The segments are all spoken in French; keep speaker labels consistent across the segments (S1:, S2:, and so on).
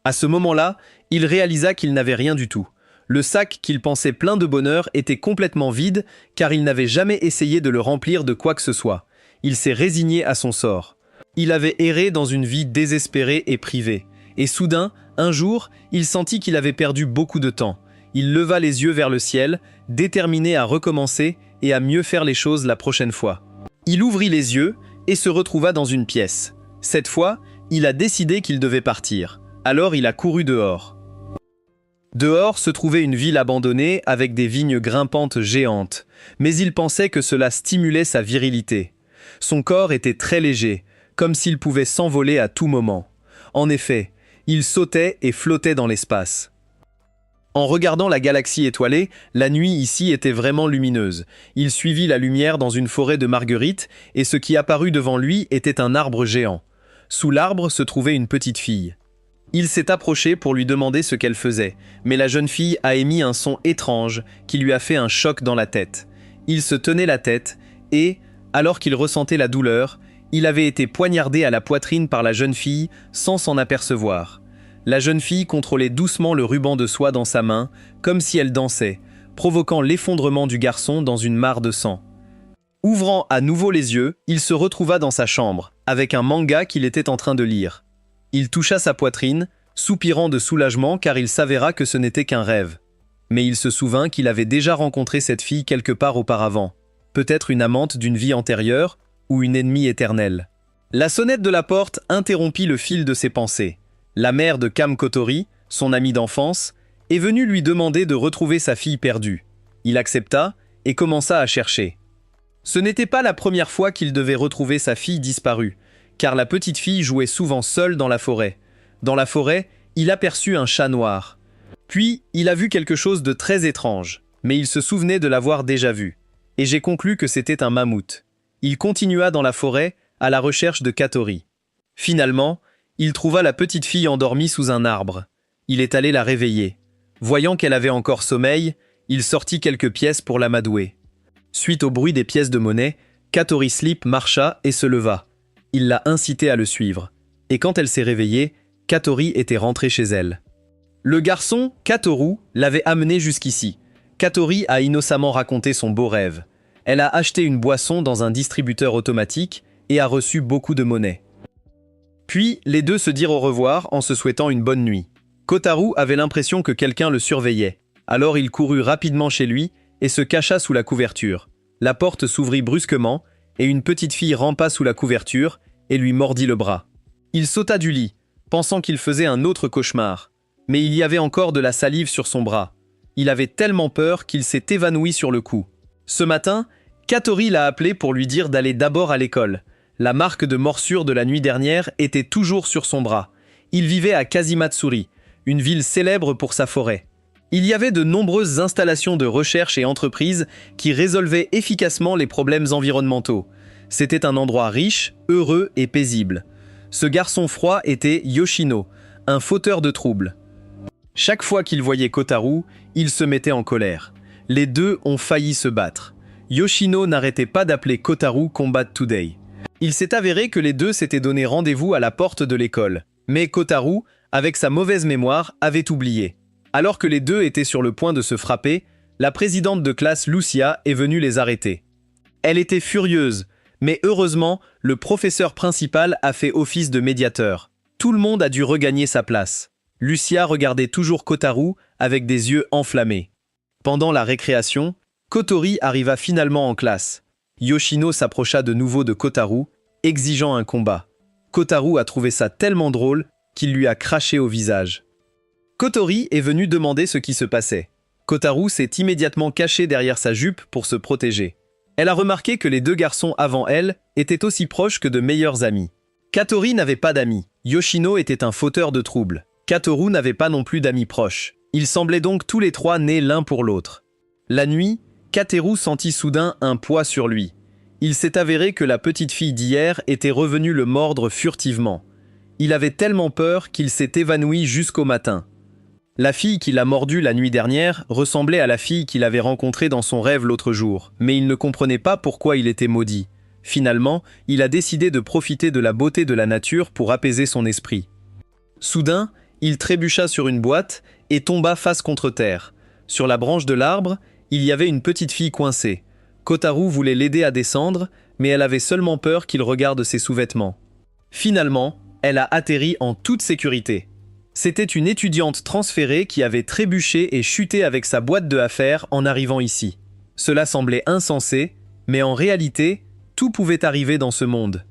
S1: À ce moment-là, il réalisa qu'il n'avait rien du tout. Le sac qu'il pensait plein de bonheur était complètement vide car il n'avait jamais essayé de le remplir de quoi que ce soit. Il s'est résigné à son sort. Il avait erré dans une vie désespérée et privée. Et soudain, un jour, il sentit qu'il avait perdu beaucoup de temps. Il leva les yeux vers le ciel, déterminé à recommencer et à mieux faire les choses la prochaine fois. Il ouvrit les yeux et se retrouva dans une pièce. Cette fois, il a décidé qu'il devait partir. Alors il a couru dehors. Dehors se trouvait une ville abandonnée avec des vignes grimpantes géantes, mais il pensait que cela stimulait sa virilité. Son corps était très léger, comme s'il pouvait s'envoler à tout moment. En effet, il sautait et flottait dans l'espace. En regardant la galaxie étoilée, la nuit ici était vraiment lumineuse. Il suivit la lumière dans une forêt de marguerites et ce qui apparut devant lui était un arbre géant. Sous l'arbre se trouvait une petite fille. Il s'est approché pour lui demander ce qu'elle faisait, mais la jeune fille a émis un son étrange qui lui a fait un choc dans la tête. Il se tenait la tête et, alors qu'il ressentait la douleur, il avait été poignardé à la poitrine par la jeune fille sans s'en apercevoir. La jeune fille contrôlait doucement le ruban de soie dans sa main, comme si elle dansait, provoquant l'effondrement du garçon dans une mare de sang. Ouvrant à nouveau les yeux, il se retrouva dans sa chambre, avec un manga qu'il était en train de lire. Il toucha sa poitrine, soupirant de soulagement car il s'avéra que ce n'était qu'un rêve. Mais il se souvint qu'il avait déjà rencontré cette fille quelque part auparavant, peut-être une amante d'une vie antérieure ou une ennemie éternelle. La sonnette de la porte interrompit le fil de ses pensées. La mère de Cam Kotori, son amie d'enfance, est venue lui demander de retrouver sa fille perdue. Il accepta et commença à chercher. Ce n'était pas la première fois qu'il devait retrouver sa fille disparue, car la petite fille jouait souvent seule dans la forêt. Dans la forêt, il aperçut un chat noir. Puis, il a vu quelque chose de très étrange, mais il se souvenait de l'avoir déjà vu. Et j'ai conclu que c'était un mammouth. Il continua dans la forêt à la recherche de Katori. Finalement, il trouva la petite fille endormie sous un arbre. Il est allé la réveiller. Voyant qu'elle avait encore sommeil, il sortit quelques pièces pour l'amadouer. Suite au bruit des pièces de monnaie, Katori Sleep marcha et se leva. Il l'a incitée à le suivre. Et quand elle s'est réveillée, Katori était rentrée chez elle. Le garçon, Katoru, l'avait amenée jusqu'ici. Katori a innocemment raconté son beau rêve. Elle a acheté une boisson dans un distributeur automatique et a reçu beaucoup de monnaie. Puis, les deux se dirent au revoir en se souhaitant une bonne nuit. Kotaro avait l'impression que quelqu'un le surveillait. Alors il courut rapidement chez lui et se cacha sous la couverture. La porte s'ouvrit brusquement et une petite fille rampa sous la couverture et lui mordit le bras. Il sauta du lit, pensant qu'il faisait un autre cauchemar. Mais il y avait encore de la salive sur son bras. Il avait tellement peur qu'il s'est évanoui sur le coup. Ce matin, Katori l'a appelé pour lui dire d'aller d'abord à l'école. La marque de morsure de la nuit dernière était toujours sur son bras. Il vivait à Kazimatsuri, une ville célèbre pour sa forêt. Il y avait de nombreuses installations de recherche et entreprises qui résolvaient efficacement les problèmes environnementaux. C'était un endroit riche, heureux et paisible. Ce garçon froid était Yoshino, un fauteur de troubles. Chaque fois qu'il voyait Kotaro, il se mettait en colère. Les deux ont failli se battre. Yoshino n'arrêtait pas d'appeler Kotaro Combat Today. Il s'est avéré que les deux s'étaient donné rendez-vous à la porte de l'école. Mais Kotaro, avec sa mauvaise mémoire, avait oublié. Alors que les deux étaient sur le point de se frapper, la présidente de classe Lucia est venue les arrêter. Elle était furieuse, mais heureusement, le professeur principal a fait office de médiateur. Tout le monde a dû regagner sa place. Lucia regardait toujours Kotaro avec des yeux enflammés. Pendant la récréation, Kotori arriva finalement en classe. Yoshino s'approcha de nouveau de Kotaro, exigeant un combat. Kotaro a trouvé ça tellement drôle qu'il lui a craché au visage. Kotori est venu demander ce qui se passait. Kotaro s'est immédiatement caché derrière sa jupe pour se protéger. Elle a remarqué que les deux garçons avant elle étaient aussi proches que de meilleurs amis. Katori n'avait pas d'amis. Yoshino était un fauteur de troubles. Katoru n'avait pas non plus d'amis proches. Ils semblaient donc tous les trois nés l'un pour l'autre. La nuit, Kateru sentit soudain un poids sur lui. Il s'est avéré que la petite fille d'hier était revenue le mordre furtivement. Il avait tellement peur qu'il s'est évanoui jusqu'au matin. La fille qui l'a mordu la nuit dernière ressemblait à la fille qu'il avait rencontrée dans son rêve l'autre jour, mais il ne comprenait pas pourquoi il était maudit. Finalement, il a décidé de profiter de la beauté de la nature pour apaiser son esprit. Soudain, Il trébucha sur une boîte et tomba face contre terre. Sur la branche de l'arbre, il y avait une petite fille coincée. Kotaro voulait l'aider à descendre, mais elle avait seulement peur qu'il regarde ses sous-vêtements. Finalement, elle a atterri en toute sécurité. C'était une étudiante transférée qui avait trébuché et chuté avec sa boîte de affaires en arrivant ici. Cela semblait insensé, mais en réalité, tout pouvait arriver dans ce monde.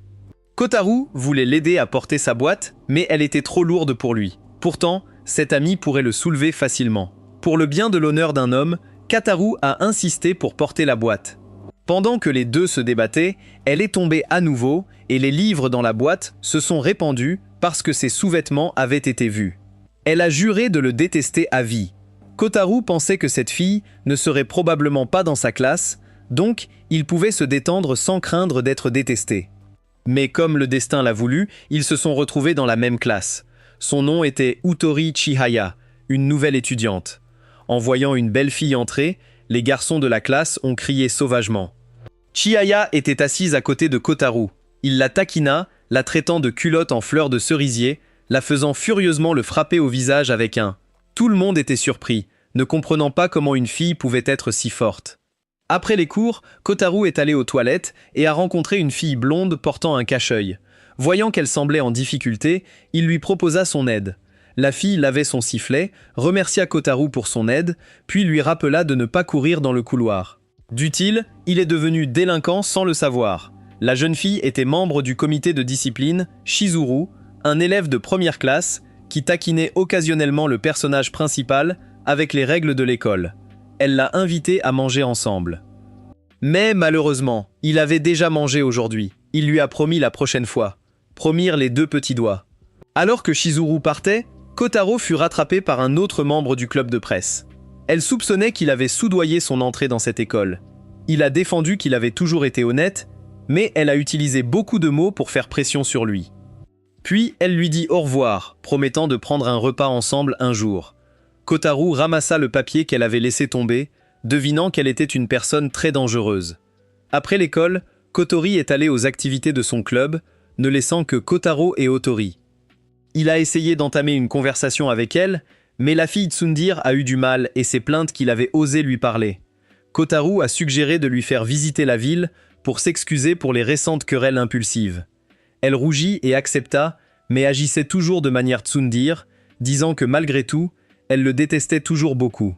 S1: Kotaro voulait l'aider à porter sa boîte, mais elle était trop lourde pour lui. Pourtant, cet ami pourrait le soulever facilement. Pour le bien de l'honneur d'un homme, Kataru a insisté pour porter la boîte. Pendant que les deux se débattaient, elle est tombée à nouveau et les livres dans la boîte se sont répandus parce que ses sous-vêtements avaient été vus. Elle a juré de le détester à vie. Kotaro pensait que cette fille ne serait probablement pas dans sa classe, donc il pouvait se détendre sans craindre d'être détesté. Mais comme le destin l'a voulu, ils se sont retrouvés dans la même classe. Son nom était Utori Chihaya, une nouvelle étudiante. En voyant une belle fille entrer, les garçons de la classe ont crié sauvagement. Chihaya était assise à côté de Kotaro. Il la taquina, la traitant de culotte en fleurs de cerisier, la faisant furieusement le frapper au visage avec un. Tout le monde était surpris, ne comprenant pas comment une fille pouvait être si forte. Après les cours, Kotaro est allé aux toilettes et a rencontré une fille blonde portant un cache-œil. Voyant qu'elle semblait en difficulté, il lui proposa son aide. La fille lavait son sifflet, remercia Kotaro pour son aide, puis lui rappela de ne pas courir dans le couloir. Dût-il, il est devenu délinquant sans le savoir. La jeune fille était membre du comité de discipline, Shizuru, un élève de première classe, qui taquinait occasionnellement le personnage principal avec les règles de l'école. Elle l'a invité à manger ensemble. Mais malheureusement, il avait déjà mangé aujourd'hui. Il lui a promis la prochaine fois. Promirent les deux petits doigts. Alors que Shizuru partait, Kotaro fut rattrapé par un autre membre du club de presse. Elle soupçonnait qu'il avait soudoyé son entrée dans cette école. Il a défendu qu'il avait toujours été honnête, mais elle a utilisé beaucoup de mots pour faire pression sur lui. Puis elle lui dit au revoir, promettant de prendre un repas ensemble un jour. Kotaro ramassa le papier qu'elle avait laissé tomber, devinant qu'elle était une personne très dangereuse. Après l'école, Kotori est allé aux activités de son club, ne laissant que Kotaro et Otori. Il a essayé d'entamer une conversation avec elle, mais la fille Tsundir a eu du mal et s'est plainte qu'il avait osé lui parler. Kotaro a suggéré de lui faire visiter la ville pour s'excuser pour les récentes querelles impulsives. Elle rougit et accepta, mais agissait toujours de manière Tsundir, disant que malgré tout, elle le détestait toujours beaucoup.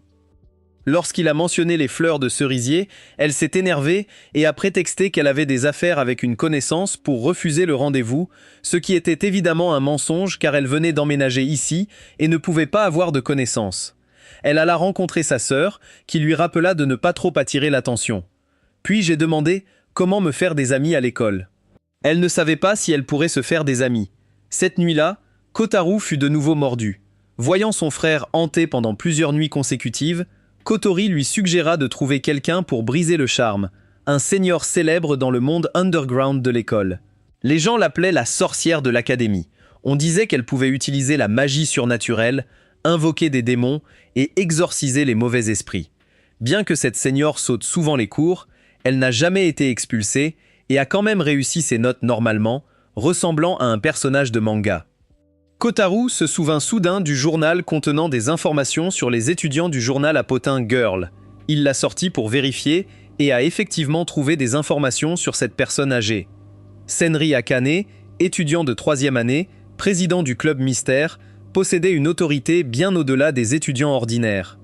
S1: Lorsqu'il a mentionné les fleurs de cerisier, elle s'est énervée et a prétexté qu'elle avait des affaires avec une connaissance pour refuser le rendez-vous, ce qui était évidemment un mensonge car elle venait d'emménager ici et ne pouvait pas avoir de connaissances. Elle alla rencontrer sa sœur, qui lui rappela de ne pas trop attirer l'attention. Puis j'ai demandé comment me faire des amis à l'école. Elle ne savait pas si elle pourrait se faire des amis. Cette nuit-là, Kotaro fut de nouveau mordu. Voyant son frère hanté pendant plusieurs nuits consécutives, Kotori lui suggéra de trouver quelqu'un pour briser le charme, un senior célèbre dans le monde underground de l'école. Les gens l'appelaient la sorcière de l'académie. On disait qu'elle pouvait utiliser la magie surnaturelle, invoquer des démons et exorciser les mauvais esprits. Bien que cette senior saute souvent les cours, elle n'a jamais été expulsée et a quand même réussi ses notes normalement, ressemblant à un personnage de manga. Kotaro se souvint soudain du journal contenant des informations sur les étudiants du journal à potins Girl. Il l'a sorti pour vérifier et a effectivement trouvé des informations sur cette personne âgée. Senri Akane, étudiant de 3e année, président du club mystère, possédait une autorité bien au-delà des étudiants ordinaires.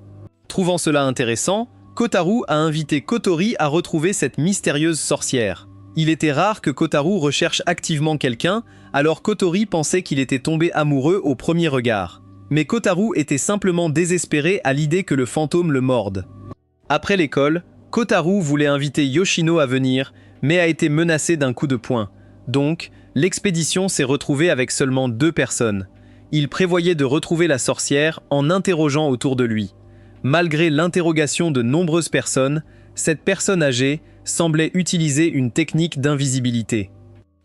S1: Trouvant cela intéressant, Kotaro a invité Kotori à retrouver cette mystérieuse sorcière. Il était rare que Kotaro recherche activement quelqu'un, alors Kotori pensait qu'il était tombé amoureux au premier regard. Mais Kotaro était simplement désespéré à l'idée que le fantôme le morde. Après l'école, Kotaro voulait inviter Yoshino à venir, mais a été menacé d'un coup de poing. Donc, l'expédition s'est retrouvée avec seulement 2 personnes. Il prévoyait de retrouver la sorcière en interrogeant autour de lui. Malgré l'interrogation de nombreuses personnes, cette personne âgée semblait utiliser une technique d'invisibilité.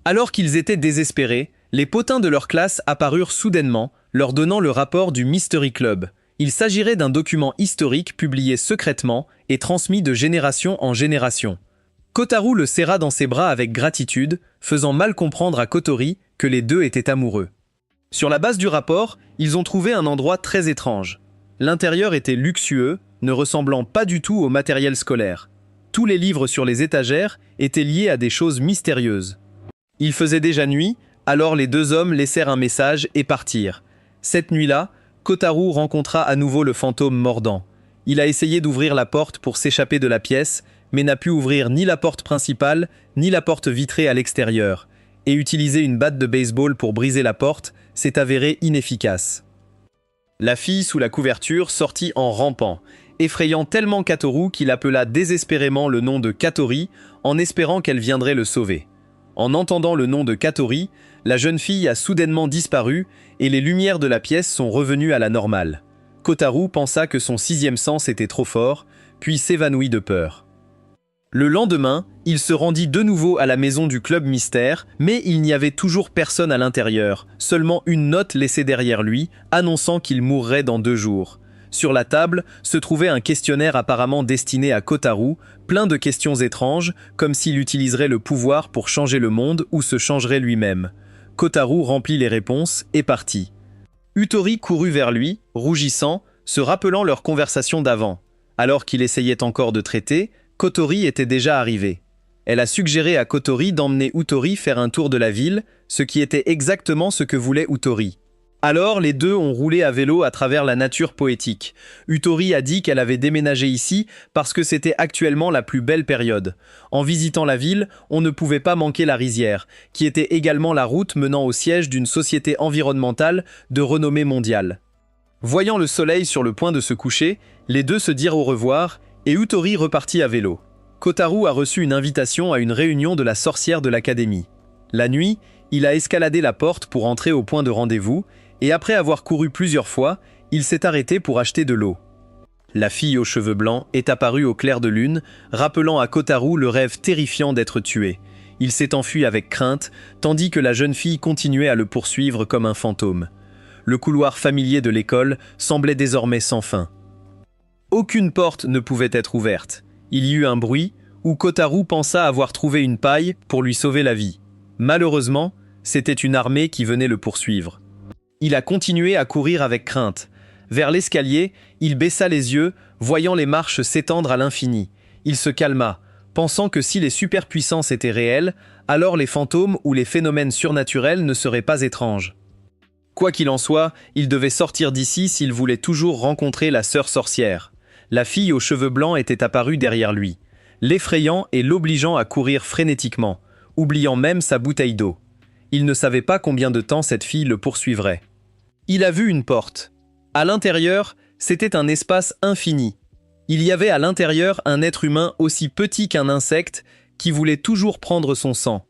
S1: Alors qu'ils étaient désespérés, les potins de leur classe apparurent soudainement, leur donnant le rapport du Mystery Club. Il s'agirait d'un document historique publié secrètement et transmis de génération en génération. Kotaro le serra dans ses bras avec gratitude, faisant mal comprendre à Kotori que les deux étaient amoureux. Sur la base du rapport, ils ont trouvé un endroit très étrange. L'intérieur était luxueux, ne ressemblant pas du tout au matériel scolaire. Tous les livres sur les étagères étaient liés à des choses mystérieuses. Il faisait déjà nuit, alors les deux hommes laissèrent un message et partirent. Cette nuit-là, Kotaro rencontra à nouveau le fantôme mordant. Il a essayé d'ouvrir la porte pour s'échapper de la pièce, mais n'a pu ouvrir ni la porte principale, ni la porte vitrée à l'extérieur. Et utiliser une batte de baseball pour briser la porte s'est avéré inefficace. La fille sous la couverture sortit en rampant, effrayant tellement Katoru qu'il appela désespérément le nom de Katori en espérant qu'elle viendrait le sauver. En entendant le nom de Katori, la jeune fille a soudainement disparu et les lumières de la pièce sont revenues à la normale. Kotaro pensa que son sixième sens était trop fort, puis s'évanouit de peur. Le lendemain, il se rendit de nouveau à la maison du club mystère, mais il n'y avait toujours personne à l'intérieur, seulement une note laissée derrière lui, annonçant qu'il mourrait dans 2 jours. Sur la table se trouvait un questionnaire apparemment destiné à Kotaro, plein de questions étranges, comme s'il utiliserait le pouvoir pour changer le monde ou se changerait lui-même. Kotaro remplit les réponses et partit. Utori courut vers lui, rougissant, se rappelant leur conversation d'avant. Alors qu'il essayait encore de traiter, Kotori était déjà arrivé. Elle a suggéré à Kotori d'emmener Utori faire un tour de la ville, ce qui était exactement ce que voulait Utori. Alors les deux ont roulé à vélo à travers la nature poétique. Utori a dit qu'elle avait déménagé ici parce que c'était actuellement la plus belle période. En visitant la ville, on ne pouvait pas manquer la rizière, qui était également la route menant au siège d'une société environnementale de renommée mondiale. Voyant le soleil sur le point de se coucher, les deux se dirent au revoir et Utori repartit à vélo. Kotaro a reçu une invitation à une réunion de la sorcière de l'académie. La nuit, il a escaladé la porte pour entrer au point de rendez-vous et après avoir couru plusieurs fois, il s'est arrêté pour acheter de l'eau. La fille aux cheveux blancs est apparue au clair de lune, rappelant à Kotaro le rêve terrifiant d'être tué. Il s'est enfui avec crainte, tandis que la jeune fille continuait à le poursuivre comme un fantôme. Le couloir familier de l'école semblait désormais sans fin. Aucune porte ne pouvait être ouverte. Il y eut un bruit où Kotaro pensa avoir trouvé une paille pour lui sauver la vie. Malheureusement, c'était une armée qui venait le poursuivre. Il a continué à courir avec crainte. Vers l'escalier, il baissa les yeux, voyant les marches s'étendre à l'infini. Il se calma, pensant que si les superpuissances étaient réelles, alors les fantômes ou les phénomènes surnaturels ne seraient pas étranges. Quoi qu'il en soit, il devait sortir d'ici s'il voulait toujours rencontrer la sœur sorcière. La fille aux cheveux blancs était apparue derrière lui, l'effrayant et l'obligeant à courir frénétiquement, oubliant même sa bouteille d'eau. Il ne savait pas combien de temps cette fille le poursuivrait. Il a vu une porte. À l'intérieur, c'était un espace infini. Il y avait à l'intérieur un être humain aussi petit qu'un insecte qui voulait toujours prendre son sang.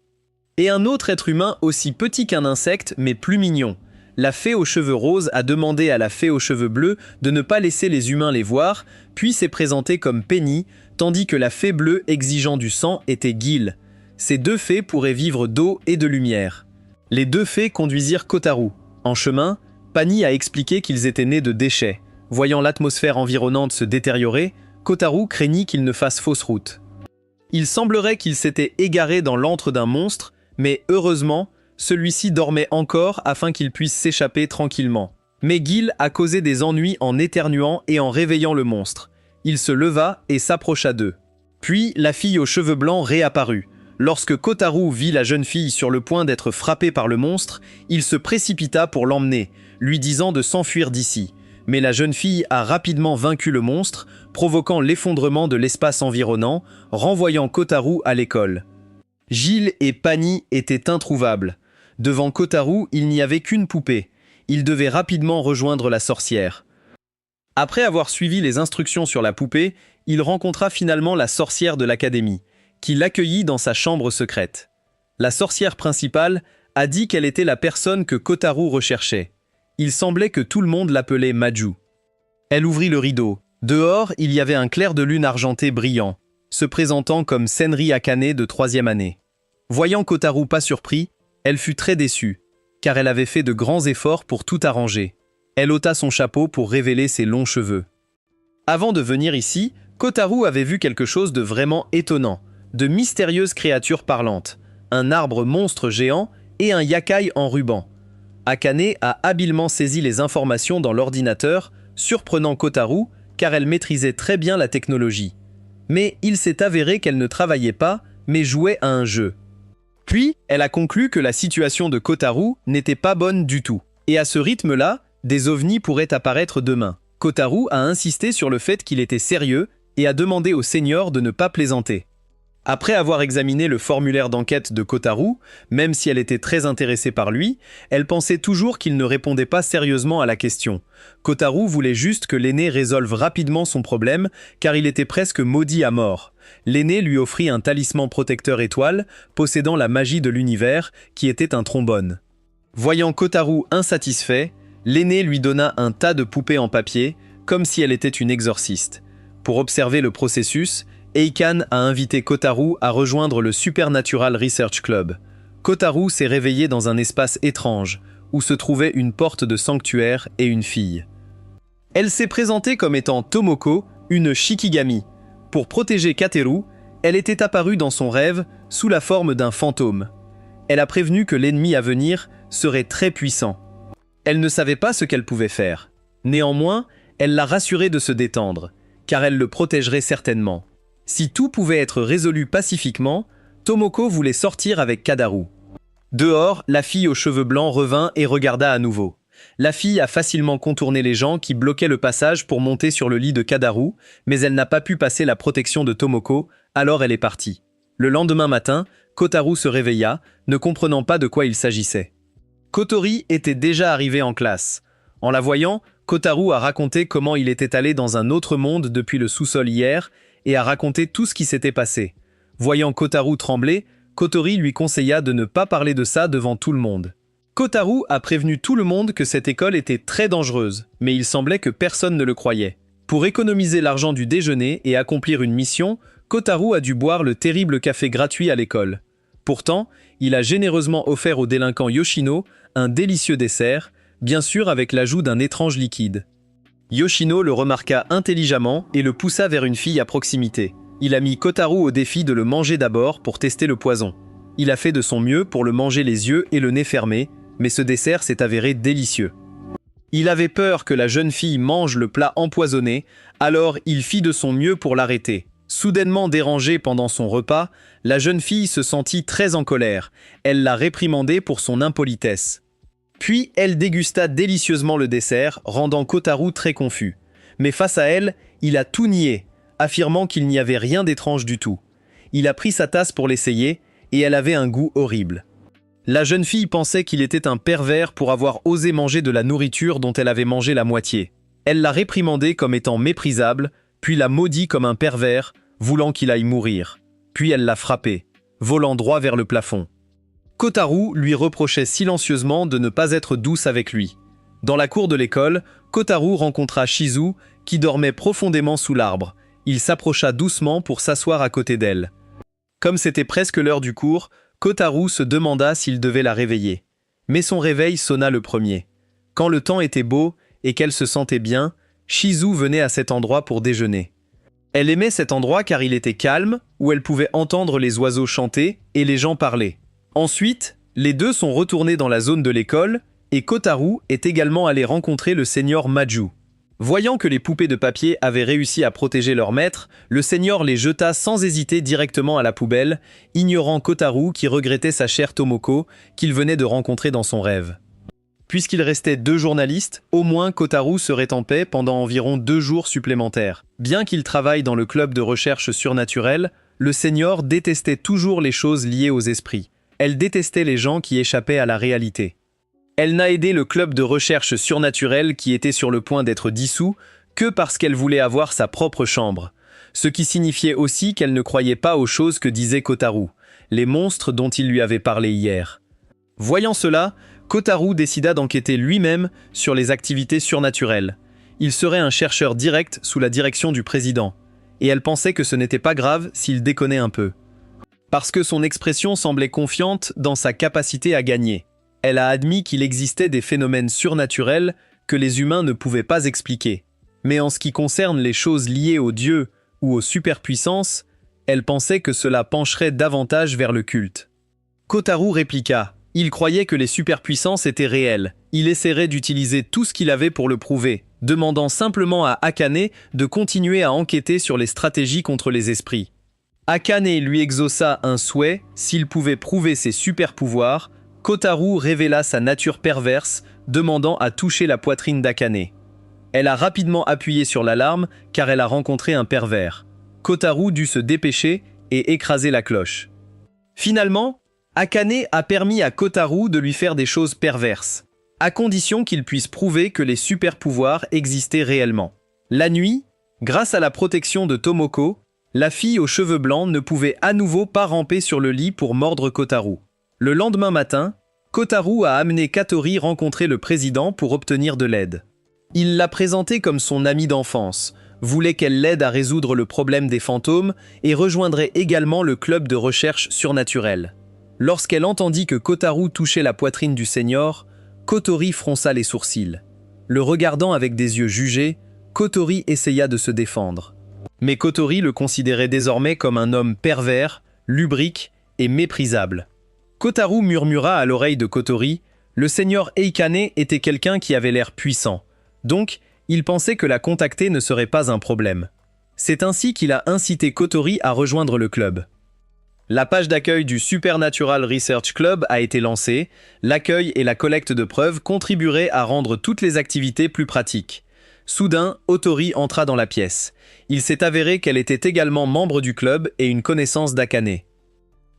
S1: Et un autre être humain aussi petit qu'un insecte mais plus mignon. La fée aux cheveux roses a demandé à la fée aux cheveux bleus de ne pas laisser les humains les voir, puis s'est présentée comme Penny, tandis que la fée bleue exigeant du sang était Gil. Ces deux fées pourraient vivre d'eau et de lumière. Les deux fées conduisirent Kotaro. En chemin, Pani a expliqué qu'ils étaient nés de déchets. Voyant l'atmosphère environnante se détériorer, Kotaro craignit qu'il ne fasse fausse route. Il semblerait qu'il s'était égaré dans l'antre d'un monstre, mais heureusement, celui-ci dormait encore afin qu'il puisse s'échapper tranquillement. Mais Gil a causé des ennuis en éternuant et en réveillant le monstre. Il se leva et s'approcha d'eux. Puis la fille aux cheveux blancs réapparut. Lorsque Kotaro vit la jeune fille sur le point d'être frappée par le monstre, il se précipita pour l'emmener, lui disant de s'enfuir d'ici. Mais la jeune fille a rapidement vaincu le monstre, provoquant l'effondrement de l'espace environnant, renvoyant Kotaro à l'école. Gil et Pani étaient introuvables. Devant Kotaro, il n'y avait qu'une poupée. Il devait rapidement rejoindre la sorcière. Après avoir suivi les instructions sur la poupée, il rencontra finalement la sorcière de l'académie, qui l'accueillit dans sa chambre secrète. La sorcière principale a dit qu'elle était la personne que Kotaro recherchait. Il semblait que tout le monde l'appelait Maju. Elle ouvrit le rideau. Dehors, il y avait un clair de lune argenté brillant, se présentant comme Senri Akane de 3e année. Voyant Kotaro pas surpris, elle fut très déçue, car elle avait fait de grands efforts pour tout arranger. Elle ôta son chapeau pour révéler ses longs cheveux. Avant de venir ici, Kotaro avait vu quelque chose de vraiment étonnant, de mystérieuses créatures parlantes, un arbre monstre géant et un yakai en ruban. Akane a habilement saisi les informations dans l'ordinateur, surprenant Kotaro car elle maîtrisait très bien la technologie. Mais il s'est avéré qu'elle ne travaillait pas, mais jouait à un jeu. Puis, elle a conclu que la situation de Kotaro n'était pas bonne du tout. Et à ce rythme-là, des ovnis pourraient apparaître demain. Kotaro a insisté sur le fait qu'il était sérieux et a demandé au seigneur de ne pas plaisanter. Après avoir examiné le formulaire d'enquête de Kotaro, même si elle était très intéressée par lui, elle pensait toujours qu'il ne répondait pas sérieusement à la question. Kotaro voulait juste que l'aîné résolve rapidement son problème, car il était presque maudit à mort. L'aîné lui offrit un talisman protecteur étoile, possédant la magie de l'univers, qui était un trombone. Voyant Kotaro insatisfait, l'aîné lui donna un tas de poupées en papier, comme si elle était une exorciste. Pour observer le processus, Eikan a invité Kotaro à rejoindre le Supernatural Research Club. Kotaro s'est réveillé dans un espace étrange, où se trouvait une porte de sanctuaire et une fille. Elle s'est présentée comme étant Tomoko, une Shikigami. Pour protéger Kateru, elle était apparue dans son rêve sous la forme d'un fantôme. Elle a prévenu que l'ennemi à venir serait très puissant. Elle ne savait pas ce qu'elle pouvait faire. Néanmoins, elle l'a rassuré de se détendre, car elle le protégerait certainement. Si tout pouvait être résolu pacifiquement, Tomoko voulait sortir avec Kadaru. Dehors, la fille aux cheveux blancs revint et regarda à nouveau. La fille a facilement contourné les gens qui bloquaient le passage pour monter sur le lit de Kadaru, mais elle n'a pas pu passer la protection de Tomoko, alors elle est partie. Le lendemain matin, Kotaro se réveilla, ne comprenant pas de quoi il s'agissait. Kotori était déjà arrivé en classe. En la voyant, Kotaro a raconté comment il était allé dans un autre monde depuis le sous-sol hier et a raconté tout ce qui s'était passé. Voyant Kotaro trembler, Kotori lui conseilla de ne pas parler de ça devant tout le monde. Kotaro a prévenu tout le monde que cette école était très dangereuse, mais il semblait que personne ne le croyait. Pour économiser l'argent du déjeuner et accomplir une mission, Kotaro a dû boire le terrible café gratuit à l'école. Pourtant, il a généreusement offert au délinquant Yoshino un délicieux dessert, bien sûr avec l'ajout d'un étrange liquide. Yoshino le remarqua intelligemment et le poussa vers une fille à proximité. Il a mis Kotaro au défi de le manger d'abord pour tester le poison. Il a fait de son mieux pour le manger les yeux et le nez fermés, mais ce dessert s'est avéré délicieux. Il avait peur que la jeune fille mange le plat empoisonné, alors il fit de son mieux pour l'arrêter. Soudainement dérangée pendant son repas, la jeune fille se sentit très en colère. Elle l'a réprimandé pour son impolitesse. Puis elle dégusta délicieusement le dessert, rendant Kotaro très confus. Mais face à elle, il a tout nié, affirmant qu'il n'y avait rien d'étrange du tout. Il a pris sa tasse pour l'essayer, et elle avait un goût horrible. La jeune fille pensait qu'il était un pervers pour avoir osé manger de la nourriture dont elle avait mangé la moitié. Elle l'a réprimandé comme étant méprisable, puis l'a maudit comme un pervers, voulant qu'il aille mourir. Puis elle l'a frappé, volant droit vers le plafond. Kotaro lui reprochait silencieusement de ne pas être douce avec lui. Dans la cour de l'école, Kotaro rencontra Shizu, qui dormait profondément sous l'arbre. Il s'approcha doucement pour s'asseoir à côté d'elle. Comme c'était presque l'heure du cours, Kotaro se demanda s'il devait la réveiller. Mais son réveil sonna le premier. Quand le temps était beau et qu'elle se sentait bien, Shizu venait à cet endroit pour déjeuner. Elle aimait cet endroit car il était calme, où elle pouvait entendre les oiseaux chanter et les gens parler. Ensuite, les deux sont retournés dans la zone de l'école et Kotaro est également allé rencontrer le seigneur Maju. Voyant que les poupées de papier avaient réussi à protéger leur maître, le seigneur les jeta sans hésiter directement à la poubelle, ignorant Kotaro qui regrettait sa chère Tomoko qu'il venait de rencontrer dans son rêve. Puisqu'il restait 2 journalistes, au moins Kotaro serait en paix pendant environ 2 jours supplémentaires. Bien qu'il travaille dans le club de recherche surnaturelle, le seigneur détestait toujours les choses liées aux esprits. Elle détestait les gens qui échappaient à la réalité. Elle n'a aidé le club de recherche surnaturelle qui était sur le point d'être dissous que parce qu'elle voulait avoir sa propre chambre. Ce qui signifiait aussi qu'elle ne croyait pas aux choses que disait Kotaro, les monstres dont il lui avait parlé hier. Voyant cela, Kotaro décida d'enquêter lui-même sur les activités surnaturelles. Il serait un chercheur direct sous la direction du président, et elle pensait que ce n'était pas grave s'il déconnait un peu. Parce que son expression semblait confiante dans sa capacité à gagner. Elle a admis qu'il existait des phénomènes surnaturels que les humains ne pouvaient pas expliquer. Mais en ce qui concerne les choses liées aux dieux ou aux superpuissances, elle pensait que cela pencherait davantage vers le culte. Kotaro répliqua Il croyait que les superpuissances étaient réelles. Il essaierait d'utiliser tout ce qu'il avait pour le prouver, demandant simplement à Akane de continuer à enquêter sur les stratégies contre les esprits. Akane lui exauça un souhait, s'il pouvait prouver ses super-pouvoirs, Kotaru révéla sa nature perverse, demandant à toucher la poitrine d'Akane. Elle a rapidement appuyé sur l'alarme car elle a rencontré un pervers. Kotaru dut se dépêcher et écraser la cloche. Finalement, Akane a permis à Kotaru de lui faire des choses perverses, à condition qu'il puisse prouver que les super-pouvoirs existaient réellement. La nuit, grâce à la protection de Tomoko, la fille aux cheveux blancs ne pouvait à nouveau pas ramper sur le lit pour mordre Kotaru. Le lendemain matin, Kotaru a amené Katori rencontrer le président pour obtenir de l'aide. Il l'a présentée comme son amie d'enfance, voulait qu'elle l'aide à résoudre le problème des fantômes et rejoindrait également le club de recherche surnaturelle. Lorsqu'elle entendit que Kotaru touchait la poitrine du seigneur, Kotori fronça les sourcils. Le regardant avec des yeux jugés, Kotori essaya de se défendre. Mais Kotori le considérait désormais comme un homme pervers, lubrique et méprisable. Kotaru murmura à l'oreille de Kotori, le seigneur Eikane était quelqu'un qui avait l'air puissant. Donc, il pensait que la contacter ne serait pas un problème. C'est ainsi qu'il a incité Kotori à rejoindre le club. La page d'accueil du Supernatural Research Club a été lancée. L'accueil et la collecte de preuves contribueraient à rendre toutes les activités plus pratiques. Soudain, Otori entra dans la pièce. Il s'est avéré qu'elle était également membre du club et une connaissance d'Akane.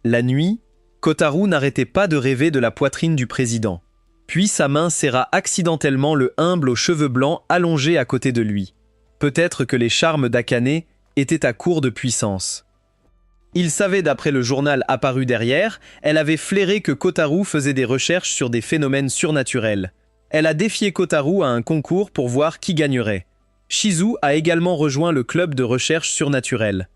S1: La nuit, Kotaru n'arrêtait pas de rêver de la poitrine du président. Puis sa main serra accidentellement le humble aux cheveux blancs allongé à côté de lui. Peut-être que les charmes d'Akane étaient à court de puissance. Il savait d'après le journal apparu derrière, elle avait flairé que Kotaru faisait des recherches sur des phénomènes surnaturels. Elle a défié Kotaru à un concours pour voir qui gagnerait. Shizu a également rejoint le club de recherche surnaturelle.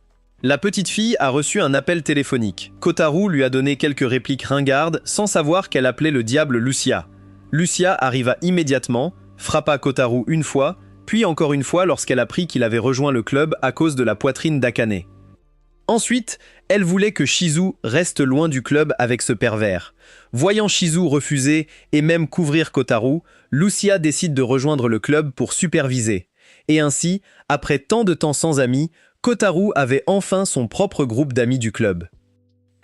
S1: La petite fille a reçu un appel téléphonique. Kotaru lui a donné quelques répliques ringardes sans savoir qu'elle appelait le diable Lucia. Lucia arriva immédiatement, frappa Kotaru une fois, puis encore une fois lorsqu'elle apprit qu'il avait rejoint le club à cause de la poitrine d'Akane. Ensuite, elle voulait que Shizu reste loin du club avec ce pervers. Voyant Shizu refuser et même couvrir Kotaru, Lucia décide de rejoindre le club pour superviser. Et ainsi, après tant de temps sans amis, Kotaru avait enfin son propre groupe d'amis du club.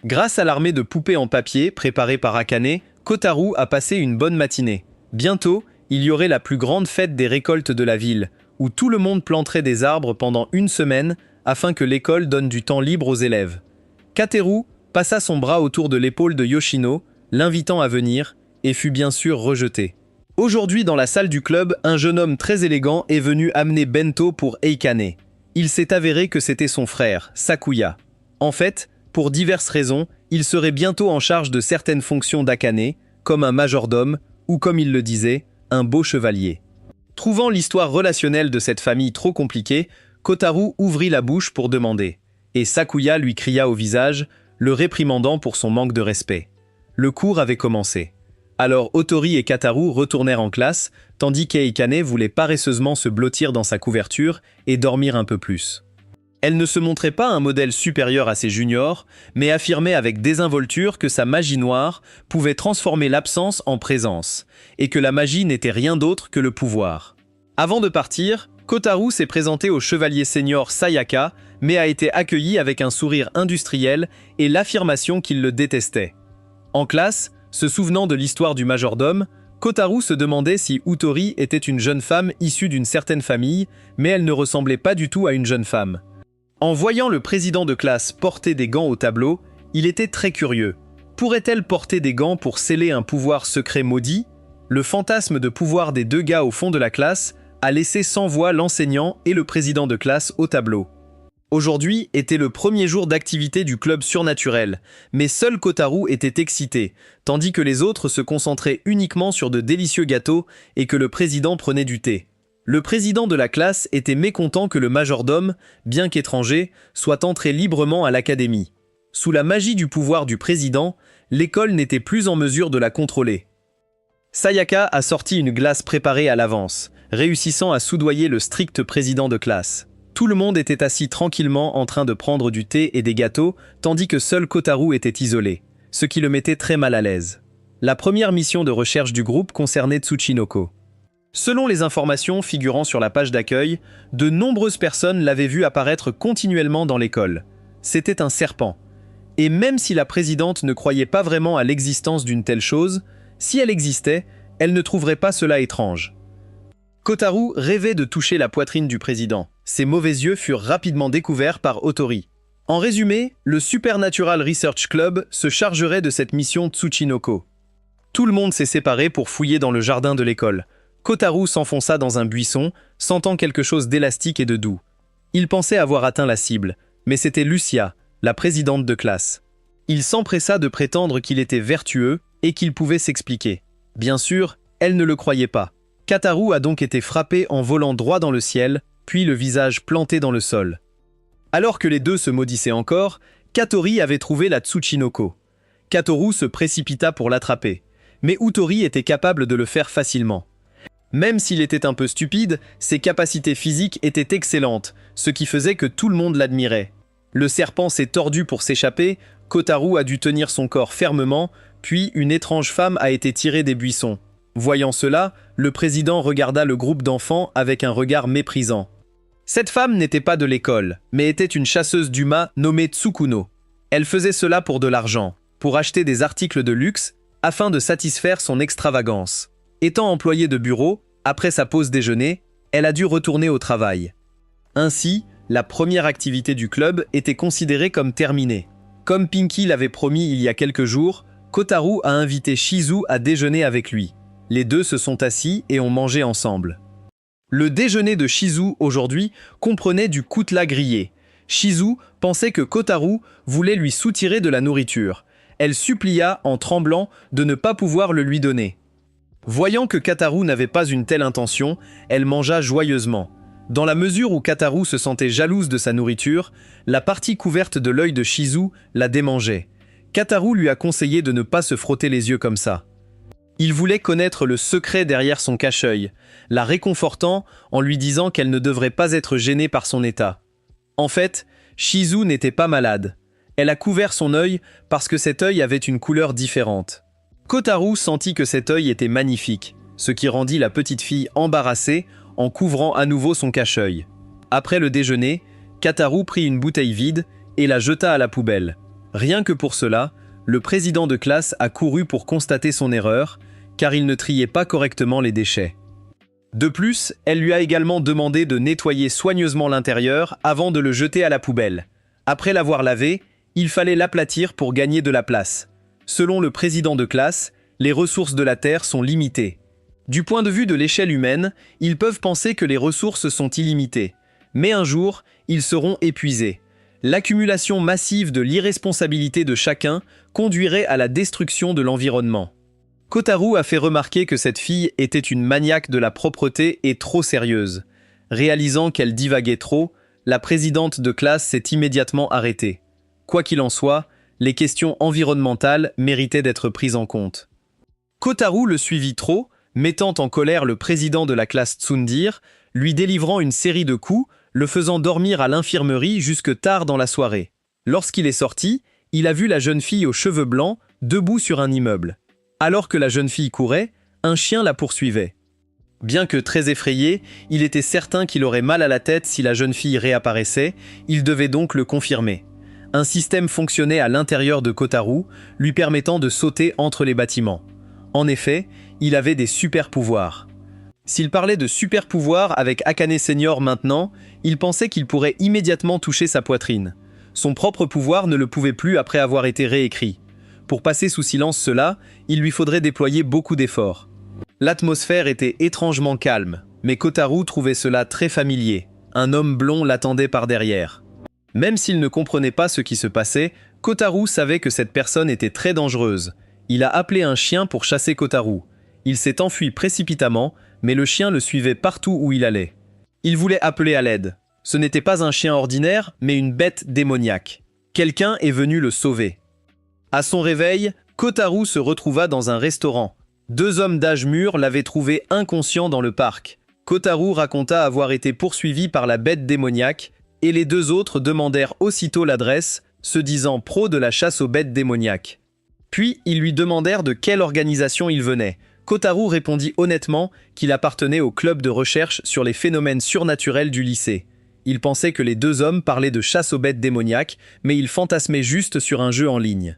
S1: Grâce à l'armée de poupées en papier préparée par Akane, Kotaru a passé une bonne matinée. Bientôt, il y aurait la plus grande fête des récoltes de la ville, où tout le monde planterait des arbres pendant une semaine afin que l'école donne du temps libre aux élèves. Kateru passa son bras autour de l'épaule de Yoshino, l'invitant à venir, et fut bien sûr rejeté. Aujourd'hui, dans la salle du club, un jeune homme très élégant est venu amener bento pour Eikane. Il s'est avéré que c'était son frère, Sakuya. En fait, pour diverses raisons, il serait bientôt en charge de certaines fonctions d'Akane, comme un majordome, ou comme il le disait, un beau chevalier. Trouvant l'histoire relationnelle de cette famille trop compliquée, Kotaru ouvrit la bouche pour demander, et Sakuya lui cria au visage, le réprimandant pour son manque de respect. Le cours avait commencé. Alors Otori et Kataru retournèrent en classe, tandis qu'Eikane voulait paresseusement se blottir dans sa couverture et dormir un peu plus. Elle ne se montrait pas un modèle supérieur à ses juniors, mais affirmait avec désinvolture que sa magie noire pouvait transformer l'absence en présence, et que la magie n'était rien d'autre que le pouvoir. Avant de partir, Kotaru s'est présenté au chevalier senior Sayaka, mais a été accueilli avec un sourire industriel et l'affirmation qu'il le détestait. En classe, se souvenant de l'histoire du majordome, Kotaru se demandait si Otori était une jeune femme issue d'une certaine famille, mais elle ne ressemblait pas du tout à une jeune femme. En voyant le président de classe porter des gants au tableau, il était très curieux. Pourrait-elle porter des gants pour sceller un pouvoir secret maudit? Le fantasme de pouvoir des deux gars au fond de la classe a laissé sans voix l'enseignant et le président de classe au tableau. Aujourd'hui était le premier jour d'activité du club surnaturel, mais seul Kotaru était excité, tandis que les autres se concentraient uniquement sur de délicieux gâteaux et que le président prenait du thé. Le président de la classe était mécontent que le majordome, bien qu'étranger, soit entré librement à l'académie. Sous la magie du pouvoir du président, l'école n'était plus en mesure de la contrôler. Sayaka a sorti une glace préparée à l'avance, réussissant à soudoyer le strict président de classe. Tout le monde était assis tranquillement en train de prendre du thé et des gâteaux, tandis que seul Kotaru était isolé, ce qui le mettait très mal à l'aise. La première mission de recherche du groupe concernait Tsuchinoko. Selon les informations figurant sur la page d'accueil, de nombreuses personnes l'avaient vu apparaître continuellement dans l'école. C'était un serpent. Et même si la présidente ne croyait pas vraiment à l'existence d'une telle chose, si elle existait, elle ne trouverait pas cela étrange. Kotaro rêvait de toucher la poitrine du président. Ses mauvais yeux furent rapidement découverts par Otori. En résumé, le Supernatural Research Club se chargerait de cette mission Tsuchinoko. Tout le monde s'est séparé pour fouiller dans le jardin de l'école. Kotaro s'enfonça dans un buisson, sentant quelque chose d'élastique et de doux. Il pensait avoir atteint la cible, mais c'était Lucia, la présidente de classe. Il s'empressa de prétendre qu'il était vertueux et qu'il pouvait s'expliquer. Bien sûr, elle ne le croyait pas. Kotaro a donc été frappé en volant droit dans le ciel, puis le visage planté dans le sol. Alors que les deux se maudissaient encore, Katori avait trouvé la Tsuchinoko. Katoru se précipita pour l'attraper, mais Utori était capable de le faire facilement. Même s'il était un peu stupide, ses capacités physiques étaient excellentes, ce qui faisait que tout le monde l'admirait. Le serpent s'est tordu pour s'échapper, Kotaro a dû tenir son corps fermement, puis une étrange femme a été tirée des buissons. Voyant cela, le président regarda le groupe d'enfants avec un regard méprisant. Cette femme n'était pas de l'école, mais était une chasseuse d'humains nommée Tsukuno. Elle faisait cela pour de l'argent, pour acheter des articles de luxe, afin de satisfaire son extravagance. Étant employée de bureau, après sa pause déjeuner, elle a dû retourner au travail. Ainsi, la première activité du club était considérée comme terminée. Comme Pinky l'avait promis il y a quelques jours, Kotaro a invité Shizu à déjeuner avec lui. Les deux se sont assis et ont mangé ensemble. Le déjeuner de Shizu aujourd'hui comprenait du koutla grillé. Shizu pensait que Kotaro voulait lui soutirer de la nourriture. Elle supplia en tremblant de ne pas pouvoir le lui donner. Voyant que Kotaro n'avait pas une telle intention, elle mangea joyeusement. Dans la mesure où Kotaro se sentait jalouse de sa nourriture, la partie couverte de l'œil de Shizu la démangeait. Kotaro lui a conseillé de ne pas se frotter les yeux comme ça. Il voulait connaître le secret derrière son cache-œil, la réconfortant en lui disant qu'elle ne devrait pas être gênée par son état. En fait, Shizu n'était pas malade. Elle a couvert son œil parce que cet œil avait une couleur différente. Kotaro sentit que cet œil était magnifique, ce qui rendit la petite fille embarrassée en couvrant à nouveau son cache-œil. Après le déjeuner, Kotaro prit une bouteille vide et la jeta à la poubelle. Rien que pour cela, le président de classe a couru pour constater son erreur, car il ne triait pas correctement les déchets. De plus, elle lui a également demandé de nettoyer soigneusement l'intérieur avant de le jeter à la poubelle. Après l'avoir lavé, il fallait l'aplatir pour gagner de la place. Selon le président de classe, les ressources de la Terre sont limitées. Du point de vue de l'échelle humaine, ils peuvent penser que les ressources sont illimitées. Mais un jour, ils seront épuisés. L'accumulation massive de l'irresponsabilité de chacun conduirait à la destruction de l'environnement. Kotaro a fait remarquer que cette fille était une maniaque de la propreté et trop sérieuse. Réalisant qu'elle divaguait trop, la présidente de classe s'est immédiatement arrêtée. Quoi qu'il en soit, les questions environnementales méritaient d'être prises en compte. Kotaro le suivit trop, mettant en colère le président de la classe Tsundir, lui délivrant une série de coups, le faisant dormir à l'infirmerie jusque tard dans la soirée. Lorsqu'il est sorti, il a vu la jeune fille aux cheveux blancs, debout sur un immeuble. Alors que la jeune fille courait, un chien la poursuivait. Bien que très effrayé, il était certain qu'il aurait mal à la tête si la jeune fille réapparaissait, il devait donc le confirmer. Un système fonctionnait à l'intérieur de Kotaro, lui permettant de sauter entre les bâtiments. En effet, il avait des super-pouvoirs. S'il parlait de super-pouvoirs avec Akane Senior maintenant, il pensait qu'il pourrait immédiatement toucher sa poitrine. Son propre pouvoir ne le pouvait plus après avoir été réécrit. Pour passer sous silence cela, il lui faudrait déployer beaucoup d'efforts. L'atmosphère était étrangement calme, mais Kotaro trouvait cela très familier. Un homme blond l'attendait par derrière. Même s'il ne comprenait pas ce qui se passait, Kotaro savait que cette personne était très dangereuse. Il a appelé un chien pour chasser Kotaro. Il s'est enfui précipitamment, mais le chien le suivait partout où il allait. Il voulait appeler à l'aide. Ce n'était pas un chien ordinaire, mais une bête démoniaque. Quelqu'un est venu le sauver. À son réveil, Kotaro se retrouva dans un restaurant. Deux hommes d'âge mûr l'avaient trouvé inconscient dans le parc. Kotaro raconta avoir été poursuivi par la bête démoniaque, et les deux autres demandèrent aussitôt l'adresse, se disant pros de la chasse aux bêtes démoniaques. Puis ils lui demandèrent de quelle organisation il venait. Kotaro répondit honnêtement qu'il appartenait au club de recherche sur les phénomènes surnaturels du lycée. Il pensait que les deux hommes parlaient de chasse aux bêtes démoniaques, mais ils fantasmaient juste sur un jeu en ligne.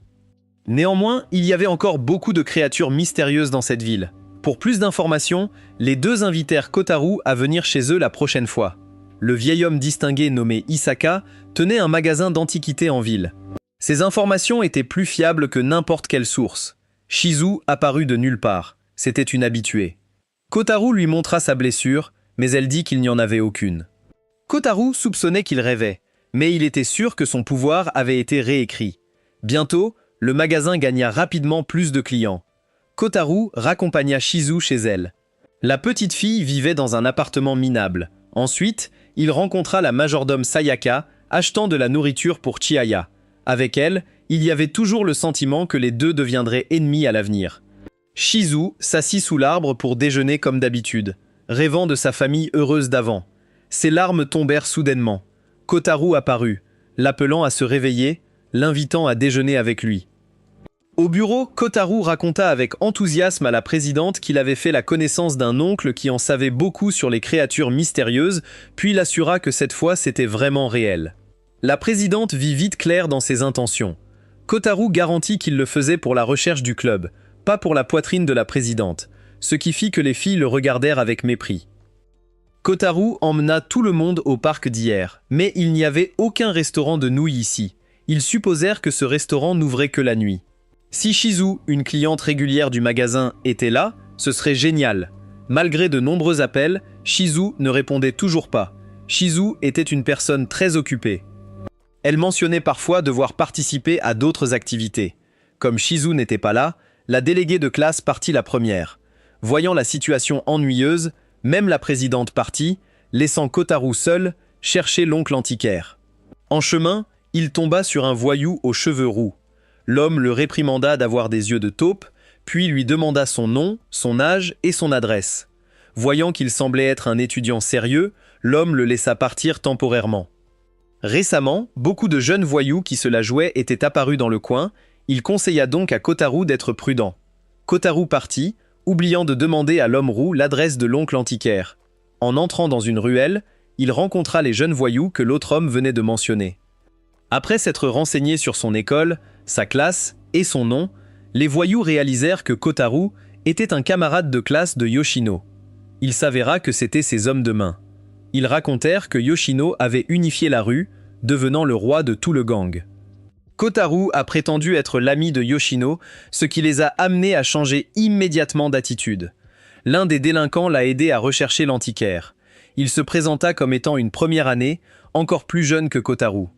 S1: Néanmoins, il y avait encore beaucoup de créatures mystérieuses dans cette ville. Pour plus d'informations, les deux invitèrent Kotaro à venir chez eux la prochaine fois. Le vieil homme distingué nommé Isaka tenait un magasin d'antiquités en ville. Ces informations étaient plus fiables que n'importe quelle source. Shizu apparut de nulle part. C'était une habituée. Kotaro lui montra sa blessure, mais elle dit qu'il n'y en avait aucune. Kotaro soupçonnait qu'il rêvait, mais il était sûr que son pouvoir avait été réécrit. Bientôt, le magasin gagna rapidement plus de clients. Kotaro raccompagna Shizu chez elle. La petite fille vivait dans un appartement minable. Ensuite, il rencontra la majordome Sayaka, achetant de la nourriture pour Chihaya. Avec elle, il y avait toujours le sentiment que les deux deviendraient ennemis à l'avenir. Shizu s'assit sous l'arbre pour déjeuner comme d'habitude, rêvant de sa famille heureuse d'avant. Ses larmes tombèrent soudainement. Kotaro apparut, l'appelant à se réveiller, l'invitant à déjeuner avec lui. Au bureau, Kotaro raconta avec enthousiasme à la présidente qu'il avait fait la connaissance d'un oncle qui en savait beaucoup sur les créatures mystérieuses, puis l'assura que cette fois c'était vraiment réel. La présidente vit vite clair dans ses intentions. Kotaro garantit qu'il le faisait pour la recherche du club, pas pour la poitrine de la présidente, ce qui fit que les filles le regardèrent avec mépris. Kotaro emmena tout le monde au parc d'hier, mais il n'y avait aucun restaurant de nouilles ici. Ils supposèrent que ce restaurant n'ouvrait que la nuit. Si Shizu, une cliente régulière du magasin, était là, ce serait génial. Malgré de nombreux appels, Shizu ne répondait toujours pas. Shizu était une personne très occupée. Elle mentionnait parfois devoir participer à d'autres activités. Comme Shizu n'était pas là, la déléguée de classe partit la première. Voyant la situation ennuyeuse, même la présidente partit, laissant Kotaro seul chercher l'oncle antiquaire. En chemin, il tomba sur un voyou aux cheveux roux. L'homme le réprimanda d'avoir des yeux de taupe, puis lui demanda son nom, son âge et son adresse. Voyant qu'il semblait être un étudiant sérieux, l'homme le laissa partir temporairement. Récemment, beaucoup de jeunes voyous qui se la jouaient étaient apparus dans le coin. Il conseilla donc à Kotaro d'être prudent. Kotaro partit, oubliant de demander à l'homme roux l'adresse de l'oncle antiquaire. En entrant dans une ruelle, il rencontra les jeunes voyous que l'autre homme venait de mentionner. Après s'être renseigné sur son école, sa classe et son nom, les voyous réalisèrent que Kotaro était un camarade de classe de Yoshino. Il s'avéra que c'étaient ses hommes de main. Ils racontèrent que Yoshino avait unifié la rue, devenant le roi de tout le gang. Kotaro a prétendu être l'ami de Yoshino, ce qui les a amenés à changer immédiatement d'attitude. L'un des délinquants l'a aidé à rechercher l'antiquaire. Il se présenta comme étant une première année, encore plus jeune que Kotaro.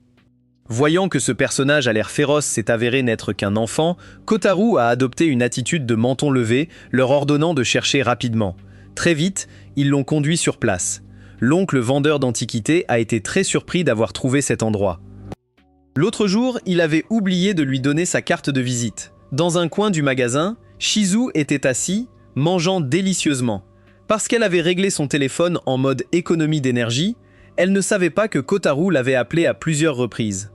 S1: Voyant que ce personnage à l'air féroce s'est avéré n'être qu'un enfant, Kotaro a adopté une attitude de menton levé, leur ordonnant de chercher rapidement. Très vite, ils l'ont conduit sur place. L'oncle vendeur d'antiquités a été très surpris d'avoir trouvé cet endroit. L'autre jour, il avait oublié de lui donner sa carte de visite. Dans un coin du magasin, Shizu était assis, mangeant délicieusement. Parce qu'elle avait réglé son téléphone en mode économie d'énergie, elle ne savait pas que Kotaro l'avait appelé à plusieurs reprises.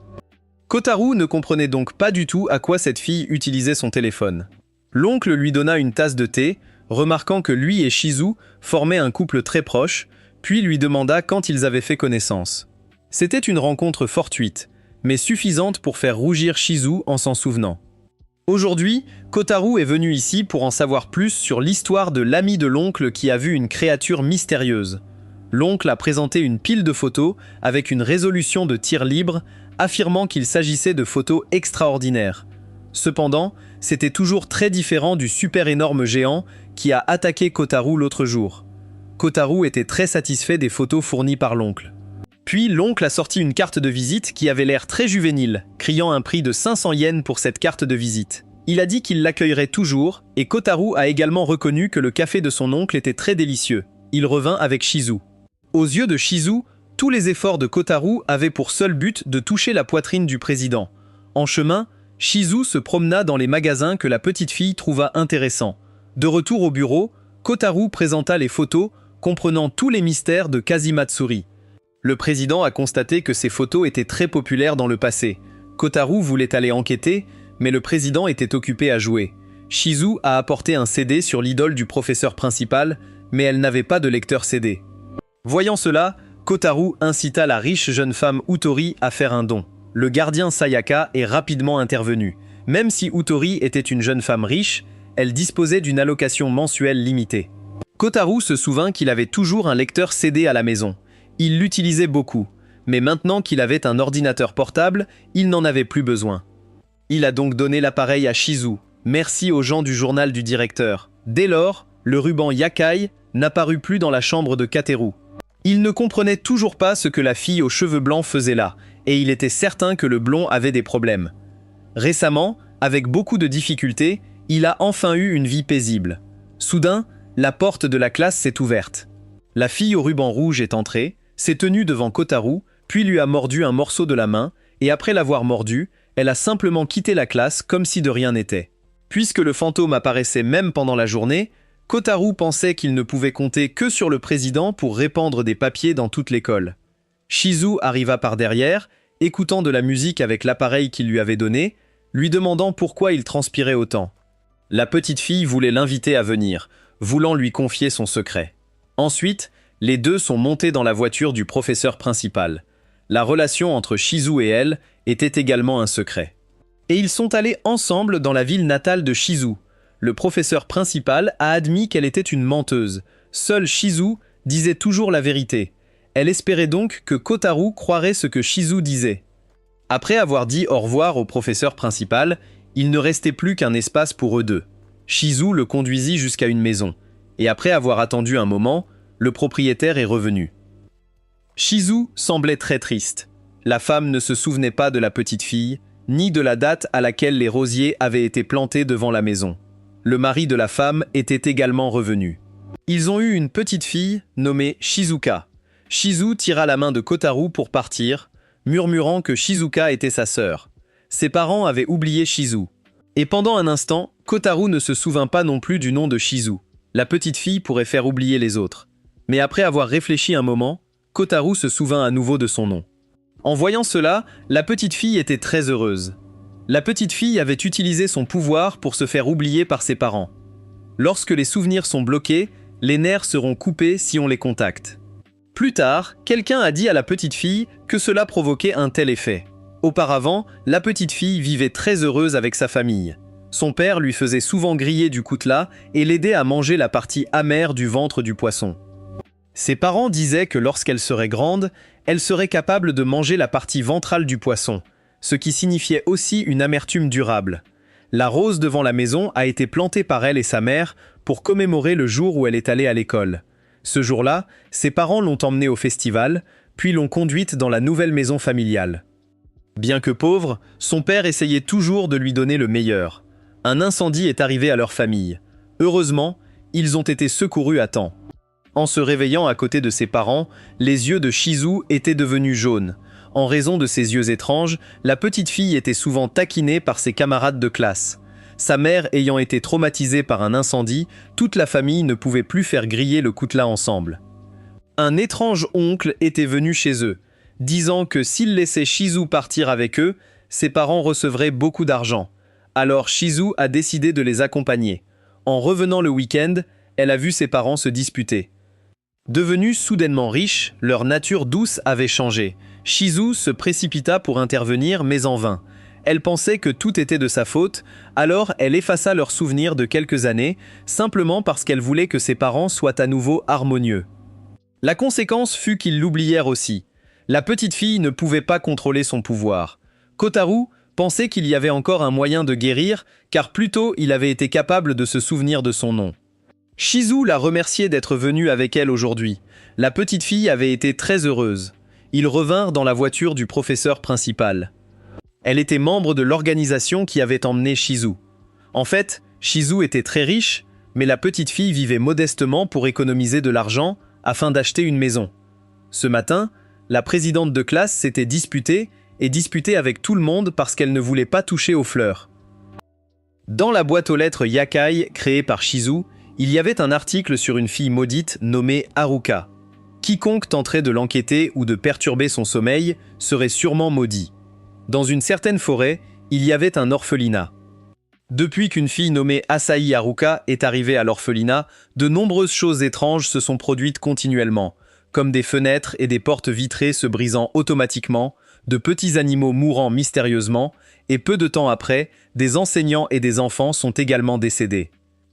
S1: Kotaro ne comprenait donc pas du tout à quoi cette fille utilisait son téléphone. L'oncle lui donna une tasse de thé, remarquant que lui et Shizu formaient un couple très proche, puis lui demanda quand ils avaient fait connaissance. C'était une rencontre fortuite, mais suffisante pour faire rougir Shizu en s'en souvenant. Aujourd'hui, Kotaro est venu ici pour en savoir plus sur l'histoire de l'ami de l'oncle qui a vu une créature mystérieuse. L'oncle a présenté une pile de photos avec une résolution de tir libre, affirmant qu'il s'agissait de photos extraordinaires. Cependant, c'était toujours très différent du super énorme géant qui a attaqué Kotaro l'autre jour. Kotaro était très satisfait des photos fournies par l'oncle. Puis l'oncle a sorti une carte de visite qui avait l'air très juvénile, criant un prix de 500 yens pour cette carte de visite. Il a dit qu'il l'accueillerait toujours, et Kotaro a également reconnu que le café de son oncle était très délicieux. Il revint avec Shizu. Aux yeux de Shizu, tous les efforts de Kotaro avaient pour seul but de toucher la poitrine du président. En chemin, Shizu se promena dans les magasins que la petite fille trouva intéressants. De retour au bureau, Kotaro présenta les photos comprenant tous les mystères de Kazimatsuri. Le président a constaté que ces photos étaient très populaires dans le passé. Kotaro voulait aller enquêter, mais le président était occupé à jouer. Shizu a apporté un CD sur l'idole du professeur principal, mais elle n'avait pas de lecteur CD. Voyant cela, Kotaro incita la riche jeune femme Utori à faire un don. Le gardien Sayaka est rapidement intervenu. Même si Utori était une jeune femme riche, elle disposait d'une allocation mensuelle limitée. Kotaro se souvint qu'il avait toujours un lecteur CD à la maison. Il l'utilisait beaucoup, mais maintenant qu'il avait un ordinateur portable, il n'en avait plus besoin. Il a donc donné l'appareil à Shizu. Merci aux gens du journal du directeur. Dès lors, le ruban Yakai n'apparut plus dans la chambre de Kateru. Il ne comprenait toujours pas ce que la fille aux cheveux blancs faisait là, et il était certain que le blond avait des problèmes. Récemment, avec beaucoup de difficultés, il a enfin eu une vie paisible. Soudain, la porte de la classe s'est ouverte. La fille au ruban rouge est entrée, s'est tenue devant Kotaro, puis lui a mordu un morceau de la main, et après l'avoir mordu, elle a simplement quitté la classe comme si de rien n'était. Puisque le fantôme apparaissait même pendant la journée, Kotaro pensait qu'il ne pouvait compter que sur le président pour répandre des papiers dans toute l'école. Shizu arriva par derrière, écoutant de la musique avec l'appareil qu'il lui avait donné, lui demandant pourquoi il transpirait autant. La petite fille voulait l'inviter à venir, voulant lui confier son secret. Ensuite, les deux sont montés dans la voiture du professeur principal. La relation entre Shizu et elle était également un secret. Et ils sont allés ensemble dans la ville natale de Shizu. Le professeur principal a admis qu'elle était une menteuse. Seule Shizu disait toujours la vérité. Elle espérait donc que Kotaro croirait ce que Shizu disait. Après avoir dit au revoir au professeur principal, il ne restait plus qu'un espace pour eux deux. Shizu le conduisit jusqu'à une maison, et après avoir attendu un moment, le propriétaire est revenu. Shizu semblait très triste. La femme ne se souvenait pas de la petite fille, ni de la date à laquelle les rosiers avaient été plantés devant la maison. Le mari de la femme était également revenu. Ils ont eu une petite fille nommée Shizuka. Shizu tira la main de Kotaro pour partir, murmurant que Shizuka était sa sœur. Ses parents avaient oublié Shizu. Et pendant un instant, Kotaro ne se souvint pas non plus du nom de Shizu. La petite fille pourrait faire oublier les autres. Mais après avoir réfléchi un moment, Kotaro se souvint à nouveau de son nom. En voyant cela, la petite fille était très heureuse. La petite fille avait utilisé son pouvoir pour se faire oublier par ses parents. Lorsque les souvenirs sont bloqués, les nerfs seront coupés si on les contacte. Plus tard, quelqu'un a dit à la petite fille que cela provoquait un tel effet. Auparavant, la petite fille vivait très heureuse avec sa famille. Son père lui faisait souvent griller du coutelas et l'aidait à manger la partie amère du ventre du poisson. Ses parents disaient que lorsqu'elle serait grande, elle serait capable de manger la partie ventrale du poisson, ce qui signifiait aussi une amertume durable. La rose devant la maison a été plantée par elle et sa mère pour commémorer le jour où elle est allée à l'école. Ce jour-là, ses parents l'ont emmenée au festival, puis l'ont conduite dans la nouvelle maison familiale. Bien que pauvre, son père essayait toujours de lui donner le meilleur. Un incendie est arrivé à leur famille. Heureusement, ils ont été secourus à temps. En se réveillant à côté de ses parents, les yeux de Shizu étaient devenus jaunes. En raison de ses yeux étranges, la petite fille était souvent taquinée par ses camarades de classe. Sa mère ayant été traumatisée par un incendie, toute la famille ne pouvait plus faire griller le coutelas ensemble. Un étrange oncle était venu chez eux, disant que s'ils laissaient Shizu partir avec eux, ses parents recevraient beaucoup d'argent. Alors Shizu a décidé de les accompagner. En revenant le week-end, elle a vu ses parents se disputer. Devenus soudainement riches, leur nature douce avait changé. Shizu se précipita pour intervenir, mais en vain. Elle pensait que tout était de sa faute, alors elle effaça leurs souvenirs de quelques années, simplement parce qu'elle voulait que ses parents soient à nouveau harmonieux. La conséquence fut qu'ils l'oublièrent aussi. La petite fille ne pouvait pas contrôler son pouvoir. Kotaro pensait qu'il y avait encore un moyen de guérir, car plus tôt il avait été capable de se souvenir de son nom. Shizu la remerciait d'être venue avec elle aujourd'hui. La petite fille avait été très heureuse. Ils revinrent dans la voiture du professeur principal. Elle était membre de l'organisation qui avait emmené Shizu. En fait, Shizu était très riche, mais la petite fille vivait modestement pour économiser de l'argent afin d'acheter une maison. Ce matin, la présidente de classe s'était disputée avec tout le monde parce qu'elle ne voulait pas toucher aux fleurs. Dans la boîte aux lettres Yakai créée par Shizu, il y avait un article sur une fille maudite nommée Haruka. Quiconque tenterait de l'enquêter ou de perturber son sommeil serait sûrement maudit. Dans une certaine forêt, Il y avait un orphelinat. Depuis qu'une fille nommée Asahi Haruka est arrivée à l'orphelinat, de nombreuses choses étranges se sont produites continuellement, comme des fenêtres et des portes vitrées se brisant automatiquement, de petits animaux mourant mystérieusement, et peu de temps après, des enseignants et des enfants sont également décédés.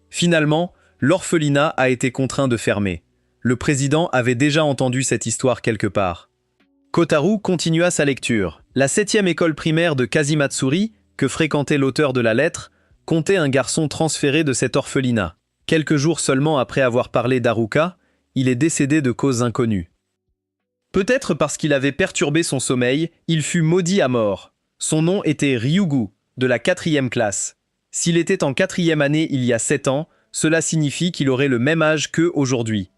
S1: Finalement, l'orphelinat a été contraint de fermer. Le président avait déjà entendu cette histoire quelque part. Kotaro continua sa lecture. La 7e école primaire de Kazimatsuri, que fréquentait l'auteur de la lettre, comptait un garçon transféré de cet orphelinat. Quelques jours seulement après avoir parlé d'Haruka, il est décédé de causes inconnues. Peut-être parce qu'il avait perturbé son sommeil, il fut maudit à mort. Son nom était Ryugu, de la 4e classe. S'il était en 4e année il y a 7 ans, cela signifie qu'il aurait le même âge qu'eux aujourd'hui.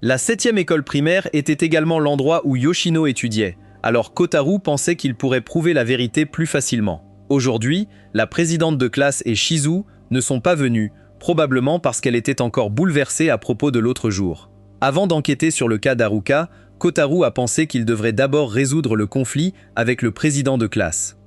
S1: La 7e école primaire était également l'endroit où Yoshino étudiait, alors Kotaro pensait qu'il pourrait prouver la vérité plus facilement. Aujourd'hui, la présidente de classe et Shizu ne sont pas venues, probablement parce qu'elle était encore bouleversée à propos de l'autre jour. Avant d'enquêter sur le cas d'Haruka, Kotaro a pensé qu'il devrait d'abord résoudre le conflit avec le président de classe.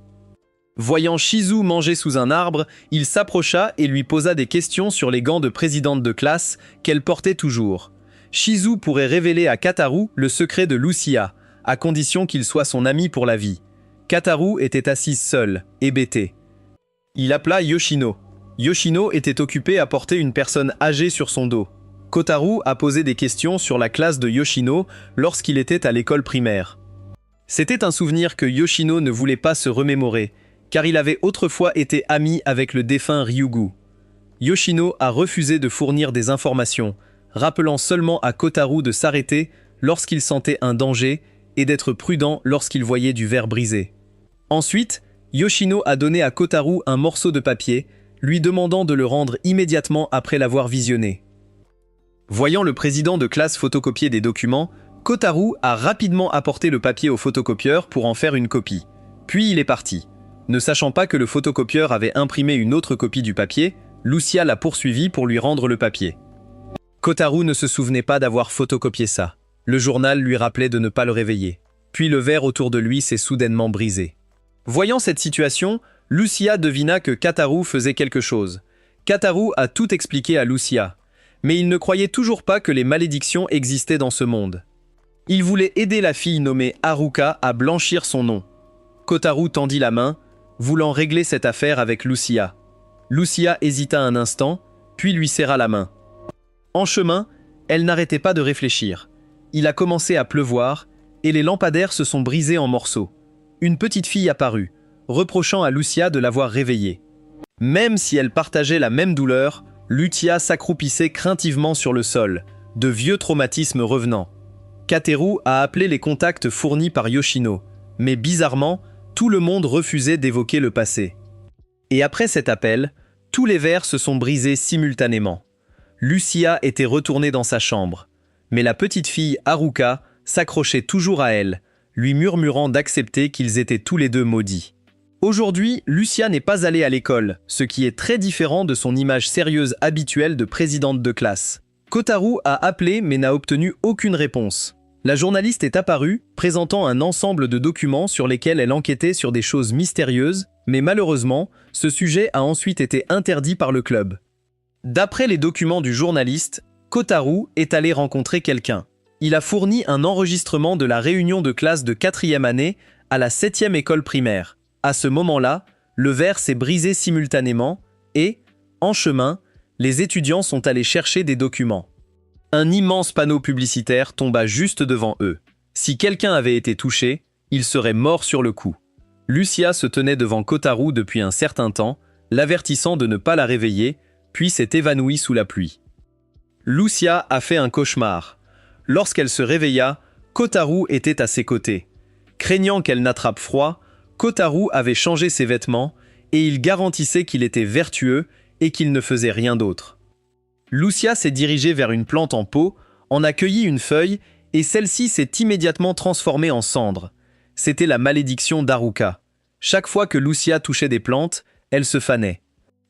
S1: Voyant Shizu manger sous un arbre, il s'approcha et lui posa des questions sur les gants de présidente de classe qu'elle portait toujours. Shizu pourrait révéler à Kataru le secret de Lucia, à condition qu'il soit son ami pour la vie. Kataru était assise seule, hébétée. Il appela Yoshino. Yoshino était occupé à porter une personne âgée sur son dos. Kotaro a posé des questions sur la classe de Yoshino lorsqu'il était à l'école primaire. C'était un souvenir que Yoshino ne voulait pas se remémorer, car il avait autrefois été ami avec le défunt Ryugu. Yoshino a refusé de fournir des informations, rappelant seulement à Kotaro de s'arrêter lorsqu'il sentait un danger et d'être prudent lorsqu'il voyait du verre brisé. Ensuite, Yoshino a donné à Kotaro un morceau de papier, lui demandant de le rendre immédiatement après l'avoir visionné. Voyant le président de classe photocopier des documents, Kotaro a rapidement apporté le papier au photocopieur pour en faire une copie. Puis il est parti. Ne sachant pas que le photocopieur avait imprimé une autre copie du papier, Lucia l'a poursuivi pour lui rendre le papier. Kotaro ne se souvenait pas d'avoir photocopié ça. Le journal lui rappelait de ne pas le réveiller. Puis le verre autour de lui s'est soudainement brisé. Voyant cette situation, Lucia devina que Kotaro faisait quelque chose. Kotaro a tout expliqué à Lucia. Mais il ne croyait toujours pas que les malédictions existaient dans ce monde. Il voulait aider la fille nommée Haruka à blanchir son nom. Kotaro tendit la main, voulant régler cette affaire avec Lucia. Lucia hésita un instant, puis lui serra la main. En chemin, elle n'arrêtait pas de réfléchir. Il a commencé à pleuvoir, et les lampadaires se sont brisés en morceaux. Une petite fille apparut, reprochant à Lucia de l'avoir réveillée. Même si elle partageait la même douleur, Lucia s'accroupissait craintivement sur le sol, de vieux traumatismes revenant. Kateru a appelé les contacts fournis par Yoshino, mais bizarrement, tout le monde refusait d'évoquer le passé. Et après cet appel, tous les verres se sont brisés simultanément. Lucia était retournée dans sa chambre, mais la petite fille Haruka s'accrochait toujours à elle, lui murmurant d'accepter qu'ils étaient tous les deux maudits. Aujourd'hui, Lucia n'est pas allée à l'école, ce qui est très différent de son image sérieuse habituelle de présidente de classe. Kotaro a appelé mais n'a obtenu aucune réponse. La journaliste est apparue, présentant un ensemble de documents sur lesquels elle enquêtait sur des choses mystérieuses, mais malheureusement, ce sujet a ensuite été interdit par le club. D'après les documents du journaliste, Kotaro est allé rencontrer quelqu'un. Il a fourni un enregistrement de la réunion de classe de 4e année à la 7e école primaire. À ce moment-là, le verre s'est brisé simultanément et, en chemin, les étudiants sont allés chercher des documents. Un immense panneau publicitaire tomba juste devant eux. Si quelqu'un avait été touché, il serait mort sur le coup. Lucia se tenait devant Kotaro depuis un certain temps, l'avertissant de ne pas la réveiller, puis s'est évanouie sous la pluie. Lucia a fait un cauchemar. Lorsqu'elle se réveilla, Kotaro était à ses côtés. Craignant qu'elle n'attrape froid, Kotaro avait changé ses vêtements et il garantissait qu'il était vertueux et qu'il ne faisait rien d'autre. Lucia s'est dirigée vers une plante en pot, en a cueilli une feuille et celle-ci s'est immédiatement transformée en cendre. C'était la malédiction d'Haruka. Chaque fois que Lucia touchait des plantes, elle se fanait.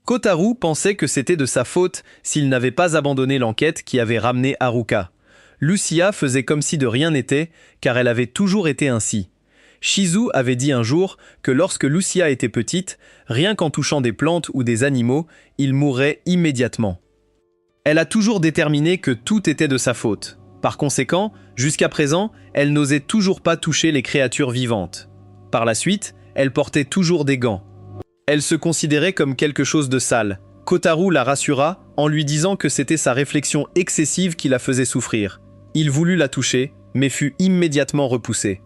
S1: Kotaro pensait que c'était de sa faute s'il n'avait pas abandonné l'enquête qui avait ramené Haruka. Lucia faisait comme si de rien n'était, car elle avait toujours été ainsi. Shizu avait dit un jour que lorsque Lucia était petite, rien qu'en touchant des plantes ou des animaux, il mourrait immédiatement. Elle a toujours déterminé que tout était de sa faute. Par conséquent, jusqu'à présent, elle n'osait toujours pas toucher les créatures vivantes. Par la suite, elle portait toujours des gants. Elle se considérait comme quelque chose de sale. Kotaro la rassura en lui disant que c'était sa réflexion excessive qui la faisait souffrir. Il voulut la toucher, mais fut immédiatement repoussé.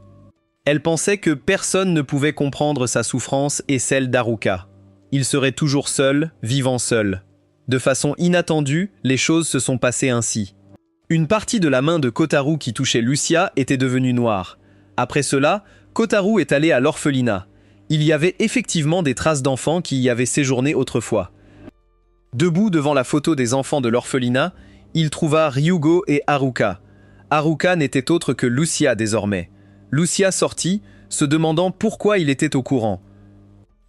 S1: Elle pensait que personne ne pouvait comprendre sa souffrance et celle d'Haruka. Il serait toujours seul, vivant seul. De façon inattendue, les choses se sont passées ainsi. Une partie de la main de Kotaro qui touchait Lucia était devenue noire. Après cela, Kotaro est allé à l'orphelinat. Il y avait effectivement des traces d'enfants qui y avaient séjourné autrefois. Debout devant la photo des enfants de l'orphelinat, il trouva Ryugo et Haruka. Haruka n'était autre que Lucia désormais. Lucia sortit, se demandant pourquoi il était au courant.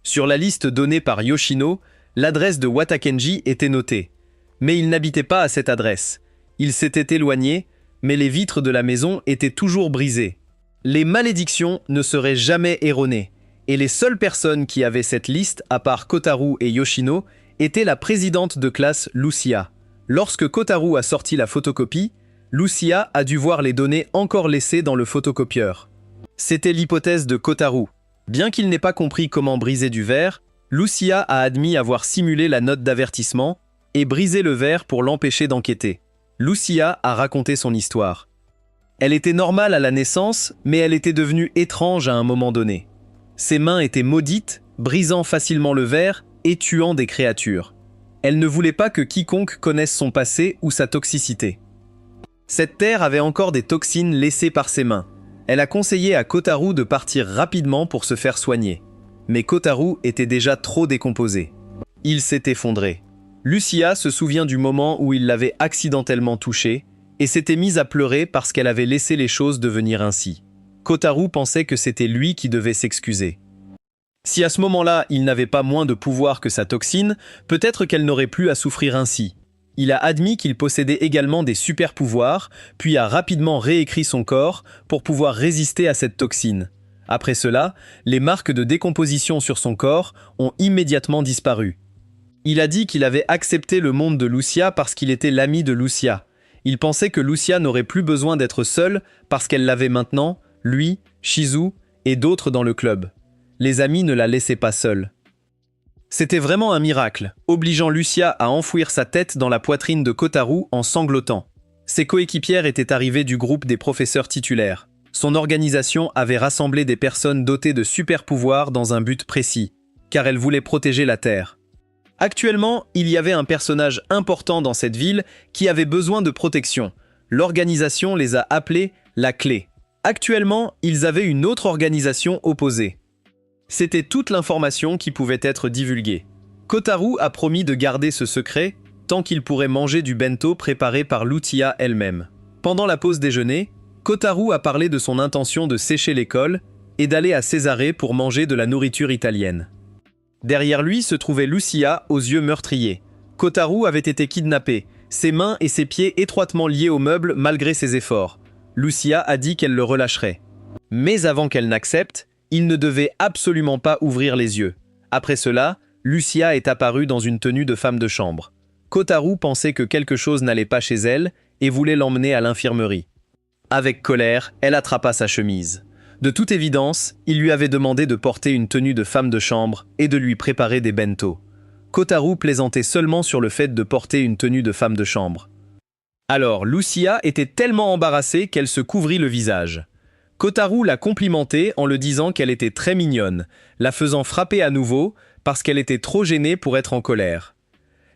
S1: Sur la liste donnée par Yoshino, l'adresse de Watakenji était notée. Mais il n'habitait pas à cette adresse. Il s'était éloigné, mais les vitres de la maison étaient toujours brisées. Les malédictions ne seraient jamais erronées, et les seules personnes qui avaient cette liste, à part Kotaro et Yoshino, étaient la présidente de classe Lucia. Lorsque Kotaro a sorti la photocopie, Lucia a dû voir les données encore laissées dans le photocopieur. C'était l'hypothèse de Kotaro. Bien qu'il n'ait pas compris comment briser du verre, Lucia a admis avoir simulé la note d'avertissement et brisé le verre pour l'empêcher d'enquêter. Lucia a raconté son histoire. Elle était normale à la naissance, mais elle était devenue étrange à un moment donné. Ses mains étaient maudites, brisant facilement le verre et tuant des créatures. Elle ne voulait pas que quiconque connaisse son passé ou sa toxicité. Cette terre avait encore des toxines laissées par ses mains. Elle a conseillé à Kotaro de partir rapidement pour se faire soigner. Mais Kotaro était déjà trop décomposé. Il s'est effondré. Lucia se souvient du moment où il l'avait accidentellement touchée et s'était mise à pleurer parce qu'elle avait laissé les choses devenir ainsi. Kotaro pensait que c'était lui qui devait s'excuser. Si à ce moment-là, il n'avait pas moins de pouvoir que sa toxine, peut-être qu'elle n'aurait plus à souffrir ainsi. Il a admis qu'il possédait également des super-pouvoirs, puis a rapidement réécrit son corps pour pouvoir résister à cette toxine. Après cela, les marques de décomposition sur son corps ont immédiatement disparu. Il a dit qu'il avait accepté le monde de Lucia parce qu'il était l'ami de Lucia. Il pensait que Lucia n'aurait plus besoin d'être seule parce qu'elle l'avait maintenant, lui, Shizu et d'autres dans le club. Les amis ne la laissaient pas seule. C'était vraiment un miracle, obligeant Lucia à enfouir sa tête dans la poitrine de Kotaro en sanglotant. Ses coéquipières étaient arrivées du groupe des professeurs titulaires. Son organisation avait rassemblé des personnes dotées de super-pouvoirs dans un but précis, car elle voulait protéger la Terre. Actuellement, il y avait un personnage important dans cette ville qui avait besoin de protection. L'organisation les a appelés la Clé. Actuellement, ils avaient une autre organisation opposée. C'était toute l'information qui pouvait être divulguée. Kotaro a promis de garder ce secret tant qu'il pourrait manger du bento préparé par Lucia elle-même. Pendant la pause déjeuner, Kotaro a parlé de son intention de sécher l'école et d'aller à Césarée pour manger de la nourriture italienne. Derrière lui se trouvait Lucia aux yeux meurtriers. Kotaro avait été kidnappé, ses mains et ses pieds étroitement liés au meuble malgré ses efforts. Lucia a dit qu'elle le relâcherait. Mais avant qu'elle n'accepte, il ne devait absolument pas ouvrir les yeux. Après cela, Lucia est apparue dans une tenue de femme de chambre. Kotaro pensait que quelque chose n'allait pas chez elle et voulait l'emmener à l'infirmerie. Avec colère, elle attrapa sa chemise. De toute évidence, il lui avait demandé de porter une tenue de femme de chambre et de lui préparer des bento. Kotaro plaisantait seulement sur le fait de porter une tenue de femme de chambre. Alors, Lucia était tellement embarrassée qu'elle se couvrit le visage. Kotaro l'a complimentée en le disant qu'elle était très mignonne, la faisant frapper à nouveau parce qu'elle était trop gênée pour être en colère.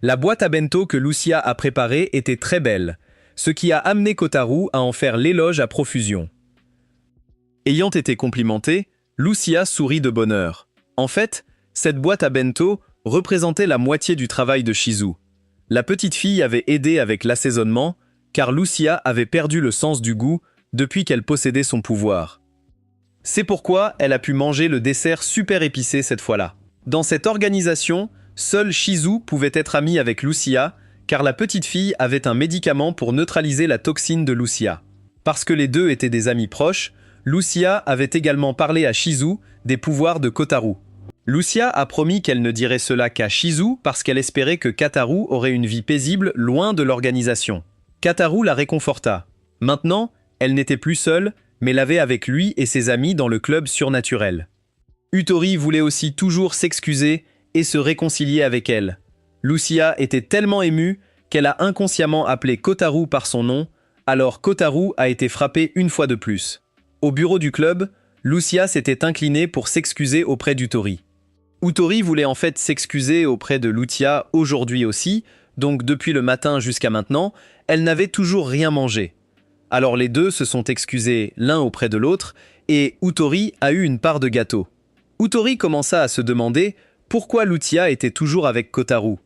S1: La boîte à bento que Lucia a préparée était très belle, ce qui a amené Kotaro à en faire l'éloge à profusion. Ayant été complimentée, Lucia sourit de bonheur. En fait, cette boîte à bento représentait la moitié du travail de Shizu. La petite fille avait aidé avec l'assaisonnement, car Lucia avait perdu le sens du goût depuis qu'elle possédait son pouvoir. C'est pourquoi elle a pu manger le dessert super épicé cette fois-là. Dans cette organisation, seul Shizu pouvait être ami avec Lucia, car la petite fille avait un médicament pour neutraliser la toxine de Lucia. Parce que les deux étaient des amis proches, Lucia avait également parlé à Shizu des pouvoirs de Kotaru. Lucia a promis qu'elle ne dirait cela qu'à Shizu parce qu'elle espérait que Kataru aurait une vie paisible loin de l'organisation. Kataru la réconforta. Maintenant, elle n'était plus seule, mais l'avait avec lui et ses amis dans le club surnaturel. Utori voulait aussi toujours s'excuser et se réconcilier avec elle. Lucia était tellement émue qu'elle a inconsciemment appelé Kotaru par son nom, alors Kotaru a été frappé une fois de plus. Au bureau du club, Lucia s'était inclinée pour s'excuser auprès d'Utori. Utori voulait en fait s'excuser auprès de Lucia aujourd'hui aussi, donc depuis le matin jusqu'à maintenant, elle n'avait toujours rien mangé. Alors les deux se sont excusés l'un auprès de l'autre, et Utori a eu une part de gâteau. Utori commença à se demander pourquoi Lucia était toujours avec Kotaru.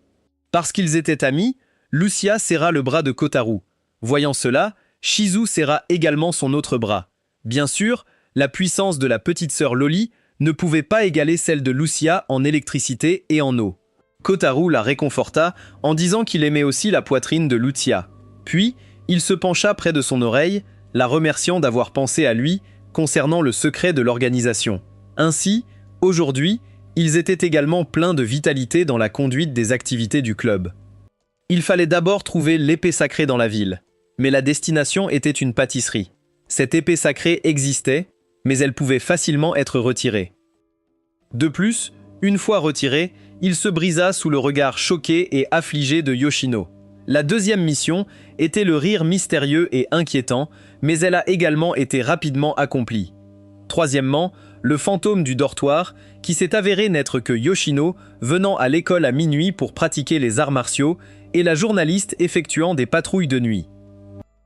S1: Parce qu'ils étaient amis, Lucia serra le bras de Kotaru. Voyant cela, Shizu serra également son autre bras. Bien sûr, la puissance de la petite sœur Loli ne pouvait pas égaler celle de Lucia en électricité et en eau. Kotaru la réconforta en disant qu'il aimait aussi la poitrine de Lucia. Puis, il se pencha près de son oreille, la remerciant d'avoir pensé à lui concernant le secret de l'organisation. Ainsi, aujourd'hui, ils étaient également pleins de vitalité dans la conduite des activités du club. Il fallait d'abord trouver l'épée sacrée dans la ville, mais la destination était une pâtisserie. Cette épée sacrée existait, mais elle pouvait facilement être retirée. De plus, une fois retirée, il se brisa sous le regard choqué et affligé de Yoshino. La deuxième mission était le rire mystérieux et inquiétant, mais elle a également été rapidement accomplie. Troisièmement, le fantôme du dortoir, qui s'est avéré n'être que Yoshino venant à l'école à minuit pour pratiquer les arts martiaux, et la journaliste effectuant des patrouilles de nuit.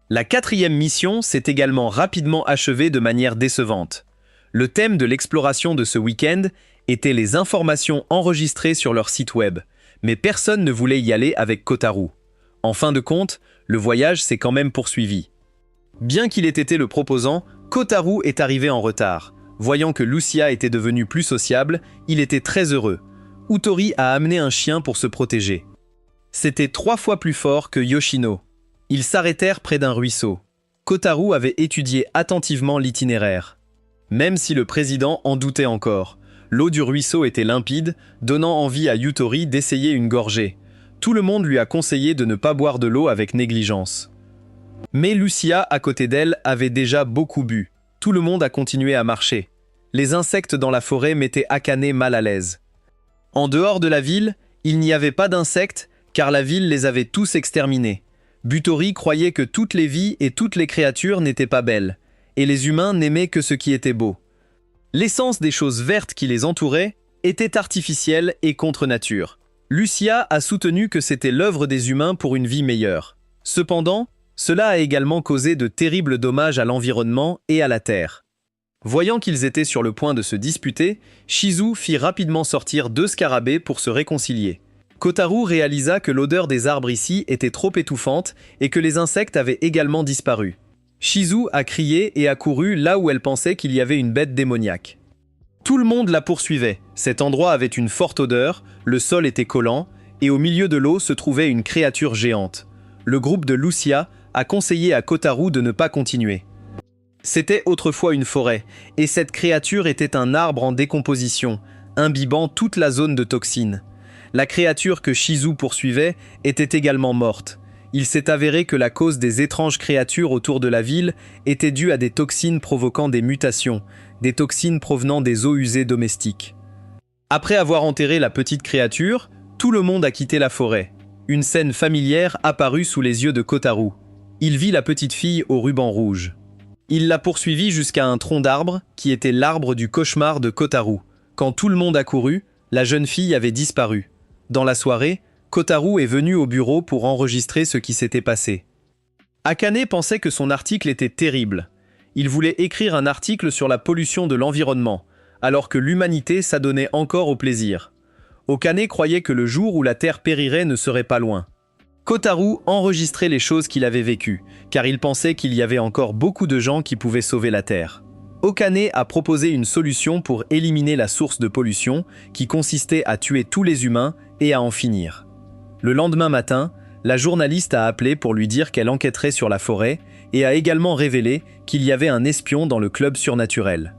S1: La quatrième mission s'est également rapidement achevée de manière décevante. Le thème de l'exploration de ce week-end était les informations enregistrées sur leur site web, mais personne ne voulait y aller avec Kotaru. En fin de compte, le voyage s'est quand même poursuivi. Bien qu'il ait été le proposant, Kotaru est arrivé en retard. Voyant que Lucia était devenue plus sociable, il était très heureux. Utori a amené un chien pour se protéger. C'était 3 fois plus fort que Yoshino. Ils s'arrêtèrent près d'un ruisseau. Kotaru avait étudié attentivement l'itinéraire. Même si le président en doutait encore, l'eau du ruisseau était limpide, donnant envie à Utori d'essayer une gorgée. Tout le monde lui a conseillé de ne pas boire de l'eau avec négligence. Mais Lucia, à côté d'elle, avait déjà beaucoup bu. Tout le monde a continué à marcher. Les insectes dans la forêt mettaient Akane mal à l'aise. En dehors de la ville, il n'y avait pas d'insectes, car la ville les avait tous exterminés. Butori croyait que toutes les vies et toutes les créatures n'étaient pas belles, et les humains n'aimaient que ce qui était beau. L'essence des choses vertes qui les entouraient était artificielle et contre nature. Lucia a soutenu que c'était l'œuvre des humains pour une vie meilleure. Cependant, cela a également causé de terribles dommages à l'environnement et à la terre. Voyant qu'ils étaient sur le point de se disputer, Shizu fit rapidement sortir 2 scarabées pour se réconcilier. Kotaru réalisa que l'odeur des arbres ici était trop étouffante et que les insectes avaient également disparu. Shizu a crié et a couru là où elle pensait qu'il y avait une bête démoniaque. Tout le monde la poursuivait. Cet endroit avait une forte odeur, le sol était collant, et au milieu de l'eau se trouvait une créature géante. Le groupe de Lucia a conseillé à Kotaru de ne pas continuer. C'était autrefois une forêt, et cette créature était un arbre en décomposition, imbibant toute la zone de toxines. La créature que Shizu poursuivait était également morte. Il s'est avéré que la cause des étranges créatures autour de la ville était due à des toxines provoquant des mutations, des toxines provenant des eaux usées domestiques. Après avoir enterré la petite créature, tout le monde a quitté la forêt. Une scène familière apparut sous les yeux de Kotaru. Il vit la petite fille au ruban rouge. Il l'a poursuivie jusqu'à un tronc d'arbre qui était l'arbre du cauchemar de Kotaru. Quand tout le monde a couru, la jeune fille avait disparu. Dans la soirée, Kotaru est venu au bureau pour enregistrer ce qui s'était passé. Akane pensait que son article était terrible. Il voulait écrire un article sur la pollution de l'environnement, alors que l'humanité s'adonnait encore au plaisir. Okane croyait que le jour où la Terre périrait ne serait pas loin. Kotaru enregistrait les choses qu'il avait vécues, car il pensait qu'il y avait encore beaucoup de gens qui pouvaient sauver la Terre. Okane a proposé une solution pour éliminer la source de pollution, qui consistait à tuer tous les humains et à en finir. Le lendemain matin, la journaliste a appelé pour lui dire qu'elle enquêterait sur la forêt et a également révélé qu'il y avait un espion dans le club surnaturel.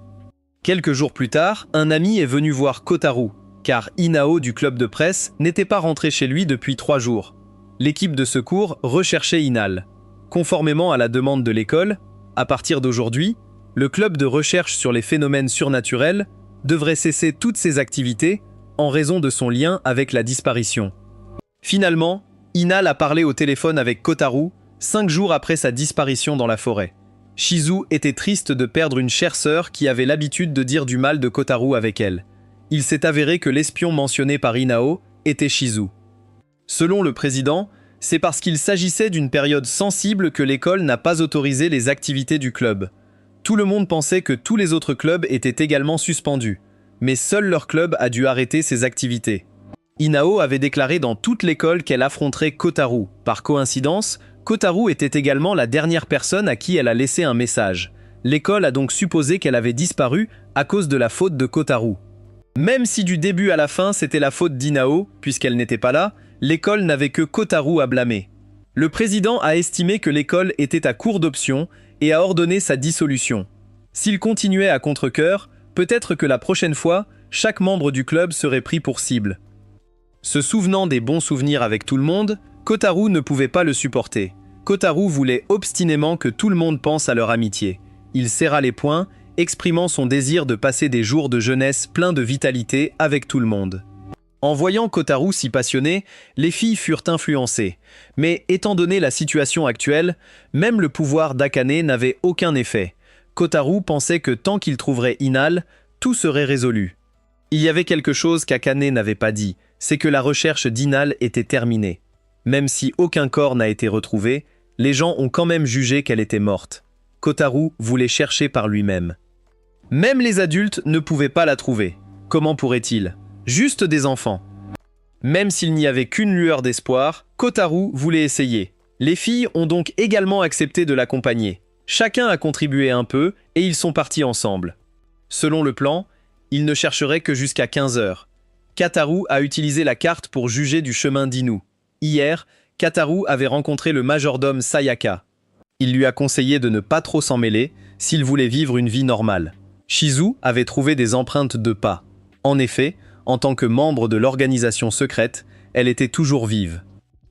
S1: Quelques jours plus tard, un ami est venu voir Kotaro, car Inao du club de presse n'était pas rentré chez lui depuis 3 jours. L'équipe de secours recherchait Inal. Conformément à la demande de l'école, à partir d'aujourd'hui, le club de recherche sur les phénomènes surnaturels devrait cesser toutes ses activités en raison de son lien avec la disparition. Finalement, Inal a parlé au téléphone avec Kotaro 5 jours après sa disparition dans la forêt. Shizu était triste de perdre une chère sœur qui avait l'habitude de dire du mal de Kotaro avec elle. Il s'est avéré que l'espion mentionné par Inao était Shizu. Selon le président, c'est parce qu'il s'agissait d'une période sensible que l'école n'a pas autorisé les activités du club. Tout le monde pensait que tous les autres clubs étaient également suspendus, mais seul leur club a dû arrêter ses activités. Inao avait déclaré dans toute l'école qu'elle affronterait Kotaro. Par coïncidence, Kotaro était également la dernière personne à qui elle a laissé un message. L'école a donc supposé qu'elle avait disparu à cause de la faute de Kotaro. Même si du début à la fin c'était la faute d'Inao, puisqu'elle n'était pas là, l'école n'avait que Kotaro à blâmer. Le président a estimé que l'école était à court d'options et a ordonné sa dissolution. S'il continuait à contre-cœur, peut-être que la prochaine fois, chaque membre du club serait pris pour cible. Se souvenant des bons souvenirs avec tout le monde, Kotaro ne pouvait pas le supporter. Kotaro voulait obstinément que tout le monde pense à leur amitié. Il serra les poings, exprimant son désir de passer des jours de jeunesse pleins de vitalité avec tout le monde. En voyant Kotaro si passionné, les filles furent influencées. Mais étant donné la situation actuelle, même le pouvoir d'Akane n'avait aucun effet. Kotaro pensait que tant qu'il trouverait Inal, tout serait résolu. Il y avait quelque chose qu'Akane n'avait pas dit, c'est que la recherche d'Inal était terminée. Même si aucun corps n'a été retrouvé, les gens ont quand même jugé qu'elle était morte. Kotaro voulait chercher par lui-même. Même les adultes ne pouvaient pas la trouver. Comment pourrait-il ? Juste des enfants. Même s'il n'y avait qu'une lueur d'espoir, Kotaro voulait essayer. Les filles ont donc également accepté de l'accompagner. Chacun a contribué un peu et ils sont partis ensemble. Selon le plan, ils ne chercheraient que jusqu'à 15 heures. Kataru a utilisé la carte pour juger du chemin d'Inu. Hier, Kataru avait rencontré le majordome Sayaka. Il lui a conseillé de ne pas trop s'en mêler s'il voulait vivre une vie normale. Shizu avait trouvé des empreintes de pas. En effet, en tant que membre de l'organisation secrète, elle était toujours vive.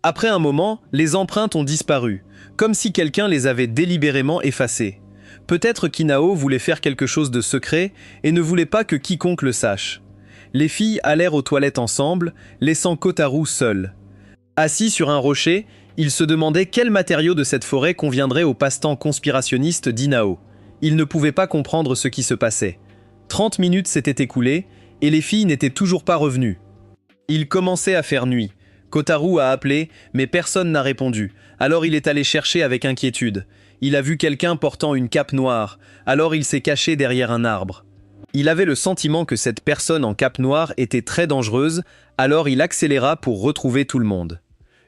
S1: Après un moment, les empreintes ont disparu, comme si quelqu'un les avait délibérément effacées. Peut-être qu'Inao voulait faire quelque chose de secret et ne voulait pas que quiconque le sache. Les filles allèrent aux toilettes ensemble, laissant Kotaro seul. Assis sur un rocher, il se demandait quel matériau de cette forêt conviendrait au passe-temps conspirationniste d'Inao. Il ne pouvait pas comprendre ce qui se passait. 30 minutes s'étaient écoulées, et les filles n'étaient toujours pas revenues. Il commençait à faire nuit. Kotaro a appelé, mais personne n'a répondu. Alors il est allé chercher avec inquiétude. Il a vu quelqu'un portant une cape noire, alors il s'est caché derrière un arbre. Il avait le sentiment que cette personne en cape noire était très dangereuse, alors il accéléra pour retrouver tout le monde.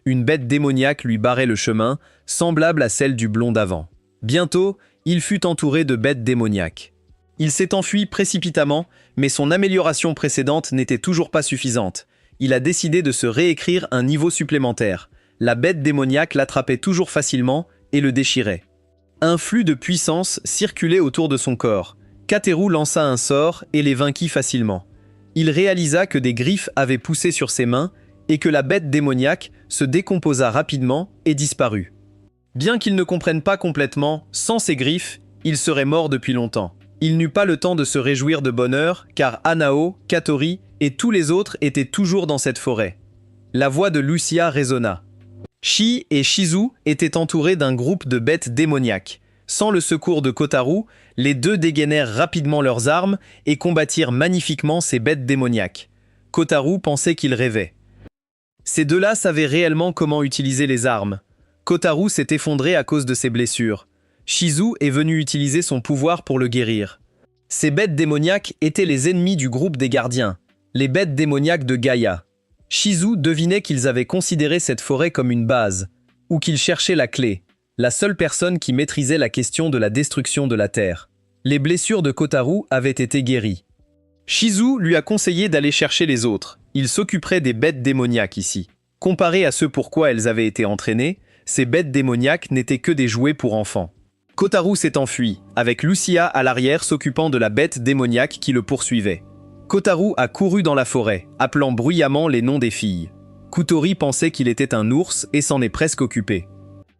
S1: Une bête démoniaque lui barrait le chemin, semblable à celle du blond d'avant. Bientôt, il fut entouré de bêtes démoniaques. Il s'est enfui précipitamment, mais son amélioration précédente n'était toujours pas suffisante. Il a décidé de se réécrire un niveau supplémentaire. La bête démoniaque l'attrapait toujours facilement et le déchirait. Un flux de puissance circulait autour de son corps. Kateru lança un sort et les vainquit facilement. Il réalisa que des griffes avaient poussé sur ses mains et que la bête démoniaque se décomposa rapidement et disparut. Bien qu'il ne comprenne pas complètement, sans ses griffes, il serait mort depuis longtemps. Il n'eut pas le temps de se réjouir de bonheur, car Anao, Katori et tous les autres étaient toujours dans cette forêt. La voix de Lucia résonna. Shi et Shizu étaient entourés d'un groupe de bêtes démoniaques. Sans le secours de Kotaro, les deux dégainèrent rapidement leurs armes et combattirent magnifiquement ces bêtes démoniaques. Kotaro pensait qu'il rêvait. Ces deux-là savaient réellement comment utiliser les armes. Kotaro s'est effondré à cause de ses blessures. Shizu est venu utiliser son pouvoir pour le guérir. Ces bêtes démoniaques étaient les ennemis du groupe des gardiens, les bêtes démoniaques de Gaïa. Shizu devinait qu'ils avaient considéré cette forêt comme une base, ou qu'ils cherchaient la clé, la seule personne qui maîtrisait la question de la destruction de la Terre. Les blessures de Kotaro avaient été guéries. Shizu lui a conseillé d'aller chercher les autres. Il s'occuperait des bêtes démoniaques ici. Comparé à ce pourquoi elles avaient été entraînées, ces bêtes démoniaques n'étaient que des jouets pour enfants. Kotaro s'est enfui, avec Lucia à l'arrière s'occupant de la bête démoniaque qui le poursuivait. Kotaro a couru dans la forêt, appelant bruyamment les noms des filles. Kutori pensait qu'il était un ours et s'en est presque occupé.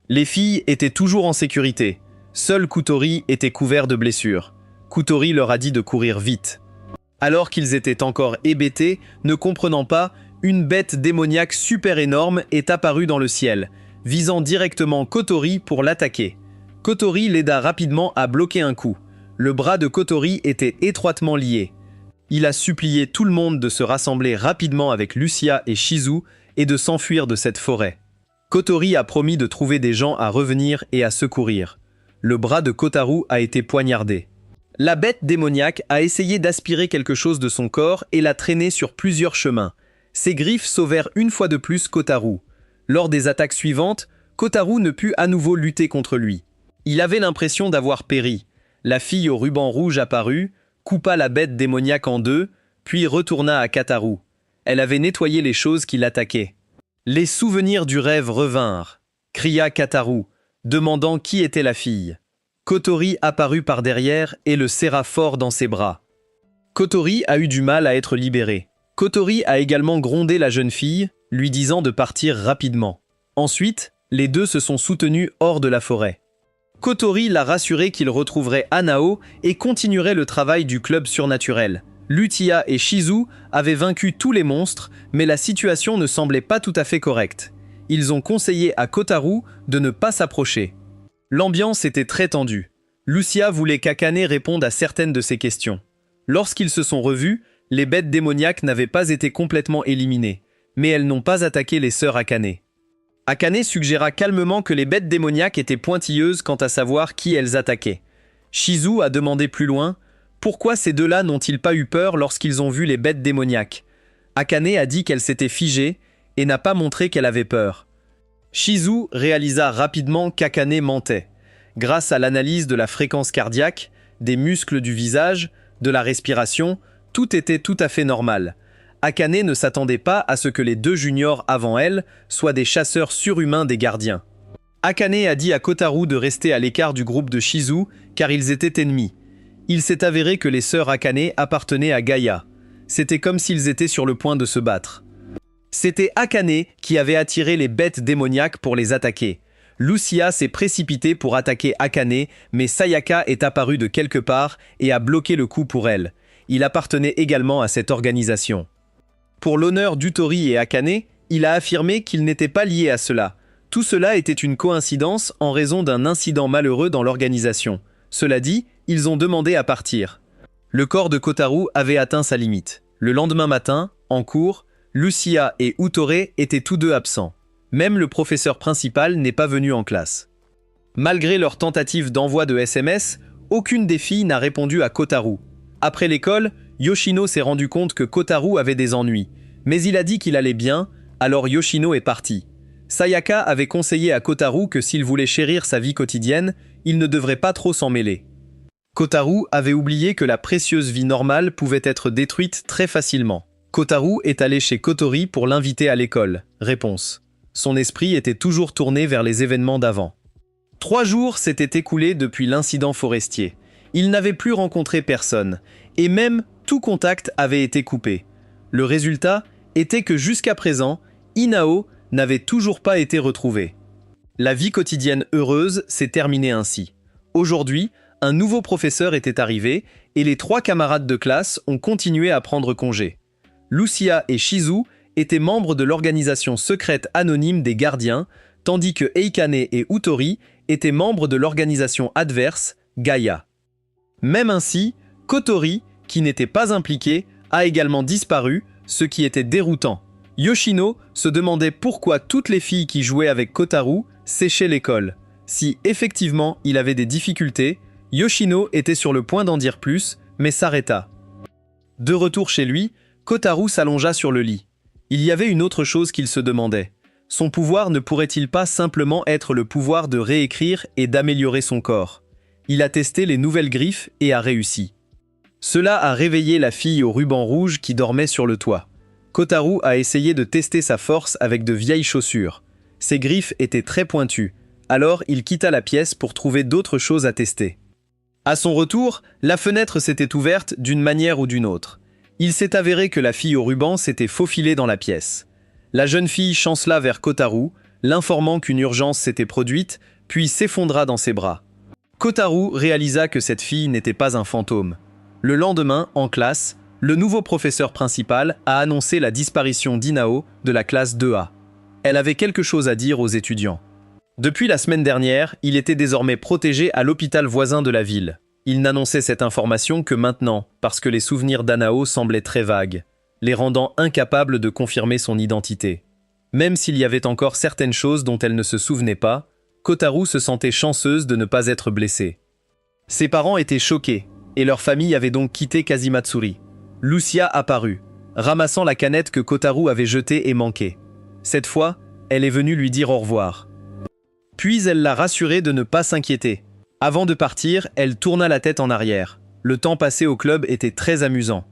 S1: Les filles étaient toujours en sécurité. Seul Kutori était couvert de blessures. Kutori leur a dit de courir vite. Alors qu'ils étaient encore hébétés, ne comprenant pas, une bête démoniaque super énorme est apparue dans le ciel, visant directement Kotori pour l'attaquer. Kotori l'aida rapidement à bloquer un coup. Le bras de Kotori était étroitement lié. Il a supplié tout le monde de se rassembler rapidement avec Lucia et Shizu et de s'enfuir de cette forêt. Kotori a promis de trouver des gens à revenir et à secourir. Le bras de Kotaro a été poignardé. La bête démoniaque a essayé d'aspirer quelque chose de son corps et l'a traîné sur plusieurs chemins. Ses griffes sauvèrent une fois de plus Kotaro. Lors des attaques suivantes, Kotaro ne put à nouveau lutter contre lui. Il avait l'impression d'avoir péri. La fille au ruban rouge apparut, coupa la bête démoniaque en deux, puis retourna à Kotaro. Elle avait nettoyé les choses qui l'attaquaient. Les souvenirs du rêve revinrent, cria Kotaro, demandant qui était la fille. Kotori apparut par derrière et le serra fort dans ses bras. Kotori a eu du mal à être libéré. Kotori a également grondé la jeune fille, lui disant de partir rapidement. Ensuite, les deux se sont soutenus hors de la forêt. Kotori l'a rassuré qu'il retrouverait Hanao et continuerait le travail du club surnaturel. Lucia et Shizu avaient vaincu tous les monstres, mais la situation ne semblait pas tout à fait correcte. Ils ont conseillé à Kotaro de ne pas s'approcher. L'ambiance était très tendue. Lucia voulait qu'Akane réponde à certaines de ses questions. Lorsqu'ils se sont revus, les bêtes démoniaques n'avaient pas été complètement éliminées, mais elles n'ont pas attaqué les sœurs Akane. Akane suggéra calmement que les bêtes démoniaques étaient pointilleuses quant à savoir qui elles attaquaient. Shizu a demandé plus loin « Pourquoi ces deux-là n'ont-ils pas eu peur lorsqu'ils ont vu les bêtes démoniaques ?» Akane a dit qu'elle s'était figée et n'a pas montré qu'elle avait peur. Shizu réalisa rapidement qu'Akane mentait. Grâce à l'analyse de la fréquence cardiaque, des muscles du visage, de la respiration, tout était tout à fait normal. Akane ne s'attendait pas à ce que les deux juniors avant elle soient des chasseurs surhumains des gardiens. Akane a dit à Kotaro de rester à l'écart du groupe de Shizu car ils étaient ennemis. Il s'est avéré que les sœurs Akane appartenaient à Gaia. C'était comme s'ils étaient sur le point de se battre. C'était Akane qui avait attiré les bêtes démoniaques pour les attaquer. Lucia s'est précipitée pour attaquer Akane, mais Sayaka est apparue de quelque part et a bloqué le coup pour elle. Il appartenait également à cette organisation. Pour l'honneur d'Utori et Akane, il a affirmé qu'il n'était pas lié à cela. Tout cela était une coïncidence en raison d'un incident malheureux dans l'organisation. Cela dit, ils ont demandé à partir. Le corps de Kotaro avait atteint sa limite. Le lendemain matin, en cours, Lucia et Utore étaient tous deux absents. Même le professeur principal n'est pas venu en classe. Malgré leur tentative d'envoi de SMS, aucune des filles n'a répondu à Kotaro. Après l'école, Yoshino s'est rendu compte que Kotaro avait des ennuis, mais il a dit qu'il allait bien, alors Yoshino est parti. Sayaka avait conseillé à Kotaro que s'il voulait chérir sa vie quotidienne, il ne devrait pas trop s'en mêler. Kotaro avait oublié que la précieuse vie normale pouvait être détruite très facilement. Kotaro est allé chez Kotori pour l'inviter à l'école. Réponse. Son esprit était toujours tourné vers les événements d'avant. 3 jours s'étaient écoulés depuis l'incident forestier. Il n'avait plus rencontré personne, et même tout contact avait été coupé. Le résultat était que jusqu'à présent, Inao n'avait toujours pas été retrouvé. La vie quotidienne heureuse s'est terminée ainsi. Aujourd'hui, un nouveau professeur était arrivé, et les 3 camarades de classe ont continué à prendre congé. Lucia et Shizu étaient membres de l'organisation secrète anonyme des gardiens, tandis que Eikane et Utori étaient membres de l'organisation adverse, Gaia. Même ainsi, Kotori, qui n'était pas impliqué, a également disparu, ce qui était déroutant. Yoshino se demandait pourquoi toutes les filles qui jouaient avec Kotaro séchaient l'école. Si effectivement il avait des difficultés, Yoshino était sur le point d'en dire plus, mais s'arrêta. De retour chez lui, Kotaro s'allongea sur le lit. Il y avait une autre chose qu'il se demandait. Son pouvoir ne pourrait-il pas simplement être le pouvoir de réécrire et d'améliorer son corps? Il a testé les nouvelles griffes et a réussi. Cela a réveillé la fille au ruban rouge qui dormait sur le toit. Kotaro a essayé de tester sa force avec de vieilles chaussures. Ses griffes étaient très pointues. Alors il quitta la pièce pour trouver d'autres choses à tester. À son retour, la fenêtre s'était ouverte d'une manière ou d'une autre. Il s'est avéré que la fille au ruban s'était faufilée dans la pièce. La jeune fille chancela vers Kotaro, l'informant qu'une urgence s'était produite, puis s'effondra dans ses bras. Kotaro réalisa que cette fille n'était pas un fantôme. Le lendemain, en classe, le nouveau professeur principal a annoncé la disparition d'Inao de la classe 2A. Elle avait quelque chose à dire aux étudiants. Depuis la semaine dernière, il était désormais protégé à l'hôpital voisin de la ville. Il n'annonçait cette information que maintenant, parce que les souvenirs d'Anao semblaient très vagues, les rendant incapables de confirmer son identité. Même s'il y avait encore certaines choses dont elle ne se souvenait pas, Kotaro se sentait chanceuse de ne pas être blessée. Ses parents étaient choqués, et leur famille avait donc quitté Kazimatsuri. Lucia apparut, ramassant la canette que Kotaro avait jetée et manquée. Cette fois, elle est venue lui dire au revoir. Puis elle l'a rassuré de ne pas s'inquiéter. Avant de partir, elle tourna la tête en arrière. Le temps passé au club était très amusant.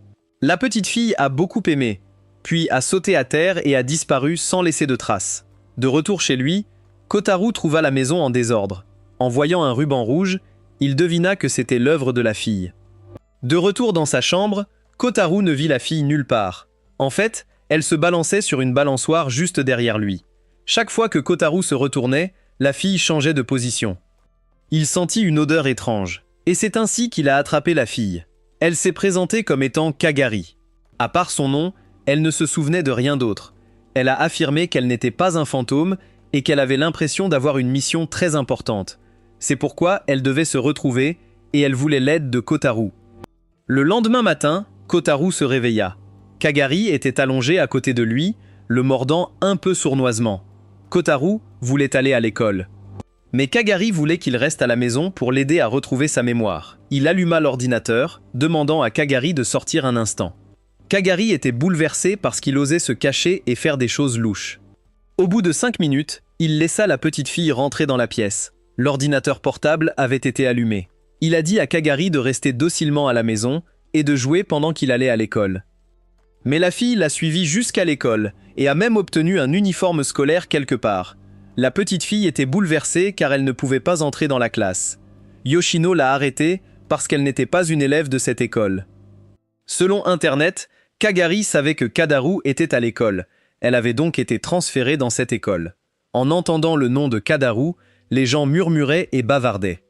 S1: La petite fille a beaucoup aimé, puis a sauté à terre et a disparu sans laisser de traces. De retour chez lui, Kotaro trouva la maison en désordre. En voyant un ruban rouge, il devina que c'était l'œuvre de la fille. De retour dans sa chambre, Kotaro ne vit la fille nulle part. En fait, elle se balançait sur une balançoire juste derrière lui. Chaque fois que Kotaro se retournait, la fille changeait de position. Il sentit une odeur étrange, et c'est ainsi qu'il a attrapé la fille. Elle s'est présentée comme étant Kagari. À part son nom, elle ne se souvenait de rien d'autre. Elle a affirmé qu'elle n'était pas un fantôme et qu'elle avait l'impression d'avoir une mission très importante. C'est pourquoi elle devait se retrouver et elle voulait l'aide de Kotaro. Le lendemain matin, Kotaro se réveilla. Kagari était allongée à côté de lui, le mordant un peu sournoisement. Kotaro voulait aller à l'école. Mais Kagari voulait qu'il reste à la maison pour l'aider à retrouver sa mémoire. Il alluma l'ordinateur, demandant à Kagari de sortir un instant. Kagari était bouleversé parce qu'il osait se cacher et faire des choses louches. Au bout de 5 minutes, il laissa la petite fille rentrer dans la pièce. L'ordinateur portable avait été allumé. Il a dit à Kagari de rester docilement à la maison et de jouer pendant qu'il allait à l'école. Mais la fille l'a suivi jusqu'à l'école et a même obtenu un uniforme scolaire quelque part. La petite fille était bouleversée car elle ne pouvait pas entrer dans la classe. Yoshino l'a arrêtée parce qu'elle n'était pas une élève de cette école. Selon Internet, Kagari savait que Kadaru était à l'école. Elle avait donc été transférée dans cette école. En entendant le nom de Kadaru, les gens murmuraient et bavardaient.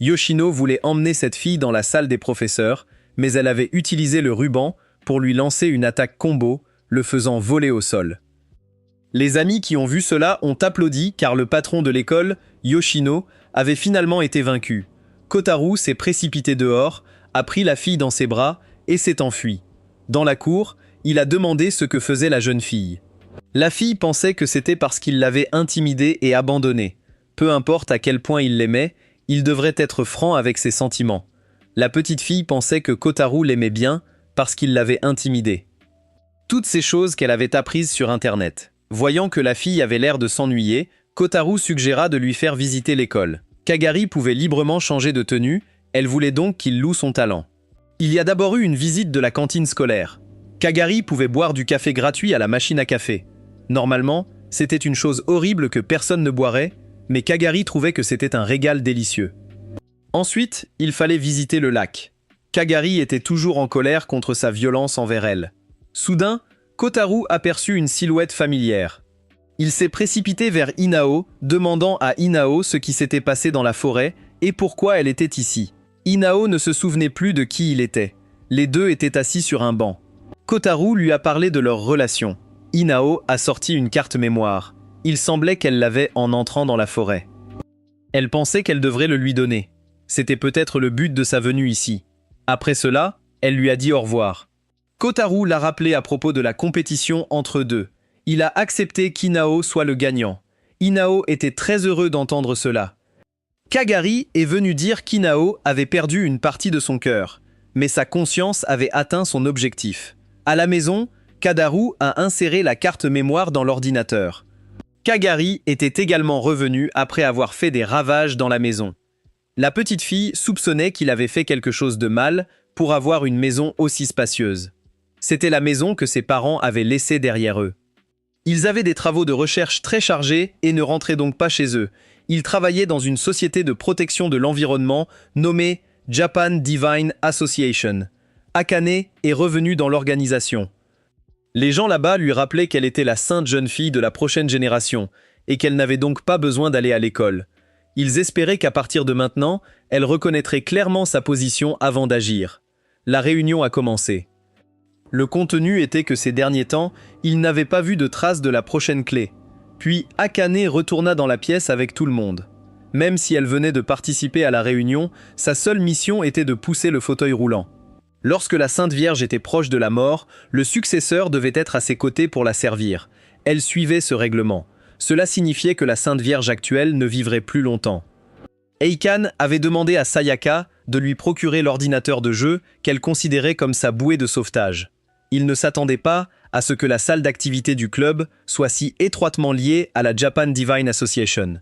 S1: Yoshino voulait emmener cette fille dans la salle des professeurs, mais elle avait utilisé le ruban pour lui lancer une attaque combo, le faisant voler au sol. Les amis qui ont vu cela ont applaudi car le patron de l'école, Yoshino, avait finalement été vaincu. Kotaro s'est précipité dehors, a pris la fille dans ses bras et s'est enfui. Dans la cour, il a demandé ce que faisait la jeune fille. La fille pensait que c'était parce qu'il l'avait intimidée et abandonnée. Peu importe à quel point il l'aimait, il devrait être franc avec ses sentiments. La petite fille pensait que Kotaro l'aimait bien parce qu'il l'avait intimidée. Toutes ces choses qu'elle avait apprises sur Internet. Voyant que la fille avait l'air de s'ennuyer, Kotaro suggéra de lui faire visiter l'école. Kagari pouvait librement changer de tenue, elle voulait donc qu'il loue son talent. Il y a d'abord eu une visite de la cantine scolaire. Kagari pouvait boire du café gratuit à la machine à café. Normalement, c'était une chose horrible que personne ne boirait, mais Kagari trouvait que c'était un régal délicieux. Ensuite, il fallait visiter le lac. Kagari était toujours en colère contre sa violence envers elle. Soudain, Kotaro aperçut une silhouette familière. Il s'est précipité vers Inao, demandant à Inao ce qui s'était passé dans la forêt et pourquoi elle était ici. Inao ne se souvenait plus de qui il était. Les deux étaient assis sur un banc. Kotaro lui a parlé de leur relation. Inao a sorti une carte mémoire. Il semblait qu'elle l'avait en entrant dans la forêt. Elle pensait qu'elle devrait le lui donner. C'était peut-être le but de sa venue ici. Après cela, elle lui a dit au revoir. Kotaro l'a rappelé à propos de la compétition entre eux deux. Il a accepté qu'Inao soit le gagnant. Inao était très heureux d'entendre cela. Kagari est venu dire qu'Inao avait perdu une partie de son cœur, mais sa conscience avait atteint son objectif. À la maison, Kadaru a inséré la carte mémoire dans l'ordinateur. Kagari était également revenu après avoir fait des ravages dans la maison. La petite fille soupçonnait qu'il avait fait quelque chose de mal pour avoir une maison aussi spacieuse. C'était la maison que ses parents avaient laissée derrière eux. Ils avaient des travaux de recherche très chargés et ne rentraient donc pas chez eux. Il travaillait dans une société de protection de l'environnement nommée Japan Divine Association. Akane est revenue dans l'organisation. Les gens là-bas lui rappelaient qu'elle était la sainte jeune fille de la prochaine génération et qu'elle n'avait donc pas besoin d'aller à l'école. Ils espéraient qu'à partir de maintenant, elle reconnaîtrait clairement sa position avant d'agir. La réunion a commencé. Le contenu était que ces derniers temps, il n'avait pas vu de traces de la prochaine clé. Puis Akane retourna dans la pièce avec tout le monde. Même si elle venait de participer à la réunion, sa seule mission était de pousser le fauteuil roulant. Lorsque la Sainte Vierge était proche de la mort, le successeur devait être à ses côtés pour la servir. Elle suivait ce règlement. Cela signifiait que la Sainte Vierge actuelle ne vivrait plus longtemps. Eikan avait demandé à Sayaka de lui procurer l'ordinateur de jeu qu'elle considérait comme sa bouée de sauvetage. Il ne s'attendait pas à ce que la salle d'activité du club soit si étroitement liée à la Japan Divine Association.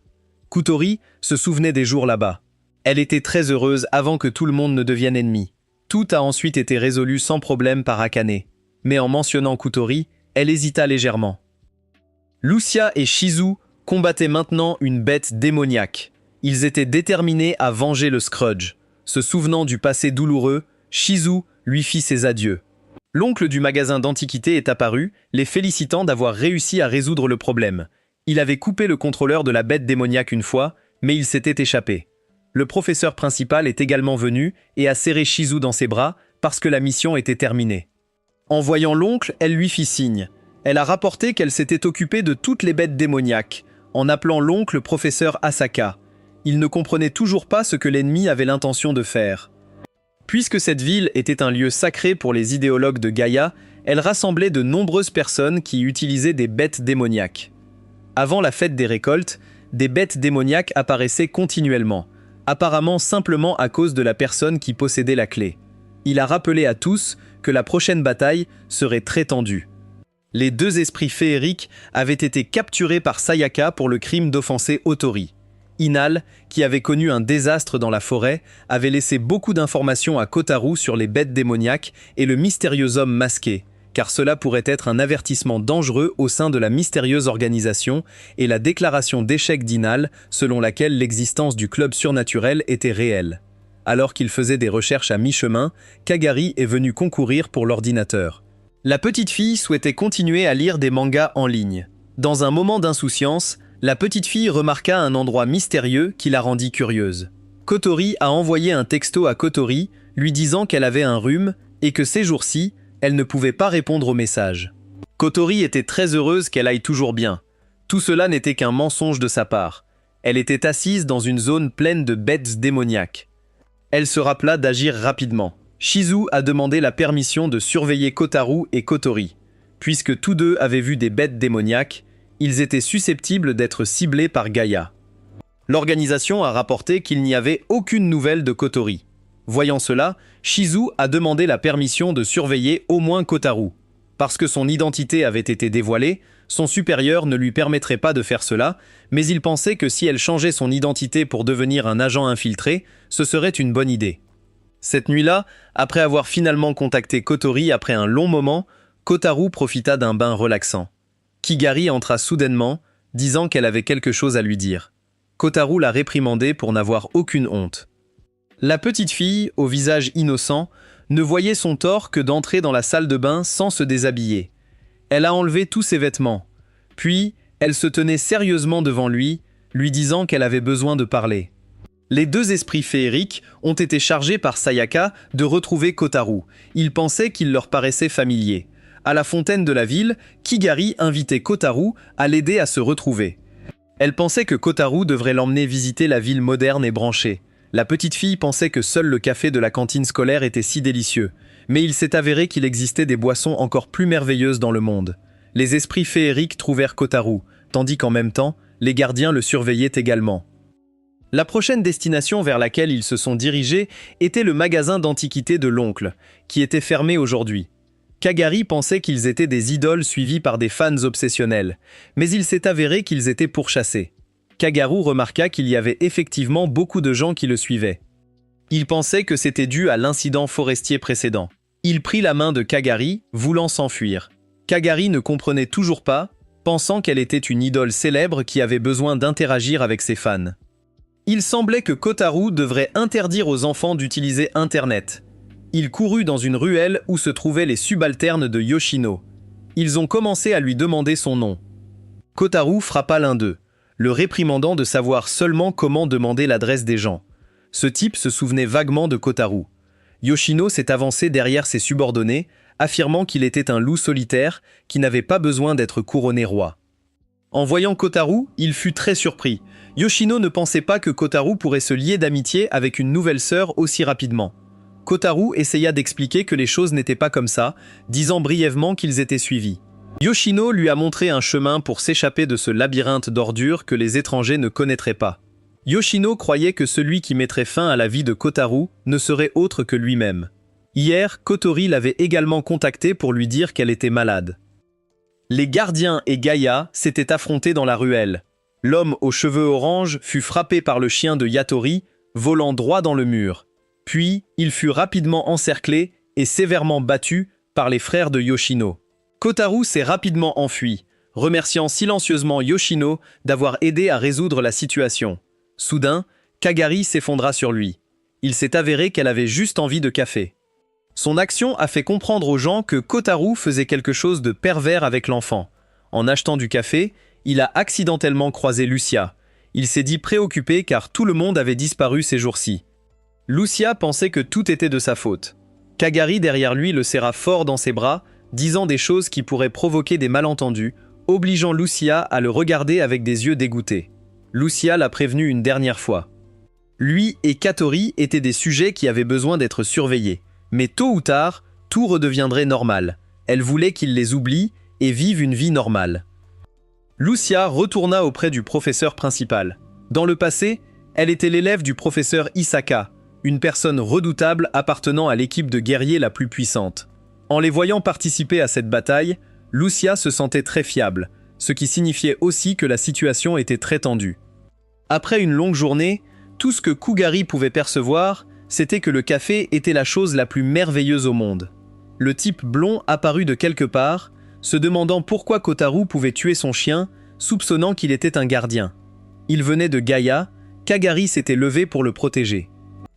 S1: Kutori se souvenait des jours là-bas. Elle était très heureuse avant que tout le monde ne devienne ennemi. Tout a ensuite été résolu sans problème par Akane. Mais en mentionnant Kutori, elle hésita légèrement. Lucia et Shizu combattaient maintenant une bête démoniaque. Ils étaient déterminés à venger le Scrooge. Se souvenant du passé douloureux, Shizu lui fit ses adieux. L'oncle du magasin d'antiquités est apparu, les félicitant d'avoir réussi à résoudre le problème. Il avait coupé le contrôleur de la bête démoniaque une fois, mais il s'était échappé. Le professeur principal est également venu et a serré Shizu dans ses bras parce que la mission était terminée. En voyant l'oncle, elle lui fit signe. Elle a rapporté qu'elle s'était occupée de toutes les bêtes démoniaques, en appelant l'oncle professeur Asaka. Il ne comprenait toujours pas ce que l'ennemi avait l'intention de faire. Puisque cette ville était un lieu sacré pour les idéologues de Gaïa, elle rassemblait de nombreuses personnes qui utilisaient des bêtes démoniaques. Avant la fête des récoltes, des bêtes démoniaques apparaissaient continuellement, apparemment simplement à cause de la personne qui possédait la clé. Il a rappelé à tous que la prochaine bataille serait très tendue. Les deux esprits féeriques avaient été capturés par Sayaka pour le crime d'offenser Otori. Inal, qui avait connu un désastre dans la forêt, avait laissé beaucoup d'informations à Kotaru sur les bêtes démoniaques et le mystérieux homme masqué, car cela pourrait être un avertissement dangereux au sein de la mystérieuse organisation et la déclaration d'échec d'Inal selon laquelle l'existence du club surnaturel était réelle. Alors qu'il faisait des recherches à mi-chemin, Kagari est venu concourir pour l'ordinateur. La petite fille souhaitait continuer à lire des mangas en ligne. Dans un moment d'insouciance, la petite fille remarqua un endroit mystérieux qui la rendit curieuse. Kotori a envoyé un texto à Kotori, lui disant qu'elle avait un rhume et que ces jours-ci, elle ne pouvait pas répondre au message. Kotori était très heureuse qu'elle aille toujours bien. Tout cela n'était qu'un mensonge de sa part. Elle était assise dans une zone pleine de bêtes démoniaques. Elle se rappela d'agir rapidement. Shizu a demandé la permission de surveiller Kotaru et Kotori. Puisque tous deux avaient vu des bêtes démoniaques, ils étaient susceptibles d'être ciblés par Gaïa. L'organisation a rapporté qu'il n'y avait aucune nouvelle de Kotori. Voyant cela, Shizu a demandé la permission de surveiller au moins Kotaru. Parce que son identité avait été dévoilée, son supérieur ne lui permettrait pas de faire cela, mais il pensait que si elle changeait son identité pour devenir un agent infiltré, ce serait une bonne idée. Cette nuit-là, après avoir finalement contacté Kotori après un long moment, Kotaru profita d'un bain relaxant. Kigari entra soudainement, disant qu'elle avait quelque chose à lui dire. Kotaru l'a réprimandée pour n'avoir aucune honte. La petite fille, au visage innocent, ne voyait son tort que d'entrer dans la salle de bain sans se déshabiller. Elle a enlevé tous ses vêtements. Puis, elle se tenait sérieusement devant lui, lui disant qu'elle avait besoin de parler. Les deux esprits féeriques ont été chargés par Sayaka de retrouver Kotaru. Ils pensaient qu'il leur paraissait familier. À la fontaine de la ville, Kigari invitait Kotaru à l'aider à se retrouver. Elle pensait que Kotaru devrait l'emmener visiter la ville moderne et branchée. La petite fille pensait que seul le café de la cantine scolaire était si délicieux, mais il s'est avéré qu'il existait des boissons encore plus merveilleuses dans le monde. Les esprits féeriques trouvèrent Kotaru, tandis qu'en même temps, les gardiens le surveillaient également. La prochaine destination vers laquelle ils se sont dirigés était le magasin d'antiquités de l'oncle, qui était fermé aujourd'hui. Kagari pensait qu'ils étaient des idoles suivies par des fans obsessionnels, mais il s'est avéré qu'ils étaient pourchassés. Kagaru remarqua qu'il y avait effectivement beaucoup de gens qui le suivaient. Il pensait que c'était dû à l'incident forestier précédent. Il prit la main de Kagari, voulant s'enfuir. Kagari ne comprenait toujours pas pensant qu'elle était une idole célèbre qui avait besoin d'interagir avec ses fans. Il semblait que Kotaro devrait interdire aux enfants d'utiliser Internet. Il courut dans une ruelle où se trouvaient les subalternes de Yoshino. Ils ont commencé à lui demander son nom. Kotaro frappa l'un d'eux, le réprimandant de savoir seulement comment demander l'adresse des gens. Ce type se souvenait vaguement de Kotaro. Yoshino s'est avancé derrière ses subordonnés, affirmant qu'il était un loup solitaire qui n'avait pas besoin d'être couronné roi. En voyant Kotaro, il fut très surpris. Yoshino ne pensait pas que Kotaro pourrait se lier d'amitié avec une nouvelle sœur aussi rapidement. Kotaro essaya d'expliquer que les choses n'étaient pas comme ça, disant brièvement qu'ils étaient suivis. Yoshino lui a montré un chemin pour s'échapper de ce labyrinthe d'ordures que les étrangers ne connaîtraient pas. Yoshino croyait que celui qui mettrait fin à la vie de Kotaro ne serait autre que lui-même. Hier, Kotori l'avait également contacté pour lui dire qu'elle était malade. Les gardiens et Gaïa s'étaient affrontés dans la ruelle. L'homme aux cheveux orange fut frappé par le chien de Yatori, volant droit dans le mur. Puis, il fut rapidement encerclé et sévèrement battu par les frères de Yoshino. Kotaro s'est rapidement enfui, remerciant silencieusement Yoshino d'avoir aidé à résoudre la situation. Soudain, Kagari s'effondra sur lui. Il s'est avéré qu'elle avait juste envie de café. Son action a fait comprendre aux gens que Kotaro faisait quelque chose de pervers avec l'enfant. En achetant du café, il a accidentellement croisé Lucia. Il s'est dit préoccupé car tout le monde avait disparu ces jours-ci. Lucia pensait que tout était de sa faute. Kagari derrière lui le serra fort dans ses bras, disant des choses qui pourraient provoquer des malentendus, obligeant Lucia à le regarder avec des yeux dégoûtés. Lucia l'a prévenu une dernière fois. Lui et Katori étaient des sujets qui avaient besoin d'être surveillés. Mais tôt ou tard, tout redeviendrait normal. Elle voulait qu'il les oublie et vive une vie normale. Lucia retourna auprès du professeur principal. Dans le passé, elle était l'élève du professeur Isaka, une personne redoutable appartenant à l'équipe de guerriers la plus puissante. En les voyant participer à cette bataille, Lucia se sentait très fiable, ce qui signifiait aussi que la situation était très tendue. Après une longue journée, tout ce que Kugari pouvait percevoir, c'était que le café était la chose la plus merveilleuse au monde. Le type blond apparut de quelque part, se demandant pourquoi Kotaro pouvait tuer son chien, soupçonnant qu'il était un gardien. Il venait de Gaïa, Kagari s'était levé pour le protéger.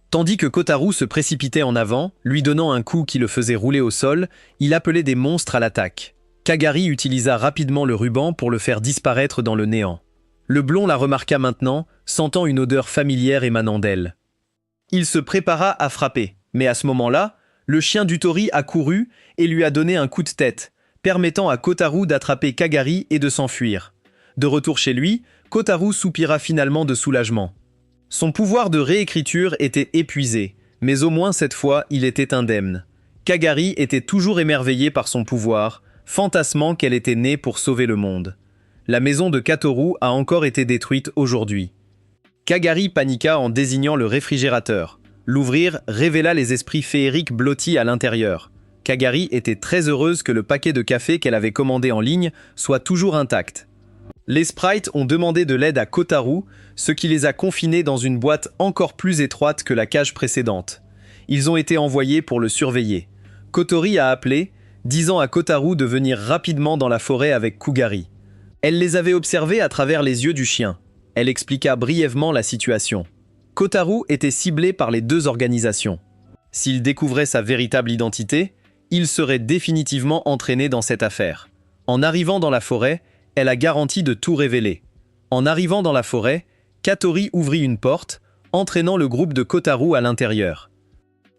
S1: Tandis que Kotaro se précipitait en avant, lui donnant un coup qui le faisait rouler au sol, il appelait des monstres à l'attaque. Kagari utilisa rapidement le ruban pour le faire disparaître dans le néant. Le blond la remarqua maintenant, sentant une odeur familière émanant d'elle. Il se prépara à frapper, mais à ce moment-là, le chien d'Utori a couru et lui a donné un coup de tête, permettant à Kotaro d'attraper Kagari et de s'enfuir. De retour chez lui, Kotaro soupira finalement de soulagement. Son pouvoir de réécriture était épuisé, mais au moins cette fois, il était indemne. Kagari était toujours émerveillée par son pouvoir, fantasmant qu'elle était née pour sauver le monde. La maison de Katoru a encore été détruite aujourd'hui. Kagari paniqua en désignant le réfrigérateur. L'ouvrir révéla les esprits féeriques blottis à l'intérieur. Kagari était très heureuse que le paquet de café qu'elle avait commandé en ligne soit toujours intact. Les sprites ont demandé de l'aide à Kotaro, ce qui les a confinés dans une boîte encore plus étroite que la cage précédente. Ils ont été envoyés pour le surveiller. Kotori a appelé, disant à Kotaro de venir rapidement dans la forêt avec Kugari. Elle les avait observés à travers les yeux du chien. Elle expliqua brièvement la situation. Kotaro était ciblé par les deux organisations. S'il découvrait sa véritable identité, il serait définitivement entraîné dans cette affaire. En arrivant dans la forêt, elle a garanti de tout révéler. En arrivant dans la forêt, Katori ouvrit une porte, entraînant le groupe de Kotaro à l'intérieur.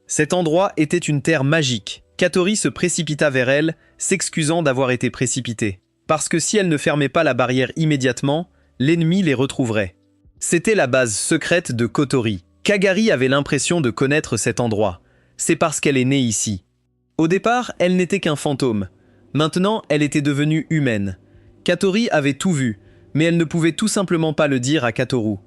S1: Cet endroit était une terre magique. Katori se précipita vers elle, s'excusant d'avoir été précipitée. Parce que si elle ne fermait pas la barrière immédiatement, l'ennemi les retrouverait. C'était la base secrète de Kotori. Kagari avait l'impression de connaître cet endroit. C'est parce qu'elle est née ici. Au départ, elle n'était qu'un fantôme. Maintenant, elle était devenue humaine. Katori avait tout vu, mais elle ne pouvait tout simplement pas le dire à Katoru.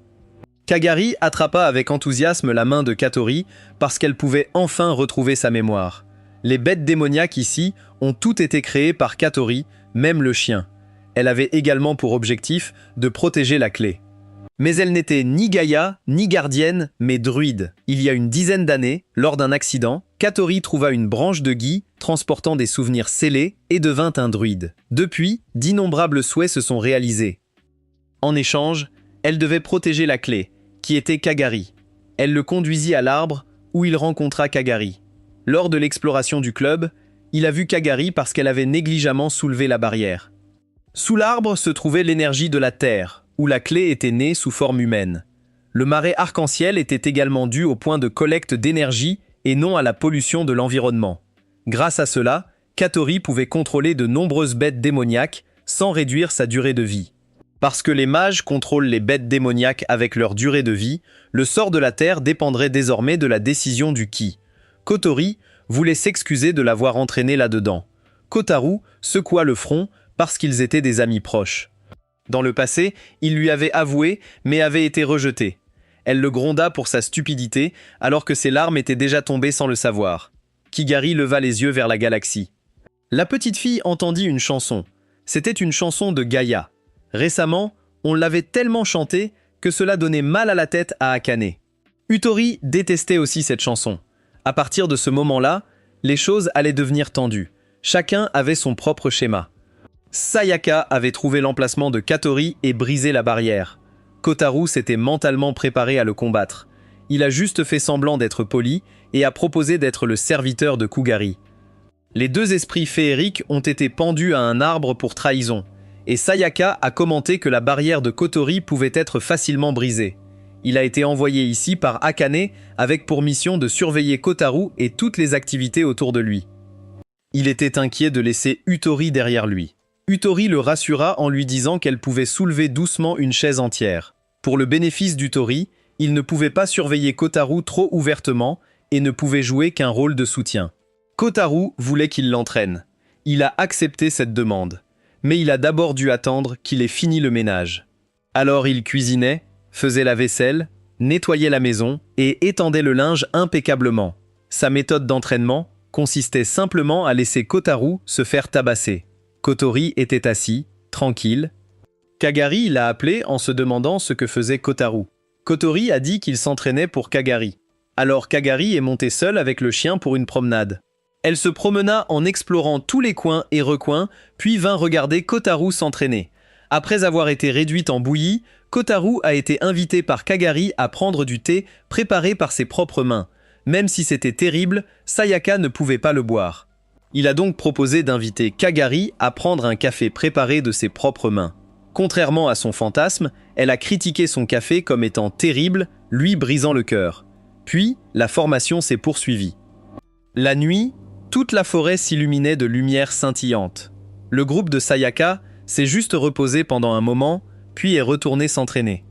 S1: Kagari attrapa avec enthousiasme la main de Katori parce qu'elle pouvait enfin retrouver sa mémoire. Les bêtes démoniaques ici ont toutes été créées par Katori, même le chien. Elle avait également pour objectif de protéger la clé. Mais elle n'était ni Gaïa, ni gardienne, mais druide. Il y a une dizaine d'années, lors d'un accident, Katori trouva une branche de gui transportant des souvenirs scellés et devint un druide. Depuis, d'innombrables souhaits se sont réalisés. En échange, elle devait protéger la clé, qui était Kagari. Elle le conduisit à l'arbre où il rencontra Kagari. Lors de l'exploration du club, il a vu Kagari parce qu'elle avait négligemment soulevé la barrière. Sous l'arbre se trouvait l'énergie de la Terre, où la clé était née sous forme humaine. Le marais arc-en-ciel était également dû au point de collecte d'énergie et non à la pollution de l'environnement. Grâce à cela, Katori pouvait contrôler de nombreuses bêtes démoniaques sans réduire sa durée de vie. Parce que les mages contrôlent les bêtes démoniaques avec leur durée de vie, le sort de la Terre dépendrait désormais de la décision du Ki. Kotori voulait s'excuser de l'avoir entraîné là-dedans. Kotaru secoua le front parce qu'ils étaient des amis proches. Dans le passé, il lui avait avoué, mais avait été rejeté. Elle le gronda pour sa stupidité, alors que ses larmes étaient déjà tombées sans le savoir. Kigari leva les yeux vers la galaxie. La petite fille entendit une chanson. C'était une chanson de Gaïa. Récemment, on l'avait tellement chantée que cela donnait mal à la tête à Akane. Utori détestait aussi cette chanson. À partir de ce moment-là, les choses allaient devenir tendues. Chacun avait son propre schéma. Sayaka avait trouvé l'emplacement de Katori et brisé la barrière. Kotaru s'était mentalement préparé à le combattre. Il a juste fait semblant d'être poli et a proposé d'être le serviteur de Kugari. Les deux esprits féeriques ont été pendus à un arbre pour trahison, et Sayaka a commenté que la barrière de Kotori pouvait être facilement brisée. Il a été envoyé ici par Akane avec pour mission de surveiller Kotaru et toutes les activités autour de lui. Il était inquiet de laisser Utori derrière lui. Utori le rassura en lui disant qu'elle pouvait soulever doucement une chaise entière. Pour le bénéfice d'Utori, il ne pouvait pas surveiller Kotaru trop ouvertement et ne pouvait jouer qu'un rôle de soutien. Kotaru voulait qu'il l'entraîne. Il a accepté cette demande. Mais il a d'abord dû attendre qu'il ait fini le ménage. Alors il cuisinait, faisait la vaisselle, nettoyait la maison et étendait le linge impeccablement. Sa méthode d'entraînement consistait simplement à laisser Kotaru se faire tabasser. Kotori était assis, tranquille. Kagari l'a appelé en se demandant ce que faisait Kotaru. Kotori a dit qu'il s'entraînait pour Kagari. Alors Kagari est monté seul avec le chien pour une promenade. Elle se promena en explorant tous les coins et recoins, puis vint regarder Kotaru s'entraîner. Après avoir été réduite en bouillie, Kotaru a été invité par Kagari à prendre du thé préparé par ses propres mains. Même si c'était terrible, Sayaka ne pouvait pas le boire. Il a donc proposé d'inviter Kagari à prendre un café préparé de ses propres mains. Contrairement à son fantasme, elle a critiqué son café comme étant terrible, lui brisant le cœur. Puis, la formation s'est poursuivie. La nuit, toute la forêt s'illuminait de lumières scintillantes. Le groupe de Sayaka s'est juste reposé pendant un moment, puis est retourné s'entraîner.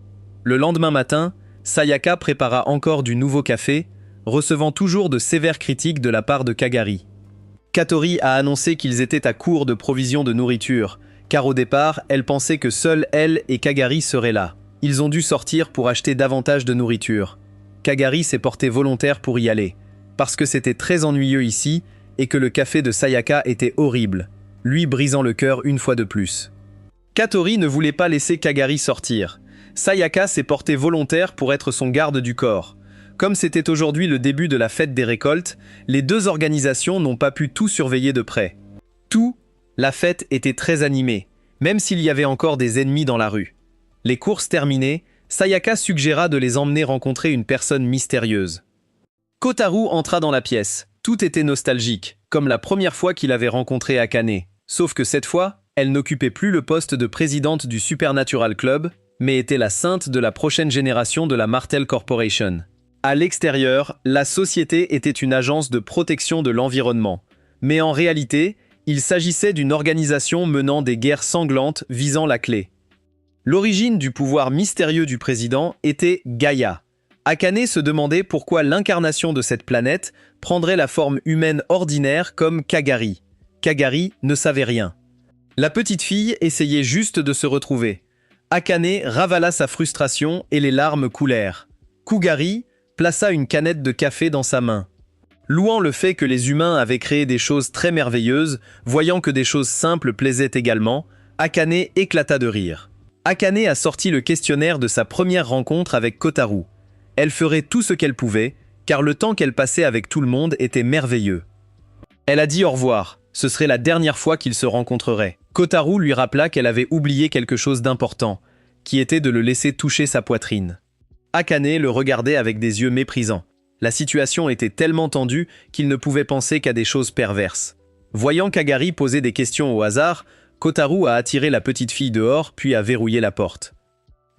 S1: Le lendemain matin, Sayaka prépara encore du nouveau café, recevant toujours de sévères critiques de la part de Kagari. Katori a annoncé qu'ils étaient à court de provisions de nourriture, car au départ, elle pensait que seules elle et Kagari seraient là. Ils ont dû sortir pour acheter davantage de nourriture. Kagari s'est porté volontaire pour y aller, parce que c'était très ennuyeux ici et que le café de Sayaka était horrible, lui brisant le cœur une fois de plus. Katori ne voulait pas laisser Kagari sortir. Sayaka s'est porté volontaire pour être son garde du corps. Comme c'était aujourd'hui le début de la fête des récoltes, les deux organisations n'ont pas pu tout surveiller de près. La fête était très animée, même s'il y avait encore des ennemis dans la rue. Les courses terminées, Sayaka suggéra de les emmener rencontrer une personne mystérieuse. Kotaru entra dans la pièce. Tout était nostalgique, comme la première fois qu'il avait rencontré Akane. Sauf que cette fois, elle n'occupait plus le poste de présidente du Supernatural Club, mais était la sainte de la prochaine génération de la Martel Corporation. À l'extérieur, la société était une agence de protection de l'environnement. Mais en réalité, il s'agissait d'une organisation menant des guerres sanglantes visant la clé. L'origine du pouvoir mystérieux du président était Gaïa. Akane se demandait pourquoi l'incarnation de cette planète prendrait la forme humaine ordinaire comme Kagari. Kagari ne savait rien. La petite fille essayait juste de se retrouver. Akane ravala sa frustration et les larmes coulèrent. Kugari plaça une canette de café dans sa main. Louant le fait que les humains avaient créé des choses très merveilleuses, voyant que des choses simples plaisaient également, Akane éclata de rire. Akane a sorti le questionnaire de sa première rencontre avec Kotaru. Elle ferait tout ce qu'elle pouvait, car le temps qu'elle passait avec tout le monde était merveilleux. Elle a dit au revoir, ce serait la dernière fois qu'ils se rencontreraient. Kotaro lui rappela qu'elle avait oublié quelque chose d'important, qui était de le laisser toucher sa poitrine. Akane le regardait avec des yeux méprisants. La situation était tellement tendue qu'il ne pouvait penser qu'à des choses perverses. Voyant Kagari poser des questions au hasard, Kotaro a attiré la petite fille dehors puis a verrouillé la porte.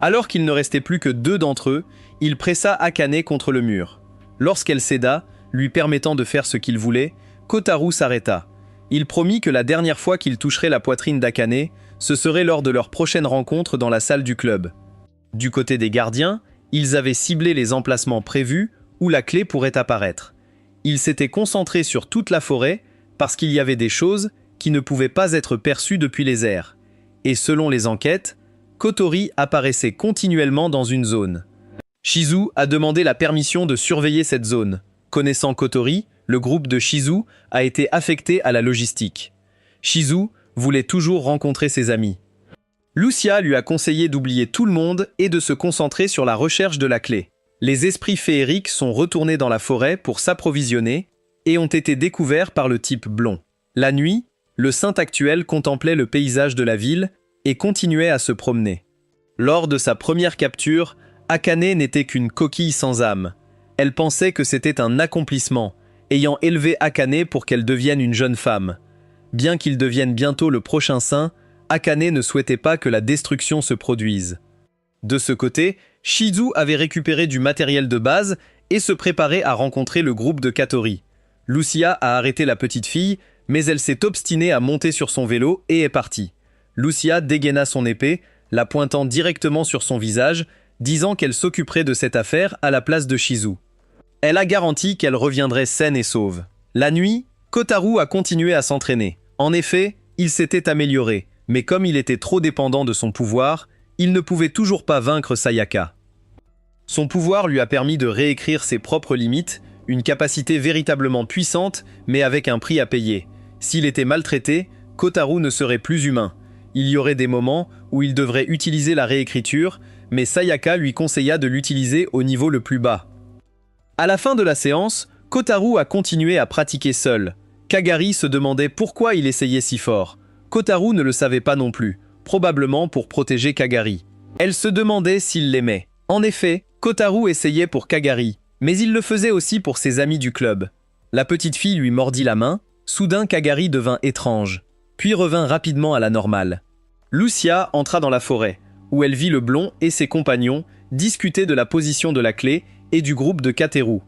S1: Alors qu'il ne restait plus que 2 d'entre eux, il pressa Akane contre le mur. Lorsqu'elle céda, lui permettant de faire ce qu'il voulait, Kotaro s'arrêta. Il promit que la dernière fois qu'il toucherait la poitrine d'Akane, ce serait lors de leur prochaine rencontre dans la salle du club. Du côté des gardiens, ils avaient ciblé les emplacements prévus où la clé pourrait apparaître. Ils s'étaient concentrés sur toute la forêt parce qu'il y avait des choses qui ne pouvaient pas être perçues depuis les airs. Et selon les enquêtes, Kotori apparaissait continuellement dans une zone. Shizu a demandé la permission de surveiller cette zone. Connaissant Kotori, le groupe de Shizu a été affecté à la logistique. Shizu voulait toujours rencontrer ses amis. Lucia lui a conseillé d'oublier tout le monde et de se concentrer sur la recherche de la clé. Les esprits féeriques sont retournés dans la forêt pour s'approvisionner et ont été découverts par le type blond. La nuit, le saint actuel contemplait le paysage de la ville et continuait à se promener. Lors de sa première capture, Akane n'était qu'une coquille sans âme. Elle pensait que c'était un accomplissement, ayant élevé Akane pour qu'elle devienne une jeune femme. Bien qu'il devienne bientôt le prochain saint, Akane ne souhaitait pas que la destruction se produise. De ce côté, Shizu avait récupéré du matériel de base et se préparait à rencontrer le groupe de Katori. Lucia a arrêté la petite fille, mais elle s'est obstinée à monter sur son vélo et est partie. Lucia dégaina son épée, la pointant directement sur son visage, disant qu'elle s'occuperait de cette affaire à la place de Shizu. Elle a garanti qu'elle reviendrait saine et sauve. La nuit, Kotaro a continué à s'entraîner. En effet, il s'était amélioré, mais comme il était trop dépendant de son pouvoir, il ne pouvait toujours pas vaincre Sayaka. Son pouvoir lui a permis de réécrire ses propres limites, une capacité véritablement puissante, mais avec un prix à payer. S'il était maltraité, Kotaro ne serait plus humain. Il y aurait des moments où il devrait utiliser la réécriture, mais Sayaka lui conseilla de l'utiliser au niveau le plus bas. À la fin de la séance, Kotaro a continué à pratiquer seul. Kagari se demandait pourquoi il essayait si fort. Kotaro ne le savait pas non plus, probablement pour protéger Kagari. Elle se demandait s'il l'aimait. En effet, Kotaro essayait pour Kagari, mais il le faisait aussi pour ses amis du club. La petite fille lui mordit la main, soudain Kagari devint étrange, puis revint rapidement à la normale. Lucia entra dans la forêt, où elle vit le blond et ses compagnons discuter de la position de la clé et du groupe de Kateru.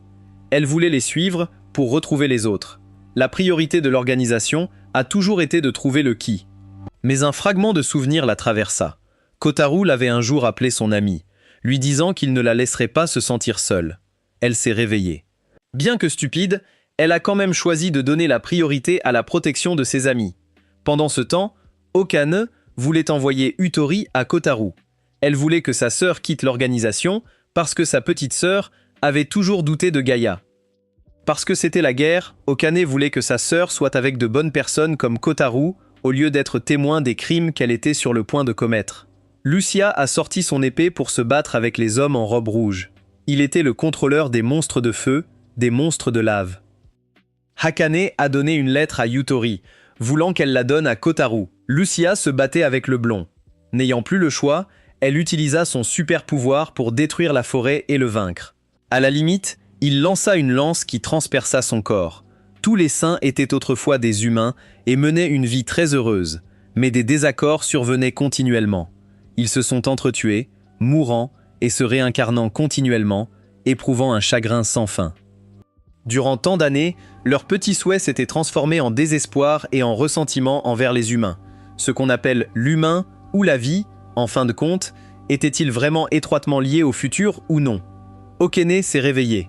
S1: Elle voulait les suivre pour retrouver les autres. La priorité de l'organisation a toujours été de trouver le qui. Mais un fragment de souvenir la traversa. Kotaro l'avait un jour appelé son ami, lui disant qu'il ne la laisserait pas se sentir seule. Elle s'est réveillée. Bien que stupide, elle a quand même choisi de donner la priorité à la protection de ses amis. Pendant ce temps, Okane voulait envoyer Utori à Kotaro. Elle voulait que sa sœur quitte l'organisation parce que sa petite sœur avait toujours douté de Gaïa. Parce que c'était la guerre, Okane voulait que sa sœur soit avec de bonnes personnes comme Kotaro, au lieu d'être témoin des crimes qu'elle était sur le point de commettre. Lucia a sorti son épée pour se battre avec les hommes en robe rouge. Il était le contrôleur des monstres de feu, des monstres de lave. Akane a donné une lettre à Yutori, voulant qu'elle la donne à Kotaro. Lucia se battait avec le blond. N'ayant plus le choix, elle utilisa son super pouvoir pour détruire la forêt et le vaincre. À la limite, il lança une lance qui transperça son corps. Tous les saints étaient autrefois des humains et menaient une vie très heureuse, mais des désaccords survenaient continuellement. Ils se sont entretués, mourant et se réincarnant continuellement, éprouvant un chagrin sans fin. Durant tant d'années, leurs petits souhaits s'étaient transformés en désespoir et en ressentiment envers les humains. Ce qu'on appelle l'humain ou la vie, en fin de compte, était-il vraiment étroitement lié au futur ou non? Okane s'est réveillée.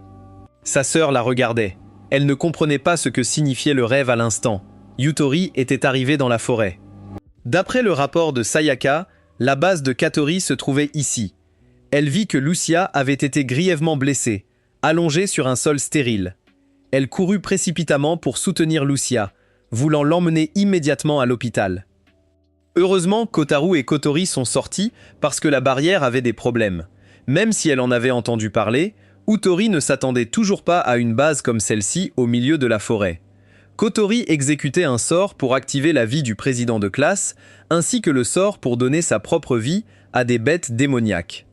S1: Sa sœur la regardait. Elle ne comprenait pas ce que signifiait le rêve à l'instant. Yutori était arrivée dans la forêt. D'après le rapport de Sayaka, la base de Katori se trouvait ici. Elle vit que Lucia avait été grièvement blessée, allongée sur un sol stérile. Elle courut précipitamment pour soutenir Lucia, voulant l'emmener immédiatement à l'hôpital. Heureusement, Kotaro et Kotori sont sortis parce que la barrière avait des problèmes. Même si elle en avait entendu parler, Utori ne s'attendait toujours pas à une base comme celle-ci au milieu de la forêt. Kotori exécutait un sort pour activer la vie du président de classe, ainsi que le sort pour donner sa propre vie à des bêtes démoniaques.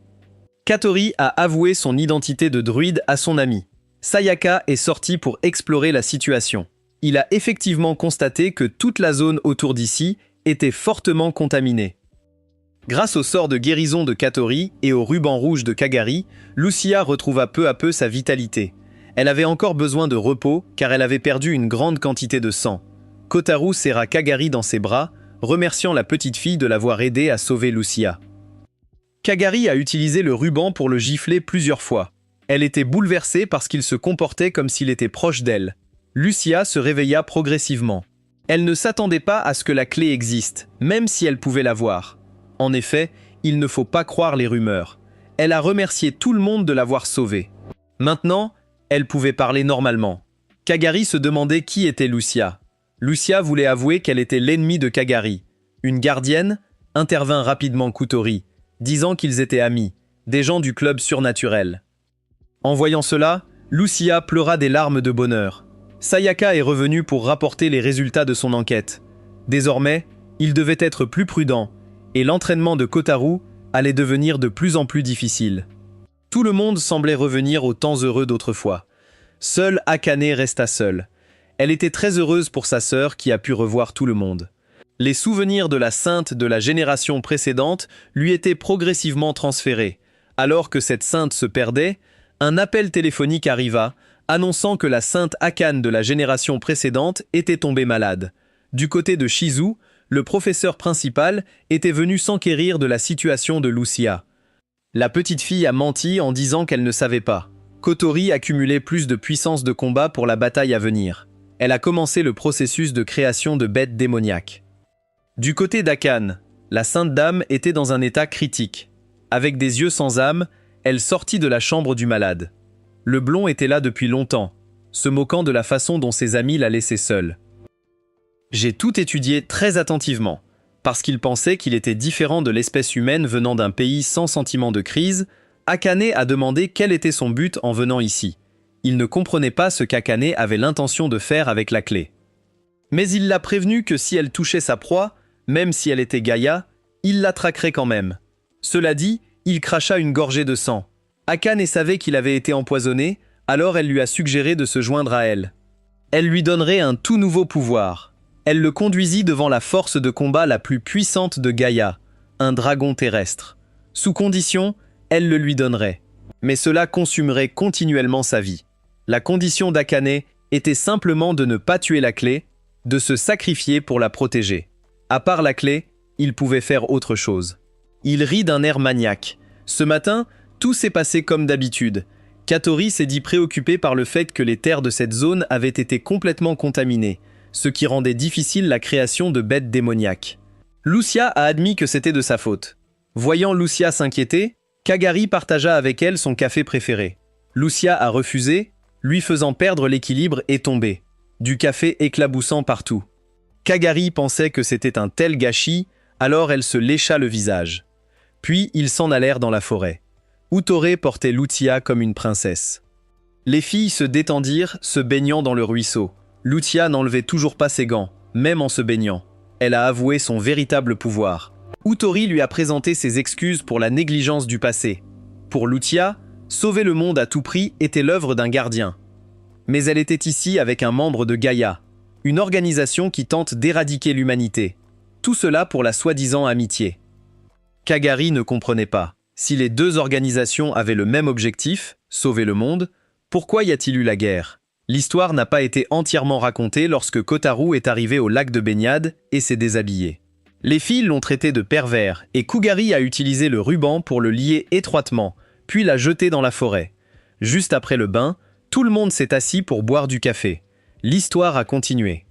S1: Katori a avoué son identité de druide à son ami. Sayaka est sorti pour explorer la situation. Il a effectivement constaté que toute la zone autour d'ici était fortement contaminée. Grâce au sort de guérison de Katori et au ruban rouge de Kagari, Lucia retrouva peu à peu sa vitalité. Elle avait encore besoin de repos car elle avait perdu une grande quantité de sang. Kotaru serra Kagari dans ses bras, remerciant la petite fille de l'avoir aidé à sauver Lucia. Kagari a utilisé le ruban pour le gifler plusieurs fois. Elle était bouleversée parce qu'il se comportait comme s'il était proche d'elle. Lucia se réveilla progressivement. Elle ne s'attendait pas à ce que la clé existe, même si elle pouvait la voir. En effet, il ne faut pas croire les rumeurs. Elle a remercié tout le monde de l'avoir sauvée. Maintenant, elle pouvait parler normalement. Kagari se demandait qui était Lucia. Lucia voulait avouer qu'elle était l'ennemie de Kagari. Une gardienne intervint rapidement Kotori, disant qu'ils étaient amis, des gens du club surnaturel. En voyant cela, Lucia pleura des larmes de bonheur. Sayaka est revenu pour rapporter les résultats de son enquête. Désormais, il devait être plus prudent, et l'entraînement de Kotaru allait devenir de plus en plus difficile. Tout le monde semblait revenir aux temps heureux d'autrefois. Seule Akane resta seule. Elle était très heureuse pour sa sœur qui a pu revoir tout le monde. Les souvenirs de la sainte de la génération précédente lui étaient progressivement transférés. Alors que cette sainte se perdait, un appel téléphonique arriva, annonçant que la sainte Akane de la génération précédente était tombée malade. Du côté de Shizu, le professeur principal était venu s'enquérir de la situation de Lucia. La petite fille a menti en disant qu'elle ne savait pas. Kotori accumulait plus de puissance de combat pour la bataille à venir. Elle a commencé le processus de création de bêtes démoniaques. Du côté d'Akane, la sainte dame était dans un état critique. Avec des yeux sans âme, elle sortit de la chambre du malade. Le blond était là depuis longtemps, se moquant de la façon dont ses amis la laissaient seule. J'ai tout étudié très attentivement, parce qu'il pensait qu'il était différent de l'espèce humaine venant d'un pays sans sentiment de crise. Akane a demandé quel était son but en venant ici. Il ne comprenait pas ce qu'Akane avait l'intention de faire avec la clé. Mais il l'a prévenu que si elle touchait sa proie, même si elle était Gaïa, il la traquerait quand même. Cela dit, il cracha une gorgée de sang. Akane savait qu'il avait été empoisonné, alors elle lui a suggéré de se joindre à elle. Elle lui donnerait un tout nouveau pouvoir. Elle le conduisit devant la force de combat la plus puissante de Gaïa, un dragon terrestre. Sous condition, elle le lui donnerait. Mais cela consumerait continuellement sa vie. La condition d'Akane était simplement de ne pas tuer la clé, de se sacrifier pour la protéger. À part la clé, il pouvait faire autre chose. Il rit d'un air maniaque. Ce matin, tout s'est passé comme d'habitude. Katori s'est dit préoccupé par le fait que les terres de cette zone avaient été complètement contaminées, ce qui rendait difficile la création de bêtes démoniaques. Lucia a admis que c'était de sa faute. Voyant Lucia s'inquiéter, Kagari partagea avec elle son café préféré. Lucia a refusé, lui faisant perdre l'équilibre et tomber, du café éclaboussant partout. Kagari pensait que c'était un tel gâchis, alors elle se lécha le visage. Puis ils s'en allèrent dans la forêt. Utore portait Lucia comme une princesse. Les filles se détendirent, se baignant dans le ruisseau. Lucia n'enlevait toujours pas ses gants, même en se baignant. Elle a avoué son véritable pouvoir. Utori lui a présenté ses excuses pour la négligence du passé. Pour Lucia, sauver le monde à tout prix était l'œuvre d'un gardien. Mais elle était ici avec un membre de Gaïa, une organisation qui tente d'éradiquer l'humanité. Tout cela pour la soi-disant amitié. Kagari ne comprenait pas. Si les deux organisations avaient le même objectif, sauver le monde, pourquoi y a-t-il eu la guerre? L'histoire n'a pas été entièrement racontée lorsque Kotaru est arrivé au lac de baignade et s'est déshabillé. Les filles l'ont traité de pervers et Kugari a utilisé le ruban pour le lier étroitement, puis l'a jeté dans la forêt. Juste après le bain, tout le monde s'est assis pour boire du café. L'histoire a continué.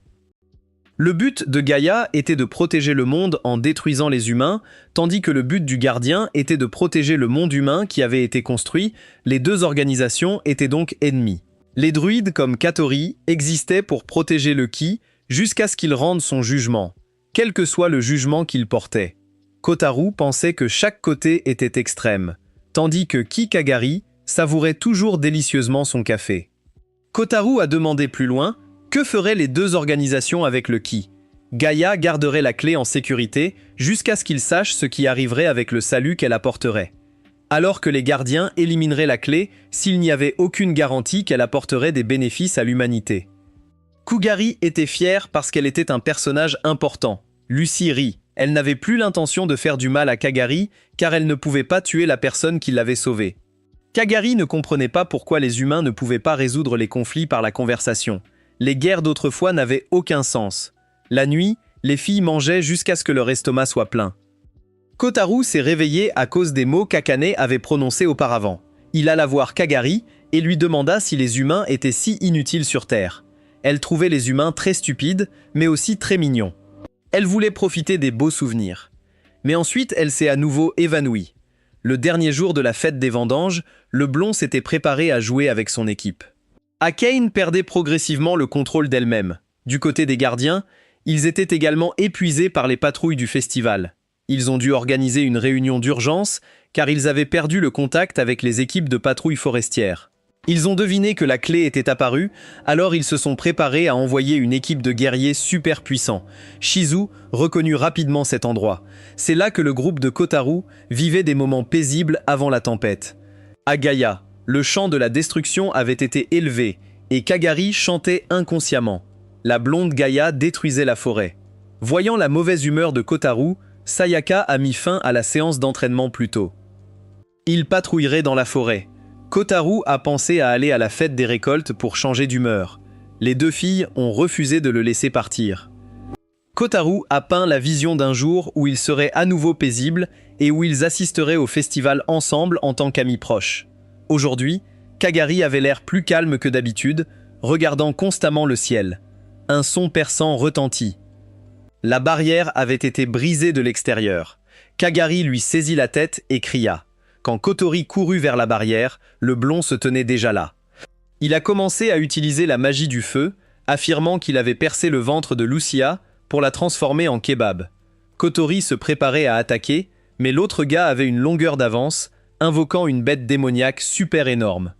S1: Le but de Gaïa était de protéger le monde en détruisant les humains, tandis que le but du gardien était de protéger le monde humain qui avait été construit. Les deux organisations étaient donc ennemies. Les druides comme Katori existaient pour protéger le Ki jusqu'à ce qu'il rende son jugement, quel que soit le jugement qu'il portait. Kotaru pensait que chaque côté était extrême, tandis que Ki Kagari savourait toujours délicieusement son café. Kotaro a demandé plus loin que feraient les deux organisations avec le ki. Gaïa garderait la clé en sécurité jusqu'à ce qu'il sache ce qui arriverait avec le salut qu'elle apporterait. Alors que les gardiens élimineraient la clé s'il n'y avait aucune garantie qu'elle apporterait des bénéfices à l'humanité. Kugari était fière parce qu'elle était un personnage important. Lucy rit. Elle n'avait plus l'intention de faire du mal à Kagari car elle ne pouvait pas tuer la personne qui l'avait sauvée. Kagari ne comprenait pas pourquoi les humains ne pouvaient pas résoudre les conflits par la conversation. Les guerres d'autrefois n'avaient aucun sens. La nuit, les filles mangeaient jusqu'à ce que leur estomac soit plein. Kotaro s'est réveillé à cause des mots qu'Akane avait prononcés auparavant. Il alla voir Kagari et lui demanda si les humains étaient si inutiles sur Terre. Elle trouvait les humains très stupides, mais aussi très mignons. Elle voulait profiter des beaux souvenirs. Mais ensuite, elle s'est à nouveau évanouie. Le dernier jour de la fête des vendanges, le blond s'était préparé à jouer avec son équipe. Akane perdait progressivement le contrôle d'elle-même. Du côté des gardiens, ils étaient également épuisés par les patrouilles du festival. Ils ont dû organiser une réunion d'urgence car ils avaient perdu le contact avec les équipes de patrouilles forestières. Ils ont deviné que la clé était apparue, alors ils se sont préparés à envoyer une équipe de guerriers super puissants. Shizu reconnut rapidement cet endroit. C'est là que le groupe de Kotaro vivait des moments paisibles avant la tempête. À Gaïa, le chant de la destruction avait été élevé et Kagari chantait inconsciemment. La blonde Gaïa détruisait la forêt. Voyant la mauvaise humeur de Kotaro, Sayaka a mis fin à la séance d'entraînement plus tôt. Il patrouillerait dans la forêt. Kotaro a pensé à aller à la fête des récoltes pour changer d'humeur. Les deux filles ont refusé de le laisser partir. Kotaro a peint la vision d'un jour où ils seraient à nouveau paisibles et où ils assisteraient au festival ensemble en tant qu'amis proches. Aujourd'hui, Kagari avait l'air plus calme que d'habitude, regardant constamment le ciel. Un son perçant retentit. La barrière avait été brisée de l'extérieur. Kagari lui saisit la tête et cria. Quand Kotori courut vers la barrière, le blond se tenait déjà là. Il a commencé à utiliser la magie du feu, affirmant qu'il avait percé le ventre de Lucia pour la transformer en kebab. Kotori se préparait à attaquer, mais l'autre gars avait une longueur d'avance, invoquant une bête démoniaque super énorme.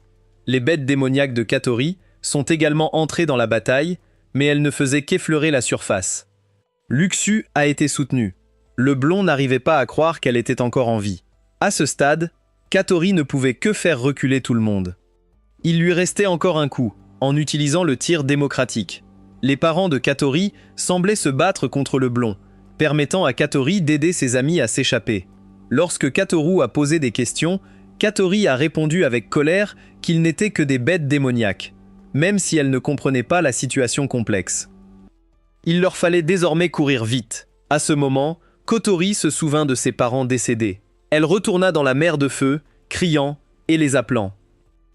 S1: Les bêtes démoniaques de Katori sont également entrées dans la bataille, mais elles ne faisaient qu'effleurer la surface. Luxu a été soutenue. Le blond n'arrivait pas à croire qu'elle était encore en vie. À ce stade, Katori ne pouvait que faire reculer tout le monde. Il lui restait encore un coup, en utilisant le tir démocratique. Les parents de Katori semblaient se battre contre le blond, permettant à Katori d'aider ses amis à s'échapper. Lorsque Katoru a posé des questions, Katori a répondu avec colère qu'ils n'étaient que des bêtes démoniaques, même si elle ne comprenait pas la situation complexe. Il leur fallait désormais courir vite. À ce moment, Kotori se souvint de ses parents décédés. Elle retourna dans la mer de feu, criant et les appelant.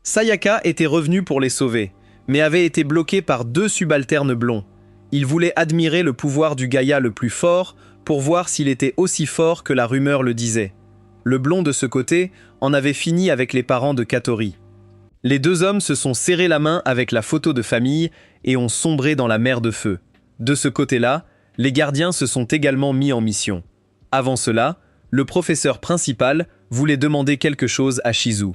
S1: Sayaka était revenue pour les sauver, mais avait été bloquée par deux subalternes blonds. Il voulait admirer le pouvoir du Gaïa le plus fort pour voir s'il était aussi fort que la rumeur le disait. Le blond de ce côté en avait fini avec les parents de Katori. Les deux hommes se sont serrés la main avec la photo de famille et ont sombré dans la mer de feu. De ce côté-là, les gardiens se sont également mis en mission. Avant cela, le professeur principal voulait demander quelque chose à Shizu.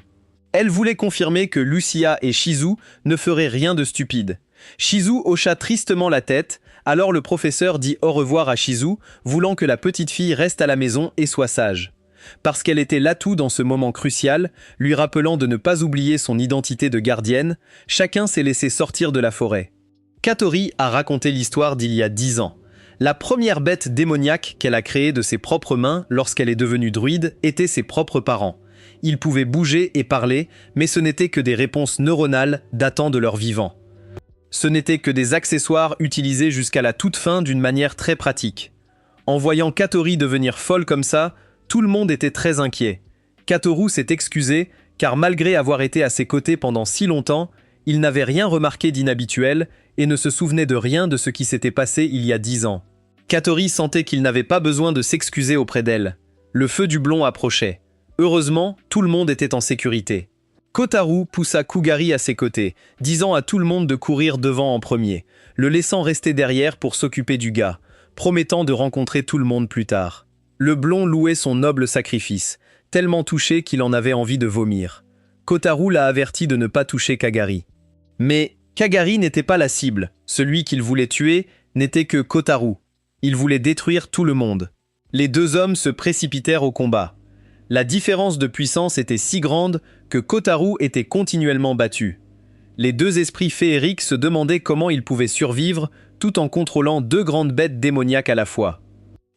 S1: Elle voulait confirmer que Lucia et Shizu ne feraient rien de stupide. Shizu hocha tristement la tête, alors le professeur dit au revoir à Shizu, voulant que la petite fille reste à la maison et soit sage. Parce qu'elle était l'atout dans ce moment crucial, lui rappelant de ne pas oublier son identité de gardienne, chacun s'est laissé sortir de la forêt. Katori a raconté l'histoire d'il y a 10 ans. La première bête démoniaque qu'elle a créée de ses propres mains lorsqu'elle est devenue druide était ses propres parents. Ils pouvaient bouger et parler, mais ce n'était que des réponses neuronales datant de leur vivant. Ce n'étaient que des accessoires utilisés jusqu'à la toute fin d'une manière très pratique. En voyant Katori devenir folle comme ça, tout le monde était très inquiet. Katoru s'est excusé, car malgré avoir été à ses côtés pendant si longtemps, il n'avait rien remarqué d'inhabituel et ne se souvenait de rien de ce qui s'était passé il y a 10 ans. Katori sentait qu'il n'avait pas besoin de s'excuser auprès d'elle. Le feu du blond approchait. Heureusement, tout le monde était en sécurité. Kotaro poussa Kugari à ses côtés, disant à tout le monde de courir devant en premier, le laissant rester derrière pour s'occuper du gars, promettant de rencontrer tout le monde plus tard. Le blond louait son noble sacrifice, tellement touché qu'il en avait envie de vomir. Kotaru l'a averti de ne pas toucher Kagari. Mais Kagari n'était pas la cible. Celui qu'il voulait tuer n'était que Kotaru. Il voulait détruire tout le monde. Les deux hommes se précipitèrent au combat. La différence de puissance était si grande que Kotaru était continuellement battu. Les deux esprits féeriques se demandaient comment ils pouvaient survivre tout en contrôlant deux grandes bêtes démoniaques à la fois.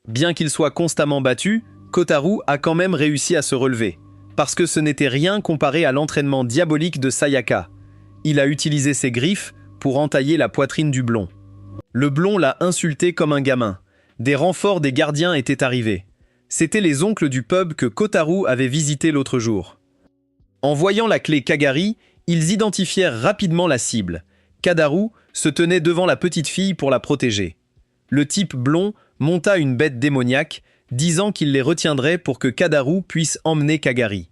S1: Bien qu'il soit constamment battu, Kotaru a quand même réussi à se relever, parce que ce n'était rien comparé à l'entraînement diabolique de Sayaka. Il a utilisé ses griffes pour entailler la poitrine du blond. Le blond l'a insulté comme un gamin. Des renforts des gardiens étaient arrivés. C'étaient les oncles du pub que Kotaru avait visité l'autre jour. En voyant la clé Kagari, ils identifièrent rapidement la cible. Kadaru se tenait devant la petite fille pour la protéger. Le type blond monta une bête démoniaque, disant qu'il les retiendrait pour que Kadaru puisse emmener Kagari.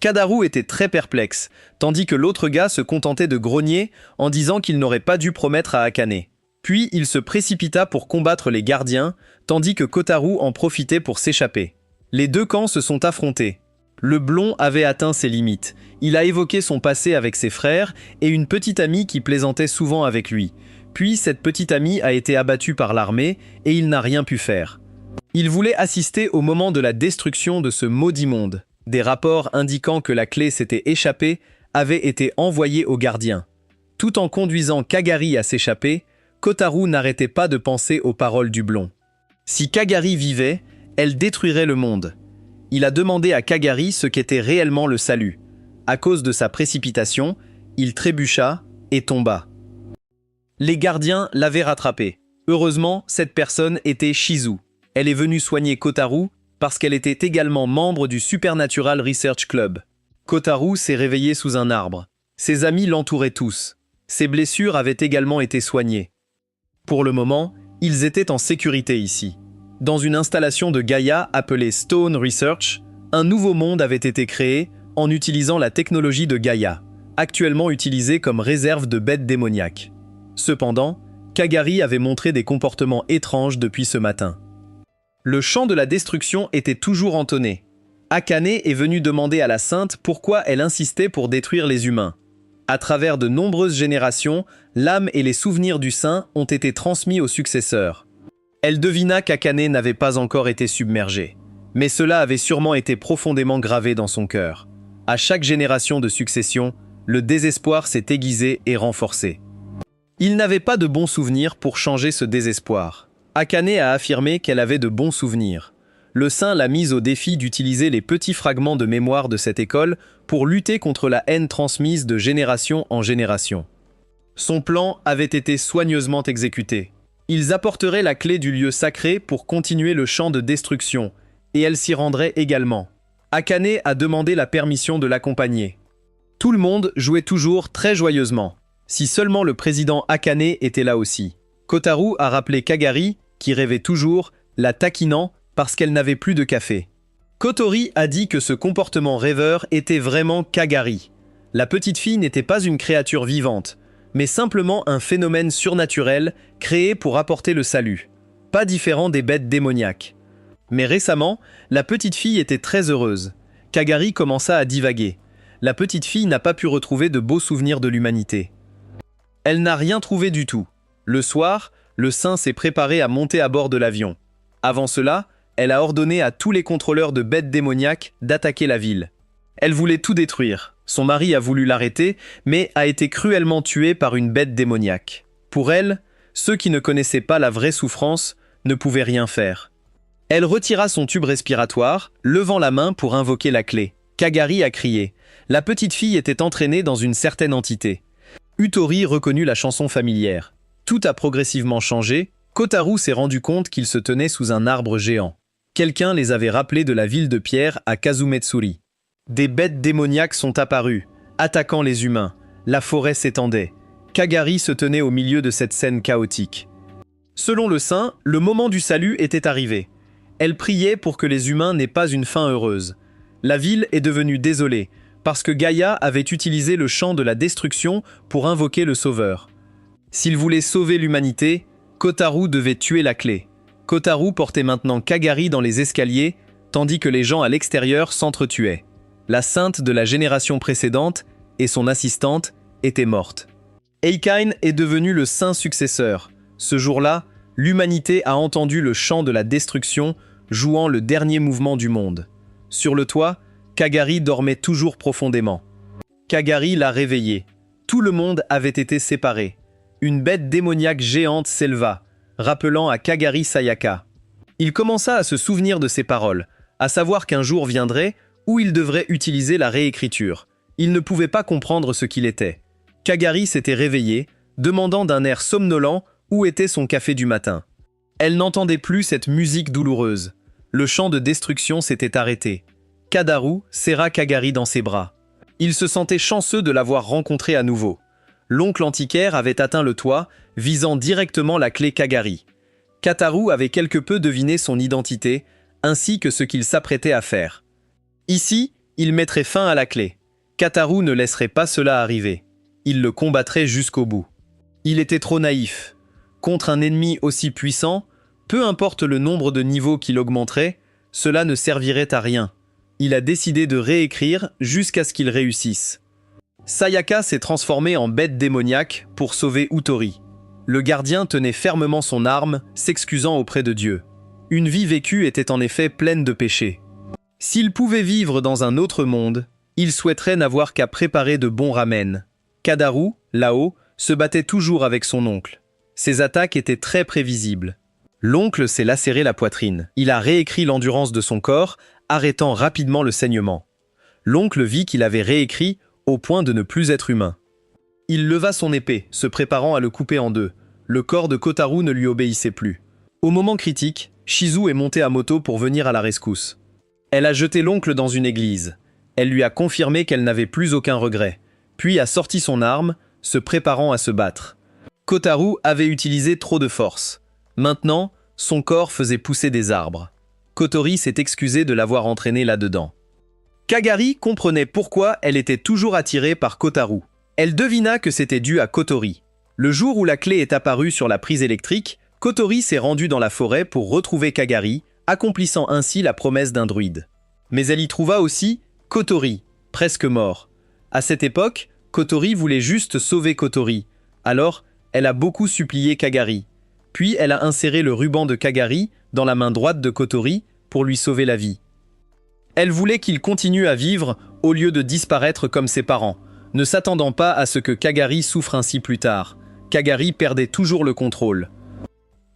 S1: Kadaru était très perplexe, tandis que l'autre gars se contentait de grogner en disant qu'il n'aurait pas dû promettre à Akane. Puis il se précipita pour combattre les gardiens, tandis que Kotaru en profitait pour s'échapper. Les deux camps se sont affrontés. Le blond avait atteint ses limites. Il a évoqué son passé avec ses frères et une petite amie qui plaisantait souvent avec lui. Puis cette petite amie a été abattue par l'armée et il n'a rien pu faire. Il voulait assister au moment de la destruction de ce maudit monde. Des rapports indiquant que la clé s'était échappée avaient été envoyés aux gardiens. Tout en conduisant Kagari à s'échapper, Kotaru n'arrêtait pas de penser aux paroles du blond. Si Kagari vivait, elle détruirait le monde. Il a demandé à Kagari ce qu'était réellement le salut. À cause de sa précipitation, il trébucha et tomba. Les gardiens l'avaient rattrapé. Heureusement, cette personne était Shizu. Elle est venue soigner Kotaru parce qu'elle était également membre du Supernatural Research Club. Kotaru s'est réveillé sous un arbre. Ses amis l'entouraient tous. Ses blessures avaient également été soignées. Pour le moment, ils étaient en sécurité ici. Dans une installation de Gaïa appelée Stone Research, un nouveau monde avait été créé en utilisant la technologie de Gaïa, actuellement utilisée comme réserve de bêtes démoniaques. Cependant, Kagari avait montré des comportements étranges depuis ce matin. Le chant de la destruction était toujours entonné. Akane est venue demander à la Sainte pourquoi elle insistait pour détruire les humains. À travers de nombreuses générations, l'âme et les souvenirs du saint ont été transmis aux successeurs. Elle devina qu'Akane n'avait pas encore été submergée. Mais cela avait sûrement été profondément gravé dans son cœur. À chaque génération de succession, le désespoir s'est aiguisé et renforcé. Il n'avait pas de bons souvenirs pour changer ce désespoir. Akane a affirmé qu'elle avait de bons souvenirs. Le saint l'a mise au défi d'utiliser les petits fragments de mémoire de cette école pour lutter contre la haine transmise de génération en génération. Son plan avait été soigneusement exécuté. Ils apporteraient la clé du lieu sacré pour continuer le champ de destruction, et elle s'y rendrait également. Akane a demandé la permission de l'accompagner. Tout le monde jouait toujours très joyeusement. Si seulement le président Akane était là aussi. Kotaru a rappelé Kagari, qui rêvait toujours, la taquinant parce qu'elle n'avait plus de café. Kotori a dit que ce comportement rêveur était vraiment Kagari. La petite fille n'était pas une créature vivante, mais simplement un phénomène surnaturel créé pour apporter le salut. Pas différent des bêtes démoniaques. Mais récemment, la petite fille était très heureuse. Kagari commença à divaguer. La petite fille n'a pas pu retrouver de beaux souvenirs de l'humanité. Elle n'a rien trouvé du tout. Le soir, le saint s'est préparé à monter à bord de l'avion. Avant cela, elle a ordonné à tous les contrôleurs de bêtes démoniaques d'attaquer la ville. Elle voulait tout détruire. Son mari a voulu l'arrêter, mais a été cruellement tué par une bête démoniaque. Pour elle, ceux qui ne connaissaient pas la vraie souffrance ne pouvaient rien faire. Elle retira son tube respiratoire, levant la main pour invoquer la clé. Kagari a crié. La petite fille était entraînée dans une certaine entité. Utori reconnut la chanson familière. Tout a progressivement changé. Kotaru s'est rendu compte qu'ils se tenaient sous un arbre géant. Quelqu'un les avait rappelés de la ville de pierre à Kazumetsuri. Des bêtes démoniaques sont apparues, attaquant les humains. La forêt s'étendait. Kagari se tenait au milieu de cette scène chaotique. Selon le saint, le moment du salut était arrivé. Elle priait pour que les humains n'aient pas une fin heureuse. La ville est devenue désolée, parce que Gaïa avait utilisé le chant de la destruction pour invoquer le sauveur. S'il voulait sauver l'humanité, Kotaru devait tuer la clé. Kotaru portait maintenant Kagari dans les escaliers, tandis que les gens à l'extérieur s'entretuaient. La sainte de la génération précédente et son assistante étaient mortes. Eikain est devenu le saint successeur. Ce jour-là, l'humanité a entendu le chant de la destruction jouant le dernier mouvement du monde. Sur le toit, Kagari dormait toujours profondément. Kagari l'a réveillé. Tout le monde avait été séparé. Une bête démoniaque géante s'éleva, rappelant à Kagari Sayaka. Il commença à se souvenir de ses paroles, à savoir qu'un jour viendrait où il devrait utiliser la réécriture. Il ne pouvait pas comprendre ce qu'il était. Kagari s'était réveillée, demandant d'un air somnolent où était son café du matin. Elle n'entendait plus cette musique douloureuse. Le chant de destruction s'était arrêté. Kadaru serra Kagari dans ses bras. Il se sentait chanceux de l'avoir rencontré à nouveau. L'oncle antiquaire avait atteint le toit, visant directement la clé Kagari. Kataru avait quelque peu deviné son identité, ainsi que ce qu'il s'apprêtait à faire. Ici, il mettrait fin à la clé. Kataru ne laisserait pas cela arriver. Il le combattrait jusqu'au bout. Il était trop naïf. Contre un ennemi aussi puissant, peu importe le nombre de niveaux qu'il augmenterait, cela ne servirait à rien. Il a décidé de réécrire jusqu'à ce qu'il réussisse. Sayaka s'est transformé en bête démoniaque pour sauver Utori. Le gardien tenait fermement son arme, s'excusant auprès de Dieu. Une vie vécue était en effet pleine de péchés. S'il pouvait vivre dans un autre monde, il souhaiterait n'avoir qu'à préparer de bons ramen. Kadaru, là-haut, se battait toujours avec son oncle. Ses attaques étaient très prévisibles. L'oncle s'est lacéré la poitrine. Il a réécrit l'endurance de son corps, arrêtant rapidement le saignement. L'oncle vit qu'il avait réécrit au point de ne plus être humain. Il leva son épée, se préparant à le couper en deux. Le corps de Kotaru ne lui obéissait plus. Au moment critique, Shizu est montée à moto pour venir à la rescousse. Elle a jeté l'oncle dans une église. Elle lui a confirmé qu'elle n'avait plus aucun regret, puis a sorti son arme, se préparant à se battre. Kotaru avait utilisé trop de force. Maintenant, son corps faisait pousser des arbres. Kotori s'est excusé de l'avoir entraîné là-dedans. Kagari comprenait pourquoi elle était toujours attirée par Kotaru. Elle devina que c'était dû à Kotori. Le jour où la clé est apparue sur la prise électrique, Kotori s'est rendue dans la forêt pour retrouver Kagari, accomplissant ainsi la promesse d'un druide. Mais elle y trouva aussi Kotori, presque mort. À cette époque, Kotori voulait juste sauver Kotori. Alors, elle a beaucoup supplié Kagari. Puis elle a inséré le ruban de Kagari dans la main droite de Kotori pour lui sauver la vie. Elle voulait qu'il continue à vivre au lieu de disparaître comme ses parents, ne s'attendant pas à ce que Kagari souffre ainsi plus tard. Kagari perdait toujours le contrôle.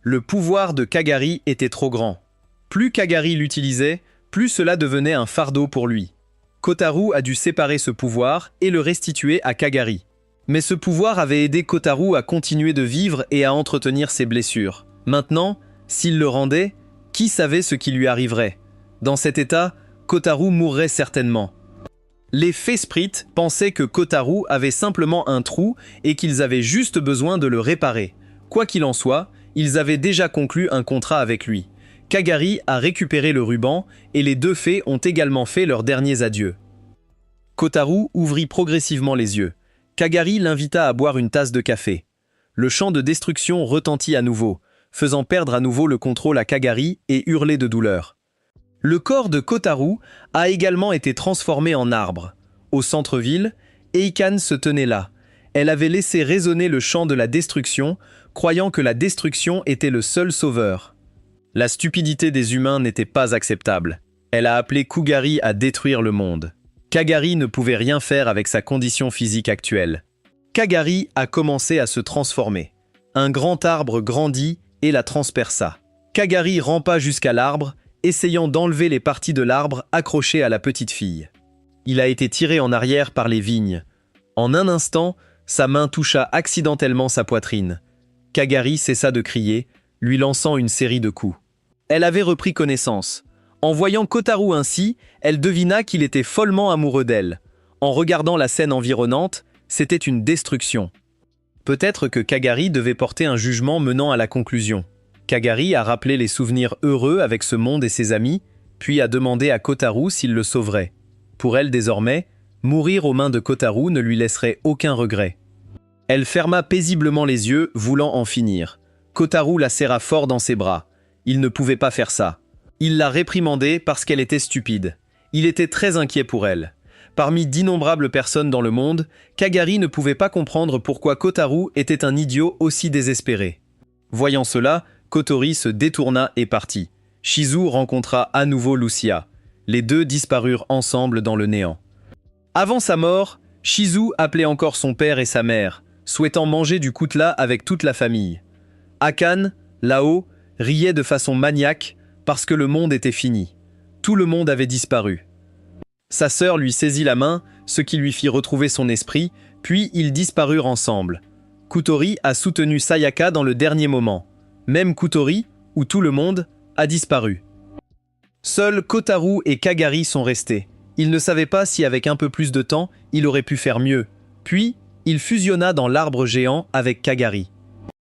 S1: Le pouvoir de Kagari était trop grand. Plus Kagari l'utilisait, plus cela devenait un fardeau pour lui. Kotaru a dû séparer ce pouvoir et le restituer à Kagari. Mais ce pouvoir avait aidé Kotaru à continuer de vivre et à entretenir ses blessures. Maintenant, s'il le rendait, qui savait ce qui lui arriverait? Dans cet état, Kotaru mourrait certainement. Les Fesprit pensaient que Kotaru avait simplement un trou et qu'ils avaient juste besoin de le réparer. Quoi qu'il en soit, ils avaient déjà conclu un contrat avec lui. Kagari a récupéré le ruban et les deux fées ont également fait leurs derniers adieux. Kotaru ouvrit progressivement les yeux. Kagari l'invita à boire une tasse de café. Le chant de destruction retentit à nouveau, faisant perdre à nouveau le contrôle à Kagari et hurler de douleur. Le corps de Kotaru a également été transformé en arbre. Au centre-ville, Eikain se tenait là. Elle avait laissé résonner le chant de la destruction, croyant que la destruction était le seul sauveur. La stupidité des humains n'était pas acceptable. Elle a appelé Kugari à détruire le monde. Kagari ne pouvait rien faire avec sa condition physique actuelle. Kagari a commencé à se transformer. Un grand arbre grandit et la transperça. Kagari rampa jusqu'à l'arbre, essayant d'enlever les parties de l'arbre accrochées à la petite fille. Il a été tiré en arrière par les vignes. En un instant, sa main toucha accidentellement sa poitrine. Kagari cessa de crier, lui lançant une série de coups. Elle avait repris connaissance. En voyant Kotaru ainsi, elle devina qu'il était follement amoureux d'elle. En regardant la scène environnante, c'était une destruction. Peut-être que Kagari devait porter un jugement menant à la conclusion. Kagari a rappelé les souvenirs heureux avec ce monde et ses amis, puis a demandé à Kotaru s'il le sauverait. Pour elle désormais, mourir aux mains de Kotaru ne lui laisserait aucun regret. Elle ferma paisiblement les yeux, voulant en finir. Kotaru la serra fort dans ses bras. Il ne pouvait pas faire ça. Il l'a réprimandée parce qu'elle était stupide. Il était très inquiet pour elle. Parmi d'innombrables personnes dans le monde, Kagari ne pouvait pas comprendre pourquoi Kotaro était un idiot aussi désespéré. Voyant cela, Kotori se détourna et partit. Shizu rencontra à nouveau Lucia. Les deux disparurent ensemble dans le néant. Avant sa mort, Shizu appelait encore son père et sa mère, souhaitant manger du koutla avec toute la famille. Akane, là-haut, riait de façon maniaque parce que le monde était fini. Tout le monde avait disparu. Sa sœur lui saisit la main, ce qui lui fit retrouver son esprit, puis ils disparurent ensemble. Kutori a soutenu Sayaka dans le dernier moment. Même Kutori, où tout le monde, a disparu. Seuls Kotaro et Kagari sont restés. Il ne savait pas si avec un peu plus de temps, il aurait pu faire mieux. Puis, il fusionna dans l'arbre géant avec Kagari.